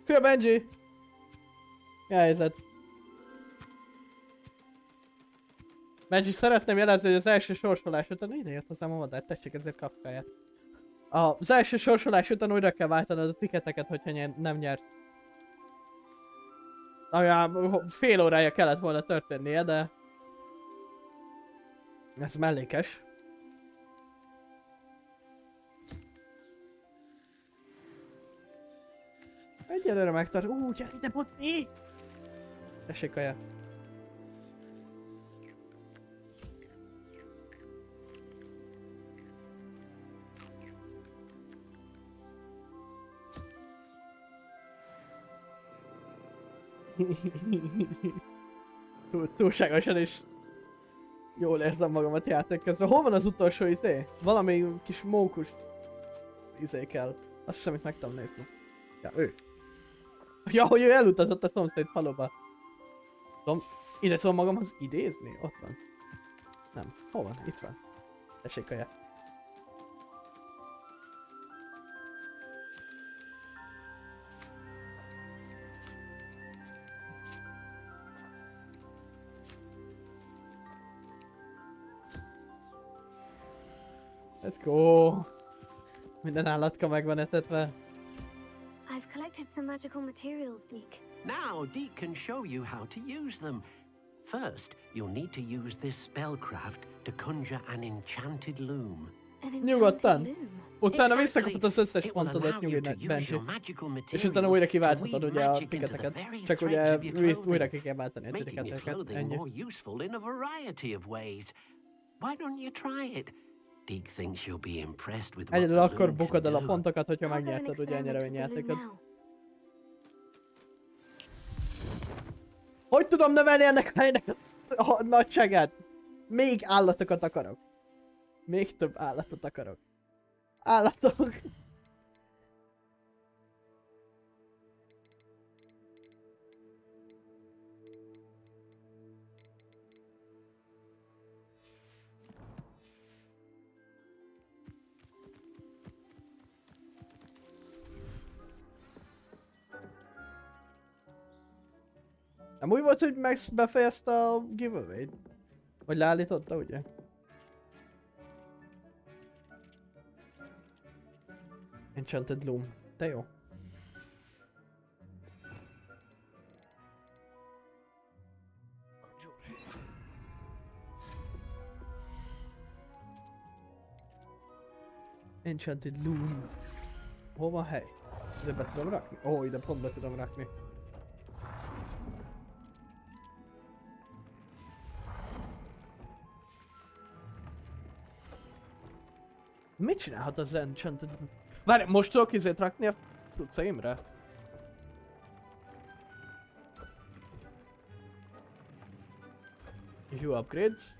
Szia Benji! Mi a helyzet? Benji, szeretném jelezni, hogy az első sorsolás után ide jött hozzám a madár, tessék ezért kapkáját. Az első sorsolás után újra kell váltanod a tiketeket, hogyha nem nyert. Ami fél órája kellett volna történnie, de... Ez mellékes. Egyelőre megtart... gyere ide, botni! Tessék kaja. Túlságosan is jól érzem magamat játék közben. Hol van az utolsó izé? Valami kis mókus izé kell. Azt hiszem, itt meg tudom nézni. Ja, ő. Ja, hogy ő elutazott a szomszéd faluba. Tudom, ide tudom magamhoz idézni? Ott van. Nem. Hol van? Itt van. Tessék kaja. Let's go! Minden állatka meg van etetve. I've collected some magical materials, Deke. Now, Deke can show you how to use them. First, you'll need to use this spellcraft to conjure an enchanted loom. Nyugodtan! Utána visszakapod az összes pontodat, nyugodj, Benji. És utána újra kiválthatod ugye a tiketeket. Csak ugye újra ki kell váltani a tiketeket. Ennyi. Egyedül akkor bukod el a pontokat, hogyha megnyerted ugye a nyereményjátékot. Hogy tudom növelni ennek a helynek a nagyságát? Még állatokat akarok. Még több állatot akarok. Állatok! Nem úgy volt, hogy Max befejezte a giveaway-t? Vagy leállította, ugye? Enchanted Loom. Te jó. Enchanted Loom. Hol van hely? Ide be tudom rakni? Ó, ide pont be tudom rakni. Mit csinálhat az Enchanted Loom? Várj, most tudok izét rakni a cuccaimra? New upgrades?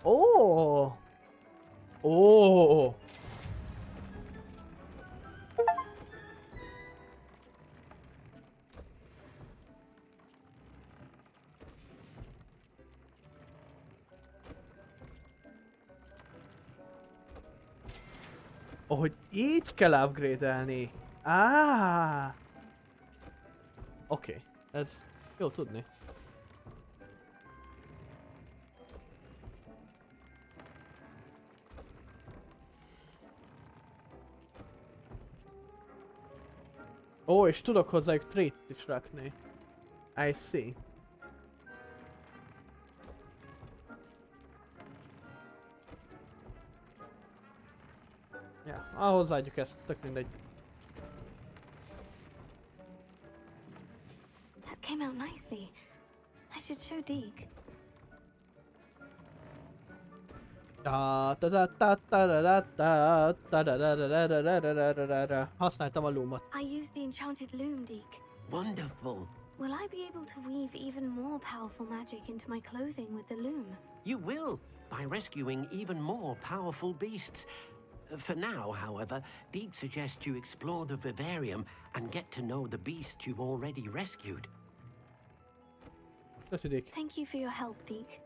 Oh! Oh! Oh, hogy így kell upgrade-elni. Oké, ez jó tudni. Ó, és tudok hozzájuk trait is rakni. I see. Ja, hozzáadjuk ezt, tök mindegy. That came out nicely. I should show Deke. Használtam a loomot. I used the enchanted loom, Deke. Wonderful. Will I be able to weave even more powerful magic into my clothing with the loom? You will, by rescuing even more powerful beasts. For now, however, Deke suggests you explore the vivarium and get to know the beasts you've already rescued. Köszi, Dick. Thank you for your help, Deke.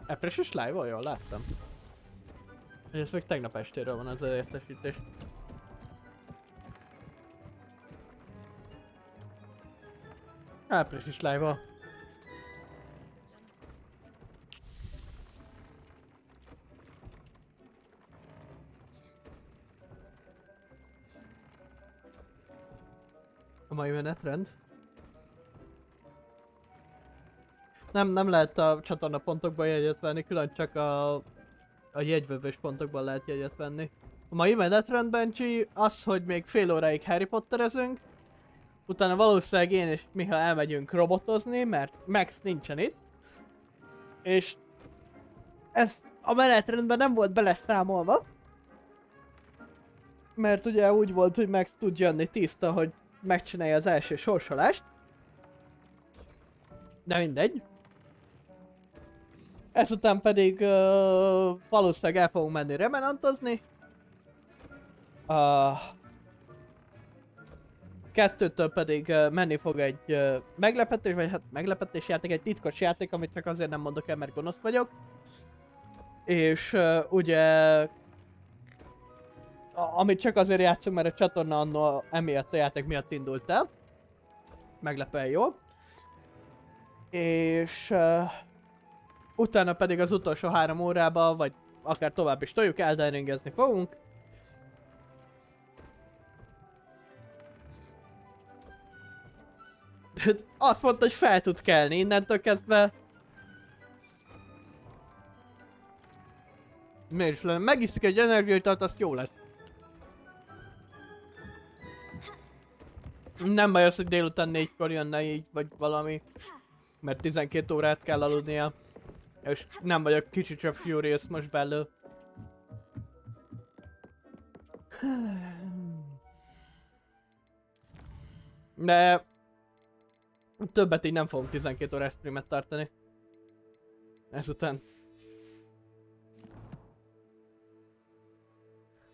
Epreses live-ol? Jól láttam. Ez még tegnap estéről van az értesítés. Április live-ol. A mai menetrend? Nem lehet a csatornapontokban jegyet venni, külön csak a jegyvevős pontokban lehet jegyet venni. A mai menetrendben az, hogy még fél óráig Harry Potterezünk, utána valószínűleg én és Miha elmegyünk robotozni, mert Max nincsen itt. És ez a menetrendben nem volt beleszámolva. Mert ugye úgy volt, hogy Max tud jönni tiszta, hogy megcsinálja az első sorsolást. De mindegy. Ezután pedig valószínűleg el fogunk menni remenantozni. Kettőtől pedig menni fog egy meglepetés, vagy hát meglepetés játék, egy titkos játék, amit csak azért nem mondok el, mert gonosz vagyok. És ugye... amit csak azért játszunk, mert a csatorna annól emiatt a játék miatt indult el. Meglepően jó. És... utána pedig az utolsó 3 órába, vagy akár tovább is toljuk, Elden Ringezni fogunk. Azt mondta, hogy fel tud kelni, innentől kezdve... Miért is lenne? Megisztik egy energiaitalt, azt jó lesz. Nem baj az, hogy délután 4-kor jönne így, vagy valami. Mert 12 órát kell aludnia. És nem vagyok kicsit sem furious most belül. De... többet így nem fogunk 12 órás streamet tartani. Ezután.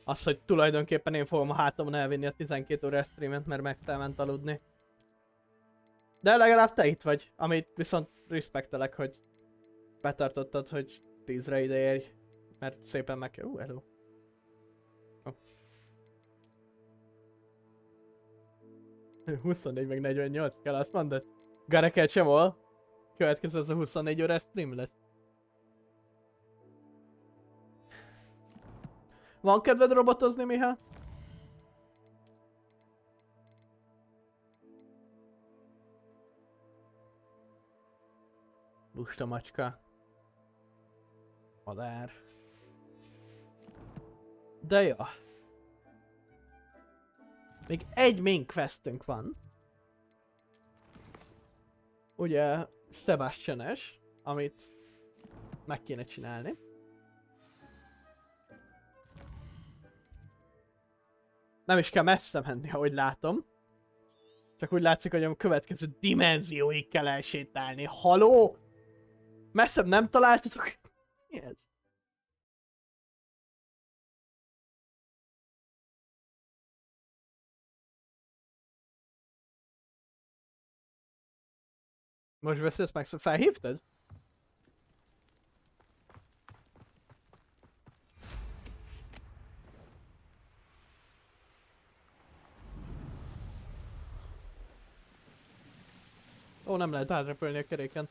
Az, hogy tulajdonképpen én fogom a hátamon elvinni a 12 órás streamet, mert megtelment aludni. De legalább te itt vagy, amit viszont respektelek, hogy betartottad, hogy 10-re ide érj. Mert szépen meg kell. Hello. Oh. 24 meg 48 kell, azt mondod? Gareket sem vol. Következő az a 24 órás stream lesz. Van kedved robotozni, Miha? Lusta macska. Madár. De jó. Még egy main questünk van. Ugye Sebastian-es, amit meg kéne csinálni. Nem is kell messze menni, ahogy látom. Csak úgy látszik, hogy a következő dimenzióig kell elsétálni. Haló? Messzebb nem találtatok? Mi ez? Most beszélsz meg, szóval felhívtad? Ó, nem lehet átrepülni a keréken.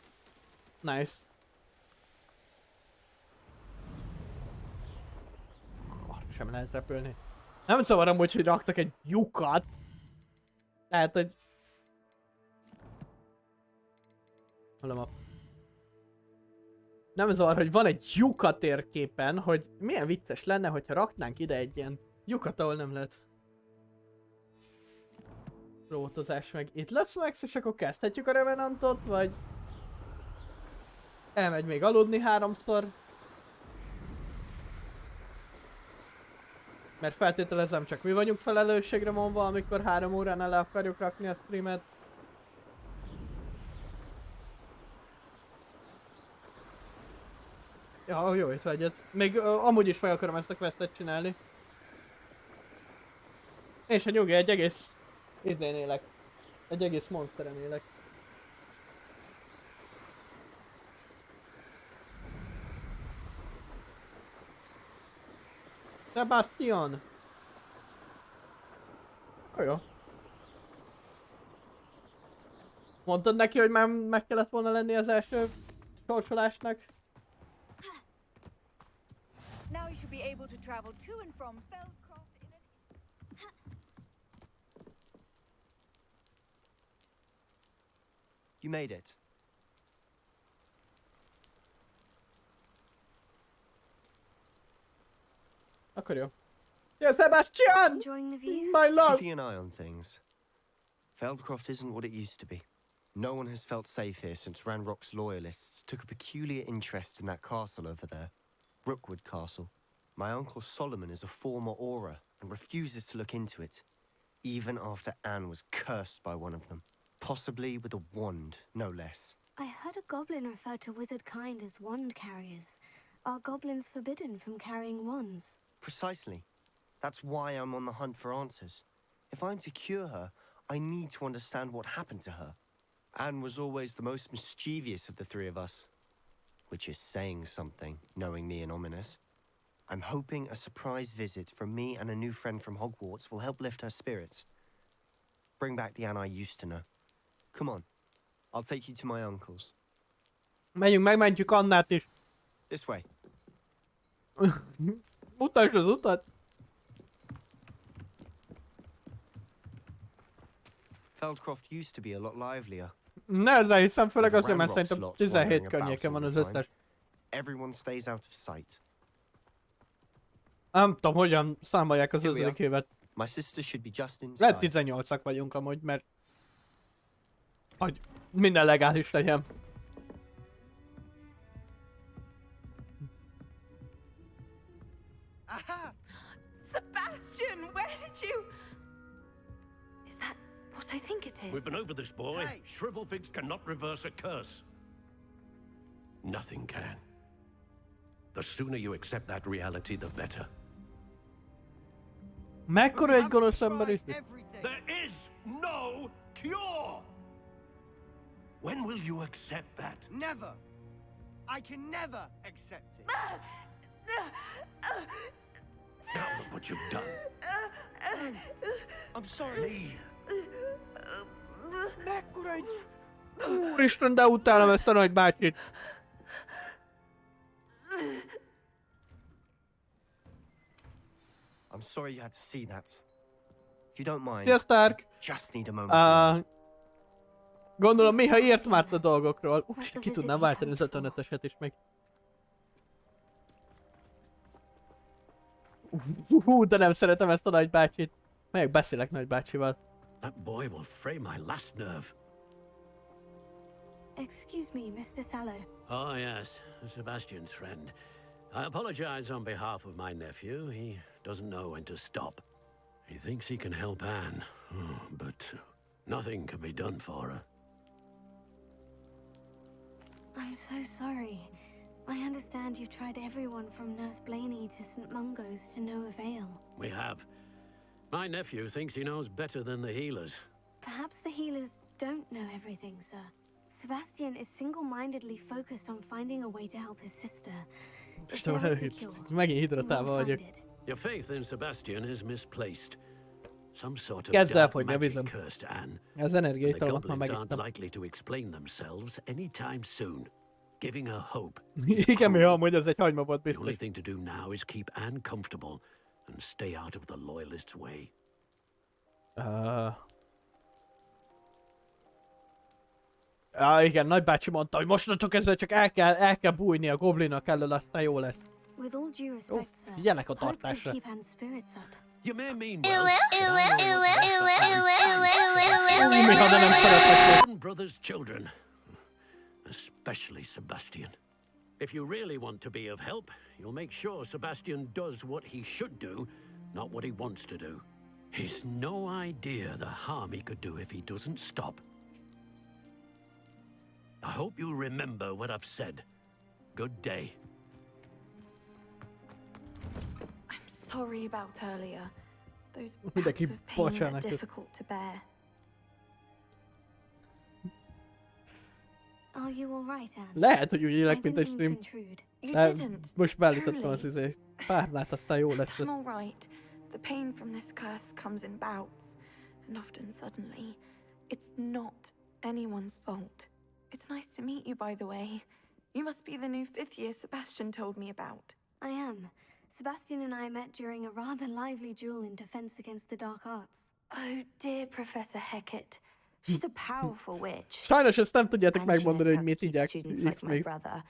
Nice. Arra sem lehet repülni. Nem szabad amúgy, hogy raktak egy lyukat. Tehát, hogy... Nem zavar, hogy van egy lyuk a térképen, hogy milyen vicces lenne, hogyha raknánk ide egy ilyen lyukat, ahol nem lehet. Rótozás meg itt lesz Max, és akkor kezdhetjük a Revenantot, vagy... Elmegy még aludni 3-szor. Mert feltételezem, csak mi vagyunk felelősségre mondva, amikor 3 óránál le akarjuk rakni a streamet. Ja, jó étvágyat. Még amúgy is meg akarom ezt a questet csinálni. És a nyugi, egy egész... Izén élek. Egy egész monsteren élek. Sebastian! Akkor jó. Mondtad neki, hogy már meg kellett volna lenni az első sorsolásnak? Now you should be able to travel to and from Feldcroft in a... You made it. Akkor jó. Yeah, Sebastian! Enjoying the view? My love! Keeping an eye on things. Feldcroft isn't what it used to be. No one has felt safe here since Ranrock's loyalists took a peculiar interest in that castle over there. Rookwood Castle. My uncle Solomon is a former Auror and refuses to look into it, even after Anne was cursed by one of them. Possibly with a wand, no less. I heard a goblin refer to wizard kind as wand carriers. Are goblins forbidden from carrying wands? Precisely. That's why I'm on the hunt for answers. If I'm to cure her, I need to understand what happened to her. Anne was always the most mischievous of the three of us. Which is saying something, knowing me and ominous. I'm hoping a surprise visit from me and a new friend from Hogwarts will help lift her spirits. Bring back the Anne I used to know. Come on. I'll take you to my uncle's. Megyünk, megmentjük Annát is. This way. Mutasd az utat. Feldcroft used to be a lot livelier. Ne, ezzel hiszem, főleg azért, mert szerintem 17 környéken van az összes. Everyone stays out of sight. Nem tudom, hogyan számolják az 5. évet. My sister should be just Lehet inside. 18-ak vagyunk amúgy, mert... Hogy minden legális legyen. Aha! Sebastian, where did you... Is that what I think it is? We've been over this, boy. Hey. Shrivelfigs cannot reverse a curse. Nothing can. The sooner you accept that reality, the better. Mekkora egy gonosz ember is? There is no cure! When will you accept that? Never! I can never accept it! Now look what you've done. I'm sorry. Mekkora Úristen, de utálom ezt a nagybácsit. I'm sorry you had to see that. If you don't mind, Szia, Stark! just need a moment. Gondolom, néha ért már a dolgokról. Ki tudnám váltani az 55-eset is meg. De nem szeretem ezt a nagybácsit. Melyek beszélek nagybácsival. That boy will frame my last nerve. Excuse me, Mr. Sallow. Oh, yes, Sebastian's friend. I apologize on behalf of my nephew. He doesn't know when to stop. He thinks he can help Anne, but nothing can be done for her. I'm so sorry. I understand you've tried everyone from Nurse Blaney to St. Mungo's to no avail. We have. My nephew thinks he knows better than the healers. Perhaps the healers don't know everything, sir. Sebastian is single-mindedly focused on finding a way to help his sister. If there is a cure, megint we hidratálva will vagyok. find it. Your faith in Sebastian is misplaced. Some sort of Kezd dark elfogyni a magic vizem. cursed Anne. Az And the energiaitalomat már goblins aren't megittem. likely to explain themselves anytime soon. Giving her hope. Igen, mi amúgy ez egy hagyma volt The only biztos. thing to do now is keep Anne comfortable and stay out of the loyalists' way. Igen, nagybácsi mondta, hogy mostantól kezdve csak el kell bújni a goblinnak elől, aztán jó lesz. With all due respect, sir, figyelek a hope could tartásra. keep Anne's spirits up. You may mean Mi, ha de nem szeretek. brothers' children, especially Sebastian. If you really want to be of help, you'll make sure Sebastian does what he should do, not what he wants to do. He's no idea the harm he could do if he doesn't stop. I hope you remember what I've said. Good day. I'm sorry about earlier. Those Mindenki bouts of pain are bocsánat. difficult to bear. Are you all right, Anne? Lehet, hogy úgy élek, I mint didn't egy mean to stream. intrude. You Nem, didn't. most beállítottam Truly. az párnát, aztán jó lesz ez. I'm all right. The pain from this curse comes in bouts, and often suddenly. It's not anyone's fault. It's nice to meet you, by the way. You must be the new 5th year Sebastian told me about. I am. Sebastian and I met during a rather lively duel in defense against the dark arts. Oh, dear Professor Hecat. She's a powerful witch. Sajnos ezt nem tudjátok And she megmondani, knows hogy how mit to keep ígyek. students like my brother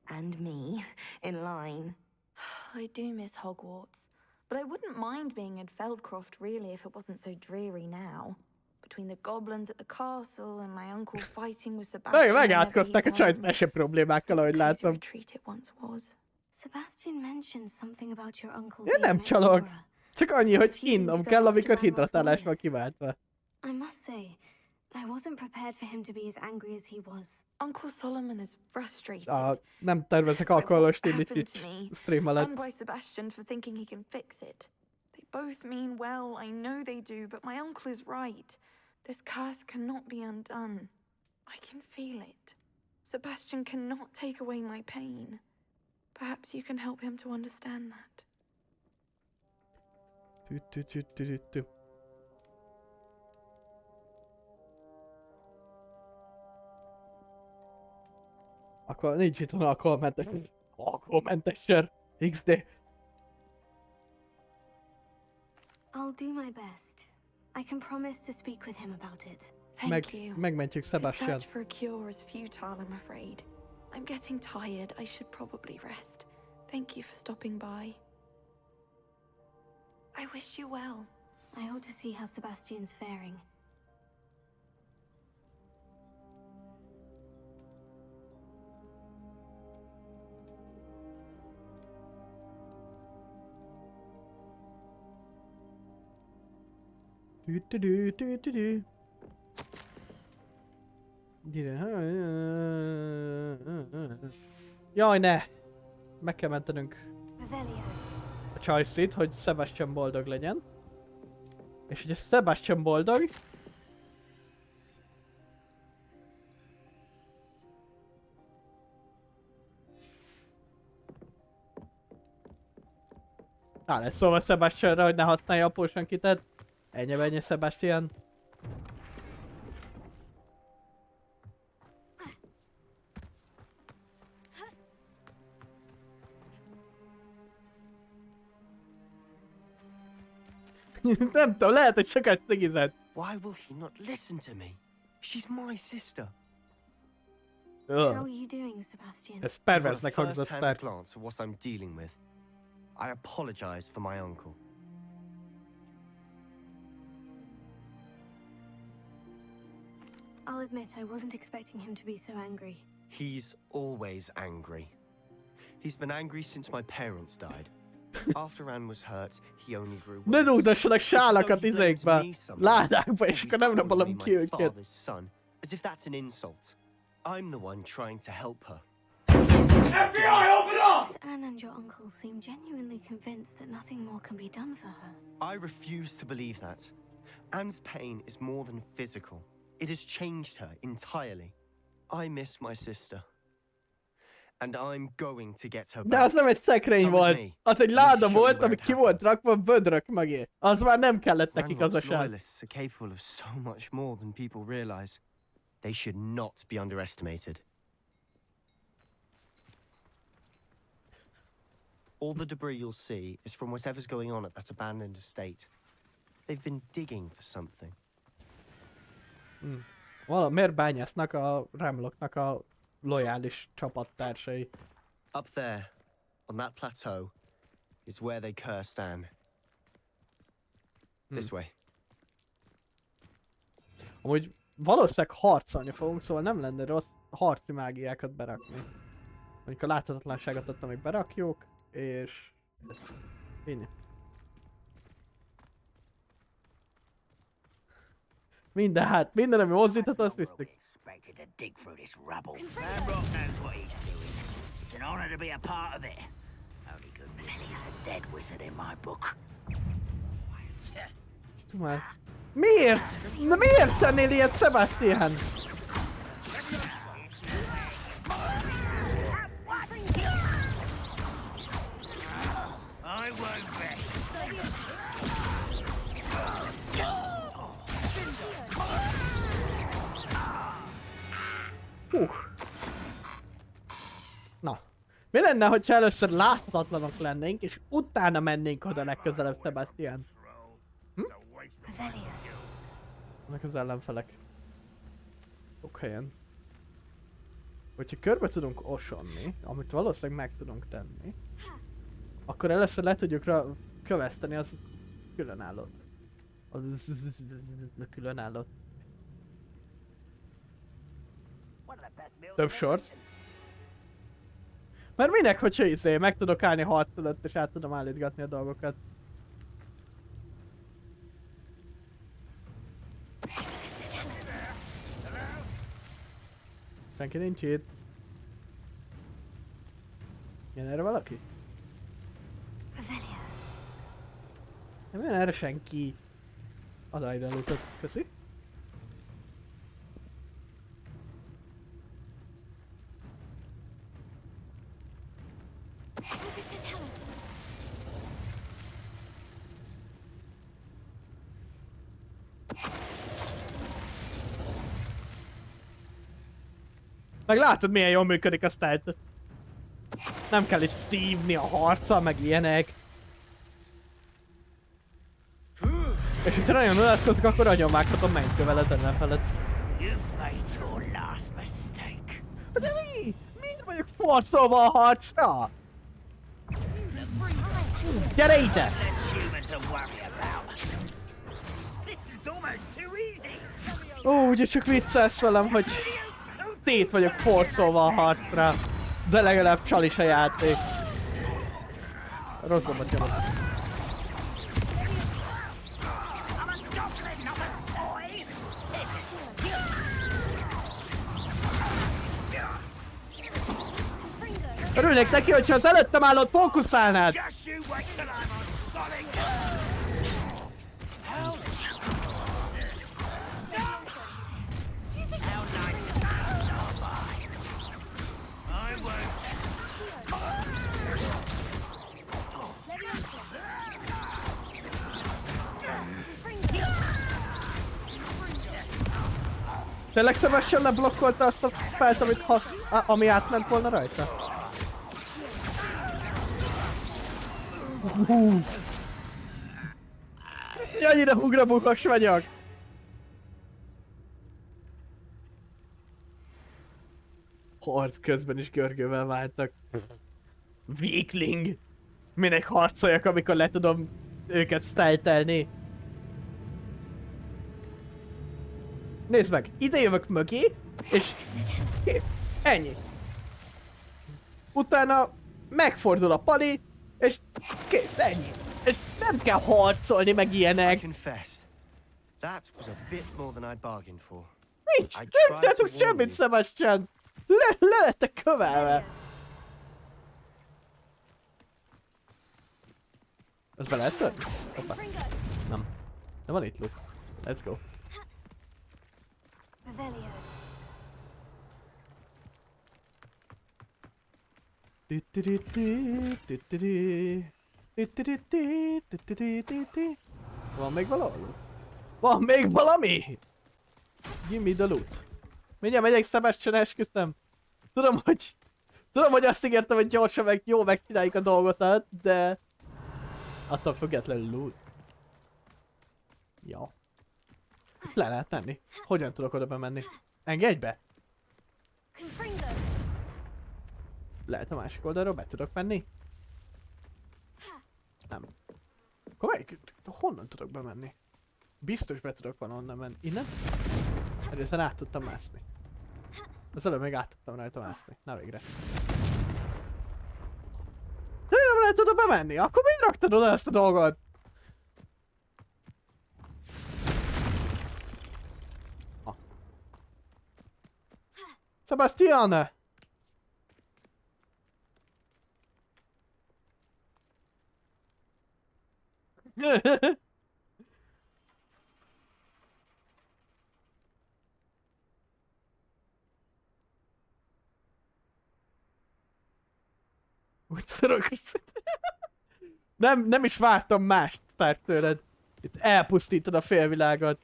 and me in line. I do miss Hogwarts, but I wouldn't mind being in Feldcroft really if it wasn't so dreary now. Between the goblins at the castle and my uncle fighting with Sebastian. Megátkozták a csajt mese problémákkal, ahogy látom. Retreat it once was. Sebastian mentioned something about your uncle Én being nem an csalok. explorer. Csak annyi, hogy Refusing to innom go kell, after amikor Ranrock's hidratálás van loyalists. kiváltva. I must say, I wasn't prepared for him to be as angry as he was. Uncle Solomon is frustrated. Nem tervezek alkoholos inni itt stream alatt. And by Sebastian for thinking he can fix it. They both mean well, I know they do, but my uncle is right. This curse cannot be undone. I can feel it. Sebastian cannot take away my pain. Perhaps you can help him to understand that. Akkor nincs itt volna alkoholmentes sör. XD. I'll do my best. I can promise to speak with him about it. Thank you. Megmentjük The Sebastian. search for a cure is futile, I'm afraid. I'm getting tired. I should probably rest. Thank you for stopping by. I wish you well. I ought to see how Sebastian's faring. Jaj, ne! Meg kell mentenünk a Choice-it, hogy Sebastian boldog legyen. És ugye Sebastian boldog, Rá lesz szólva Sebastianra, hogy ne használja a potion kitet. Ennyi Sebastian. Nem tudom, lehet, hogy sokat segített. Why will he not listen to me? She's my sister. How are you doing, Sebastian? Ez perversnek hangzott first-hand glance at what I'm dealing with. I apologize for my uncle. I'll admit I wasn't expecting him to be so angry. He's always angry. He's been angry since my parents died. After Anne was hurt, he only grew worse. Ne dugdassanak sálakat izékbe, ládákba, és akkor nem rabolom ki őket. Son, as if that's an insult. I'm the one trying to help her. FBI, open up! Both Anne and your uncle seem genuinely convinced that nothing more can be done for her. I refuse to believe that. Anne's pain is more than physical. It has changed her entirely. I miss my sister. And I'm going to get her back. De az nem egy szekrény volt, az egy láda volt, ami ki volt rakva vödrök mögé. Az már nem kellett neki gazdaság. Loyalists are capable of so much more than people realize. They should not be underestimated. All the debris you'll see is from whatever's going on at that abandoned estate. They've been digging for something. Miért bányásznak a Ramlocknak a lojális csapattársai? Up there, on that plateau, is where they cursed Anne. This way. Amúgy valószínűleg harcolni fogunk, szóval nem lenne rossz harci mágiákat berakni. Mondjuk a láthatatlanságot ott még berakjuk, és ezt vinni. Minden ami mozdíthat, azt visszük. To dig through this rubble. That rock knows what he's doing. It's an honor to be a part of it. Only good news is a dead wizard in my book. Miért? Na miért tennél ilyet, Sebastian? I won't bet. Na. Mi lenne, hogyha először láthatatlanok lennénk, és utána mennénk oda legközelebb, Sebastian? Ennek az ellenfelek. Sok helyen. Hogyha körbe tudunk osonni, amit valószínűleg meg tudunk tenni, akkor először le tudjuk köveszteni az különállót. Az különállót. Több sort. Mert minek, hogyha meg tudok állni harc előtt, és át tudom állítgatni a dolgokat. Senki nincs itt. Jön erre valaki? Nem jön erre senki. Adj ide a lootot. Köszi. Meg látod, milyen jól működik a stealth. Nem kell itt szívni a harccal, meg ilyenek. És hogyha nagyon öletkozik, akkor nagyon vághatom mennykövel az ellenfelet. De mi? Mind vagyok forszolva a harcra? Gyere ide! Ugye csak viccelsz velem, hogy szét vagyok forszolva a harcra, de legalább csal is a játék. Rossz gombot nyomod. Örülnék neki, hogyha az előttem állót fókuszálnád! Tényleg Sebastian leblokkolta azt a spellt, ami átment volna rajta? Annyira ugrabukos vagyok! Harc közben is görgővel váltak. Weakling! Minek harcoljak, amikor le tudom őket styltelni? Nézd meg, ide jövök mögé, és kész. Ennyi. Utána megfordul a pali, és kész, ennyi. És nem kell harcolni, meg ilyenek. That was a bit more than I'd bargained for. Nincs, nem csináltuk semmit, Sebastian. Le lettek kövelve. Ez be lehet törni? Hoppá. Nem. De van itt loot. Let's go. Van még valahol? Van még valami? Give me the loot. Mindjárt megyek Sebastian, esküszöm. Tudom, hogy azt ígértem, hogy gyorsan meg jó megcsináljuk a dolgot, de... attól függetlenül loot. Ja. Itt le lehet menni. Hogyan tudok oda bemenni? Engedj be! Lehet a másik oldalról be tudok menni? Nem. Akkor melyik? Honnan tudok bemenni? Biztos be tudok valahonnan menni. Innen? Először át tudtam mászni. Az előbb még át tudtam rajta mászni. Na végre. De nem lehet oda bemenni? Akkor miért raktad oda ezt a dolgot? Ah. Sebastian! Úgy szorok nem is vártam mást tőled. Itt elpusztítod a félvilágot.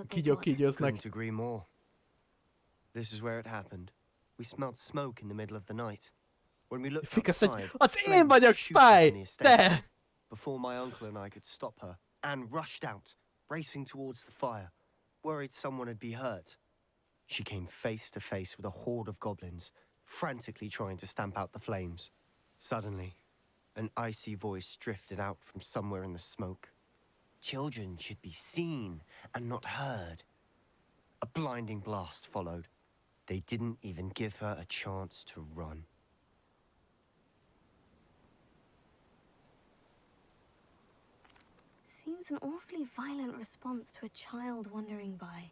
Kígyóznak. Couldn't agree more. This is where it happened. We smelled smoke in the middle of the night. When we looked outside, az én vagyok spy! Te! Before my uncle and I could stop her, Anne rushed out, racing towards the fire, worried someone had been hurt. She came face to face with a horde of goblins, frantically trying to stamp out the flames. Suddenly, an icy voice drifted out from somewhere in the smoke. Children should be seen and not heard. A blinding blast followed. They didn't even give her a chance to run. Seems an awfully violent response to a child wandering by.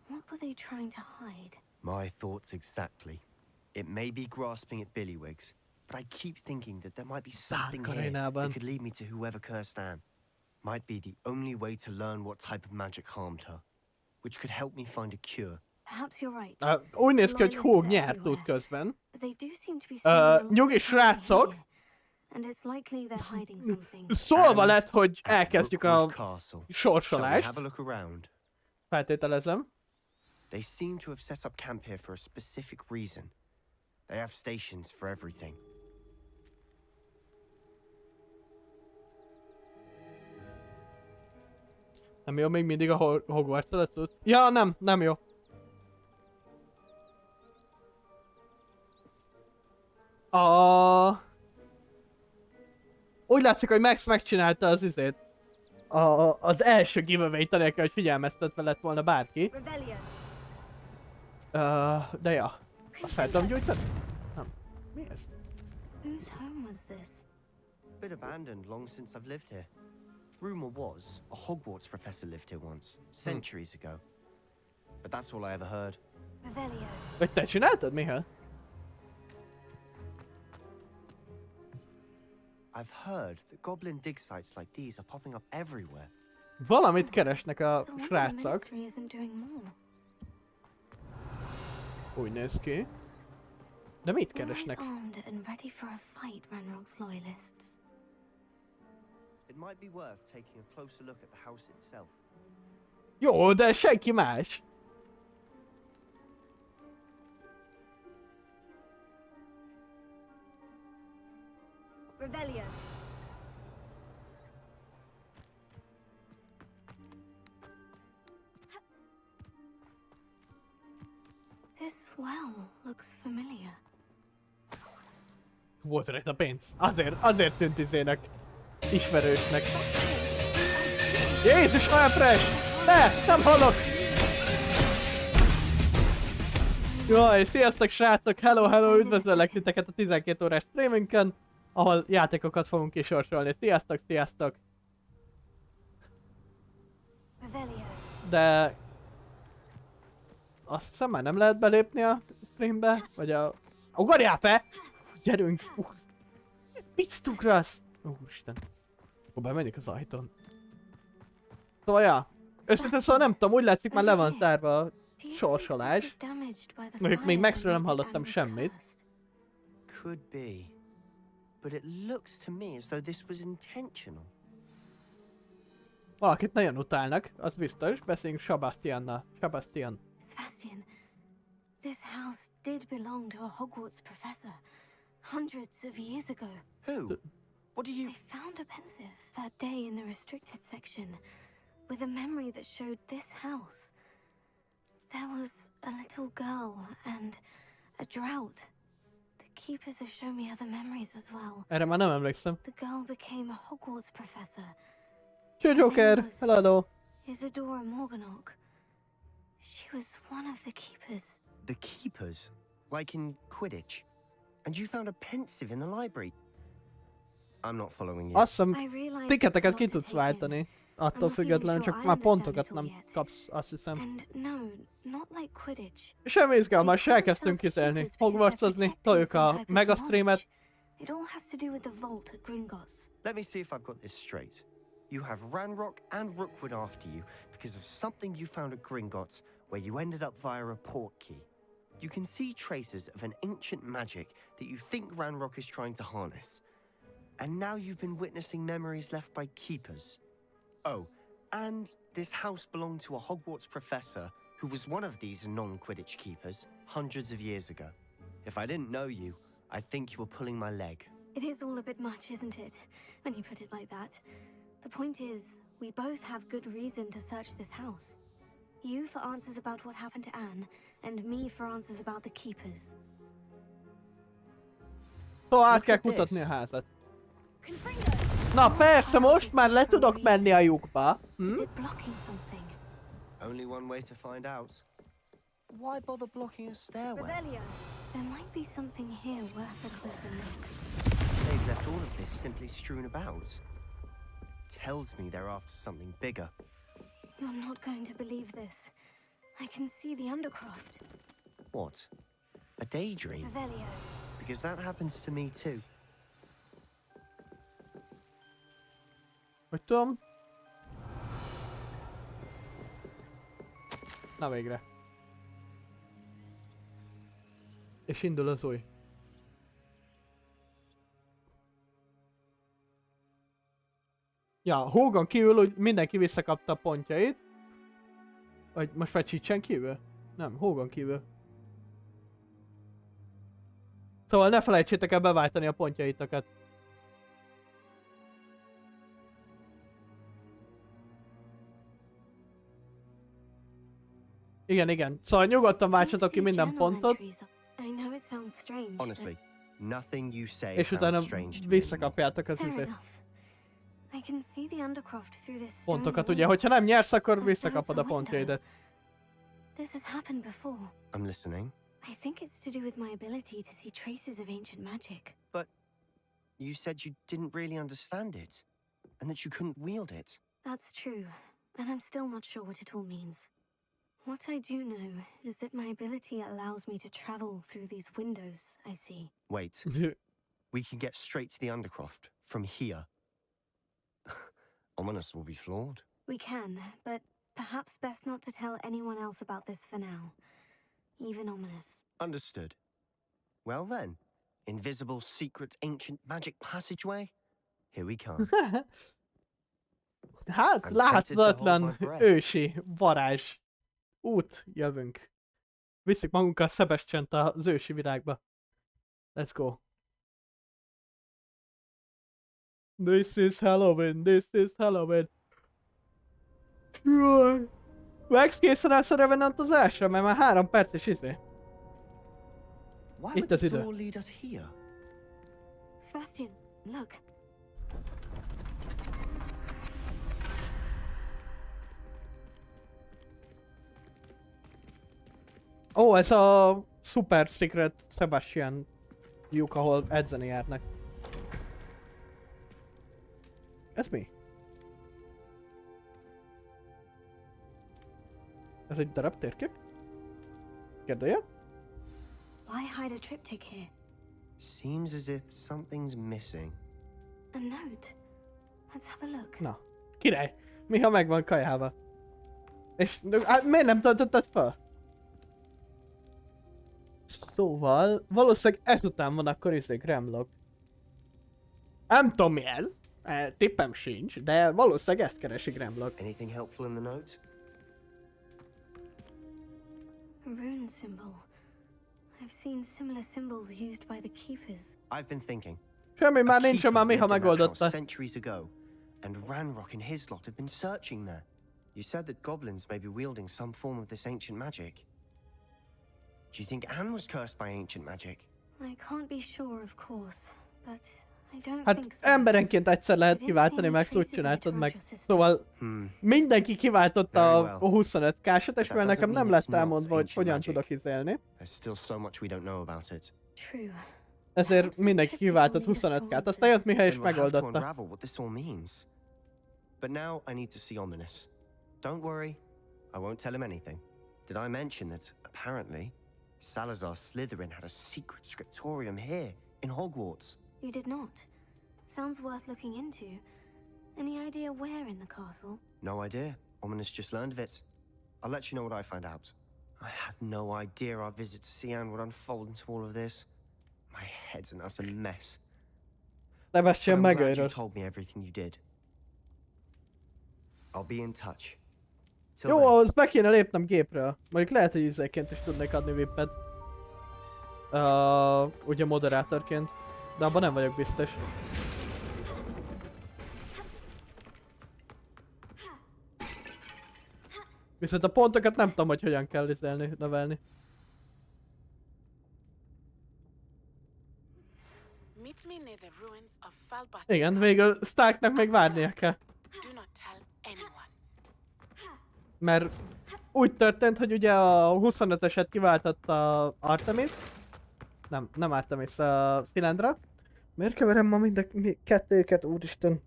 What were they trying to hide? My thoughts exactly. It may be grasping at Billywigs, but I keep thinking that there might be something here that could lead me to whoever cursed Anne. Might be the only way to learn what type of magic harmed her, which could help me find a cure. Perhaps you're right. Úgy néz ki, hogy Hog nyert útközben. Nyugi srácok! Szólva lett, hogy elkezdjük a sorsolást. Feltételezem. They seem to have set up camp here for a specific reason. They have stations for everything. Nem jó még mindig a Hogwarts Legacy? Ja, nem jó. Úgy látszik, hogy Max megcsinálta az izét. Az első giveaway-t, anélkül, hogy figyelmeztetve lett volna bárki. De ja. Azt fel tudom gyújtani? Nem. Mi ez? Whose home was this? Been abandoned long since I've lived here. Rumor was a Hogwarts professor lived here once, centuries ago. But that's all I ever heard. Vagy te csináltad, Mihály? I've heard that goblin dig sites like these are popping up everywhere. Valamit keresnek a srácok. Úgy néz ki. De mit keresnek? It might be worth taking a closer look at the house itself. Jó, de senki más. Revelio. This well looks familiar. Volt rajta pénz. Azért tűnt izének. Ismerősnek. Jézus, olyan press! Ne! Nem hallok! Jaj, sziasztok srácok! Hello, üdvözöllek titeket a 12 órás streamünkön, ahol játékokat fogunk kisorsolni. Sziasztok! De... Azt hiszem már nem lehet belépni a streambe, vagy a... Ugorjál fel! Gyerünk! Mit ugrasz? Úristen. Akkor bemegyek az ajtón. Szóval ja. Őszintén szóval nem tudom, úgy látszik már le van zárva a sorsolás. Mondjuk még Maxről nem hallottam semmit. Could be. But it looks to me as though this was intentional. Valakit nagyon utálnak, az biztos. Beszéljünk Sebastiannal. Sebastian, this house did belong to a Hogwarts professor hundreds of years ago. Who? What do you... I found a pensive that day in the restricted section with a memory that showed this house. There was a little girl and a drought. The keepers have shown me other memories as well. Erre már nem emlékszem. The girl became a Hogwarts professor. Joker, hello. Isadora Morganach. She was one of the keepers. The keepers? Like in Quidditch? And you found a pensive in the library? I'm not following you. Azt hiszem, tiketeket ki tudsz váltani. Attól függetlenül, csak már pontokat nem kapsz, azt hiszem. Semmi izgalmas, elkezdtünk kizelni. Hogwartsozni, toljuk a megastreamet. Let me see if I've got this straight. You have Ranrock and Rookwood after you because of something you found at Gringotts where you ended up via a portkey. You can see traces of an ancient magic that you think Ranrock is trying to harness. And now you've been witnessing memories left by keepers. Oh, and this house belonged to a Hogwarts professor who was one of these non-Quidditch keepers hundreds of years ago. If I didn't know you, I'd think you were pulling my leg. It is all a bit much, isn't it, when you put it like that? The point is, we both have good reason to search this house. You for answers about what happened to Anne, and me for answers about the keepers. Szóval át kell kutatni a házat. Na persze, most már le tudok menni a lyukba. Is it blocking something? Only one way to find out. Why bother blocking a stairwell? Revelio. There might be something here worth a closer look. They've left all of this simply strewn about. Tells me they're after something bigger. You're not going to believe this. I can see the Undercroft. What? A daydream? Revelio. Because that happens to me too. Hogy tudom? Na végre. És indul az új. Ja, Hogan kívül úgy mindenki visszakapta a pontjait. Vagy most már Csicsen kívül? Nem, Hogan kívül. Szóval ne felejtsétek el beváltani a pontjaitokat. Igen. Szóval nyugodtan váltsatok ki minden pontot. Honestly, nothing you say És utána visszakapjátok az izét. Pontokat ugye, hogyha nem nyersz, akkor visszakapod a pontjaidat. This has happened before. I'm listening. I think it's to do with my ability to see traces of ancient magic. But you said you didn't really understand it, and that you couldn't wield it. That's true, and I'm still not sure what it all means. What I do know is that my ability allows me to travel through these windows I see. Wait. We can get straight to the Undercroft from here. Ominous will be flawed. We can, but perhaps best not to tell anyone else about this for now. Even Ominous. Understood. Well then, invisible, secret, ancient magic passageway? Here we come. Hát, I'm tempted to hold my láthatatlan breath. ősi varázs. Út, jövünk. Viszik magunkkal Sebastiant az ősi világba. Let's go. This is Halloween, this is Halloween. Jaj. Max, készen állsz a Revenantozásra? Mert már 3 perc és izé. Why Itt would az the idő. door lead us here? Sebastian, look. Ó, ez a Super Secret Sebastian lyuk, ahol edzeni járnak. Ez mi? Ez egy darab térkép? Kérdője? Why hide a triptych here? Seems as if something's missing. A note. Let's have a look. Na, király! Miha megvan kajával. És hát, miért nem töltötted fel? Szóval, valószínűleg ezután van akkor izé Gramlock. Nem tudom mi ez. Tippem sincs, de valószínűleg ezt keresi Gramlock. Anything helpful in the note? A rune symbol. I've seen similar symbols used by the keepers. I've been thinking. Semmi már A nincs, keeper már Miha lived in that megoldotta. house centuries ago, and Ranrock and his lot have been searching there. You said that goblins may be wielding some form of this ancient magic. Do you think Anne was cursed by ancient magic? I can't be sure, of course, but I don't Hát think so. emberenként egyszer lehet kiváltani, meg úgy csináltad meg. Szóval mindenki kiváltotta a 25k-sat, és mivel nekem nem lett elmondva, hogy hogyan tudok izélni. There's still so much we don't know about it. True. Ezért mindenki kiváltott 25k-t, aztán jött Miha és Then we'll have to megoldotta. unravel what this all means. But now I need to see Ominous. Don't worry, I won't tell him anything. Did I mention that apparently Salazar Slytherin had a secret scriptorium here in Hogwarts? You did not. Sounds worth looking into. Any idea where in the castle? No idea. Ominous just learned of it. I'll let you know what I find out. I had no idea our visit to Cian would unfold into all of this. My head's an utter mess. Sebastian I'm glad you megőrült. told me everything you did. I'll be in touch. Jó, ahhoz be kéne lépnem gépről. Mondjuk lehet, hogy izéként is tudnék adni vippet. Ugye moderátorként. De abban nem vagyok biztos. Viszont a pontokat nem tudom, hogy hogyan kell izélni, növelni. Igen, végül Starknak még várnia kell. Mert úgy történt, hogy ugye a 25-eset kiváltotta Artemis. Nem Artemis, a Szilendra. Miért keverem ma kettőket, úristen?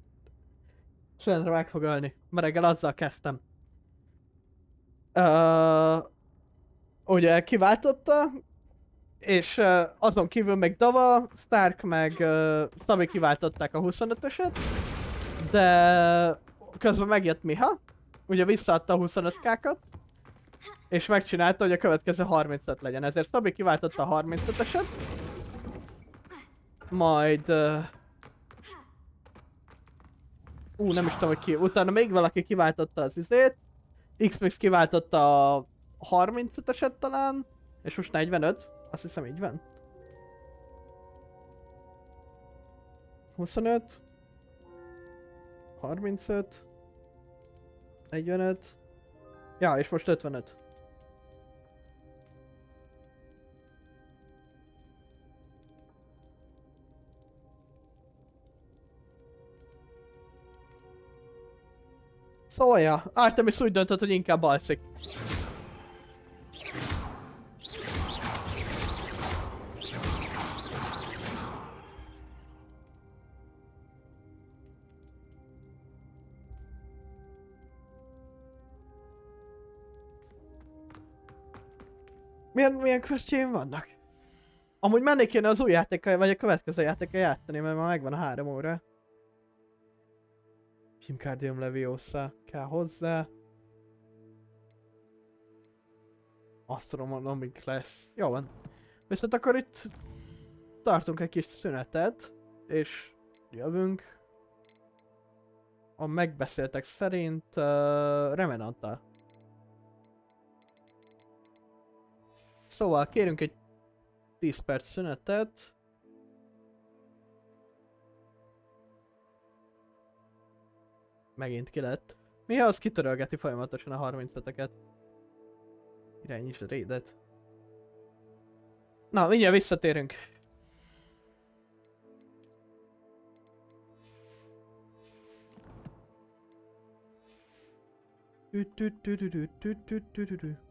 Szilendra meg fog ölni. Ma reggel azzal kezdtem. Ugye kiváltotta, és azon kívül még Dava, Stark meg Szabi kiváltották a 25-öset, de közben megjött Miha, ugye visszaadta a 25k-kat, és megcsinálta, hogy a következő 35 legyen, ezért Szabi kiváltotta a 35-öset, majd... nem is tudom, hogy ki, utána még valaki kiváltotta az izét, X-Mix kiváltotta a 35-öset talán, és most 45, azt hiszem így van. 25, 35, 45, ja, és most 55. Szóval, ja, Artemis úgy döntött, hogy inkább alszik. Milyen questjeim vannak? Amúgy mennék kéne az új játékkal, vagy a következő játékkal játszani, mert már megvan a 3 óra. Pimcardium Leviosa kell hozzá. Astronomic lesz. Jó van. Viszont akkor itt tartunk egy kis szünetet, és jövünk. A megbeszéltek szerint Revenanttal. Szóval kérünk egy 10 perc szünetet. Megint ki lett. Mi az kitörölgeti folyamatosan a 35-eket? Irányítsd a raidet. Na, mindjárt visszatérünk. Tü-tü-tü-tü-tü-tü-tü-tü-tü.